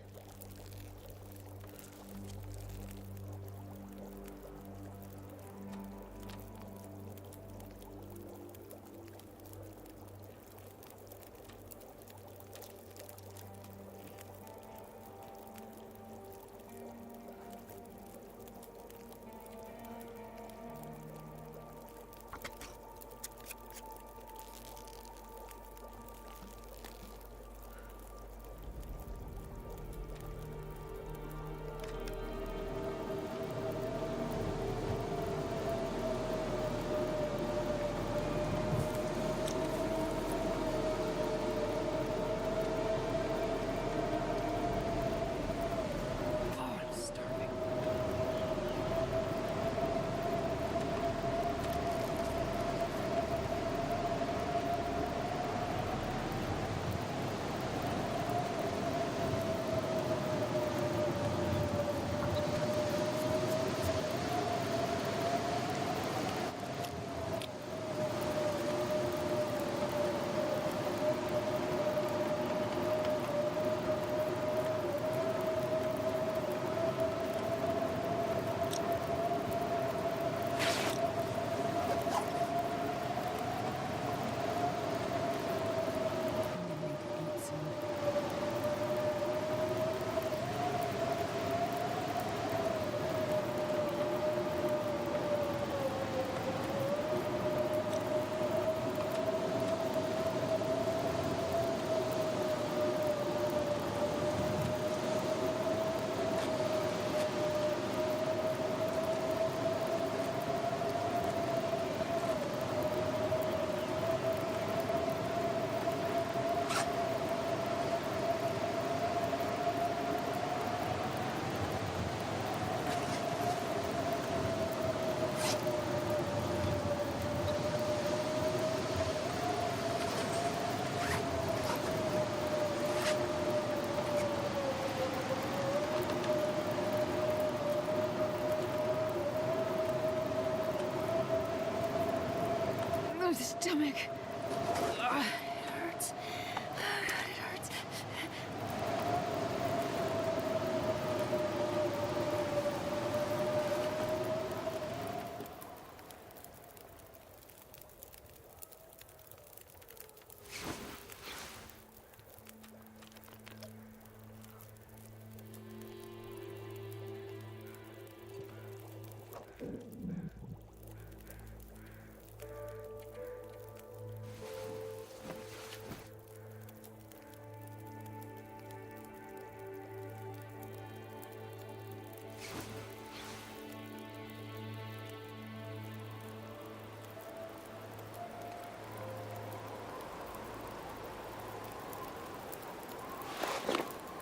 S2: Oh, stomach. It hurts. Oh, God, it hurts.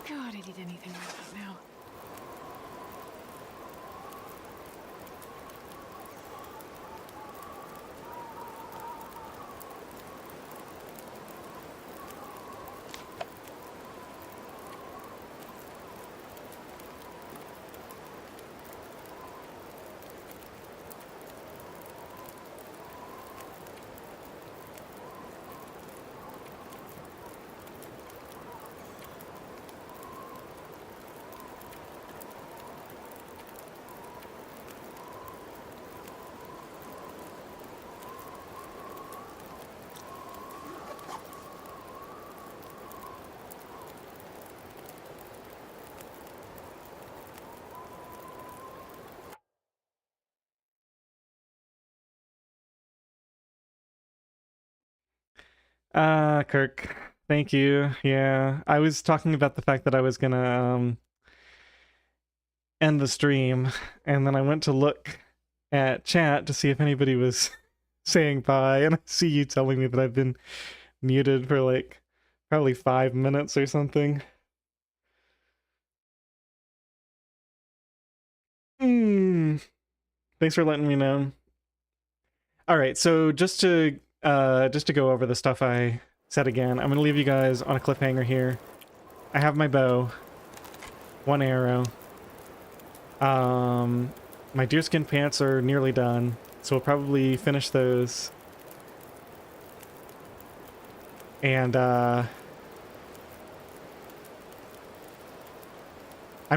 S2: God, I'd eat anything right about now.
S1: Kirk, thank you. Yeah, I was talking about the fact that I was gonna end the stream, and then I went to look at chat to see if anybody was saying bye, and I see you telling me that I've been muted for like probably 5 minutes or something. Thanks for letting me know. All right, so just to go over the stuff I said again, I'm gonna leave you guys on a cliffhanger here. I have my bow, 1 arrow. My deerskin pants are nearly done, so we'll probably finish those. And I'm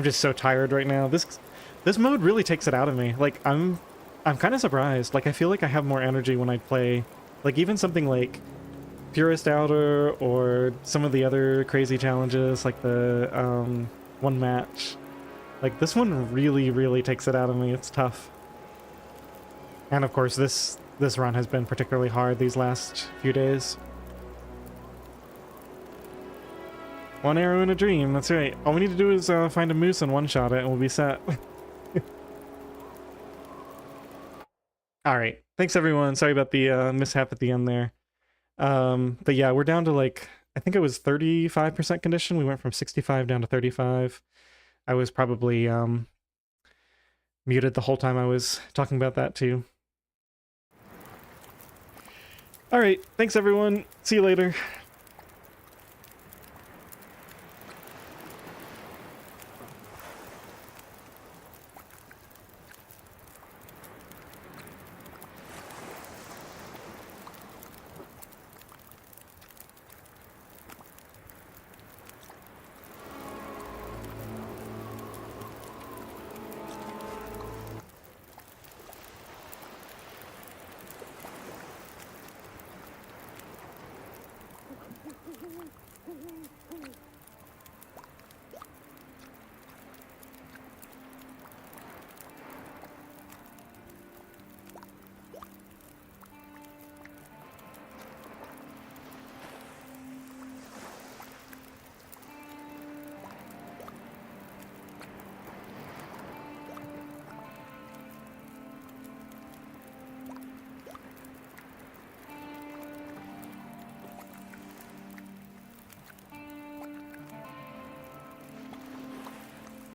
S1: just so tired right now. This mode really takes it out of me. Like I'm kind of surprised. Like I feel like I have more energy when I play, like even something like Purist Outer or some of the other crazy challenges, like the one match. Like this one really takes it out of me. It's tough. And of course this run has been particularly hard these last few days. 1 arrow in a dream, that's right. All we need to do is find a moose and one-shot it and we'll be set. Alright, thanks everyone. Sorry about the mishap at the end there. But yeah, we're down to like, I think it was 35% condition. We went from 65 down to 35. I was probably muted the whole time I was talking about that too. Alright, thanks everyone. See you later.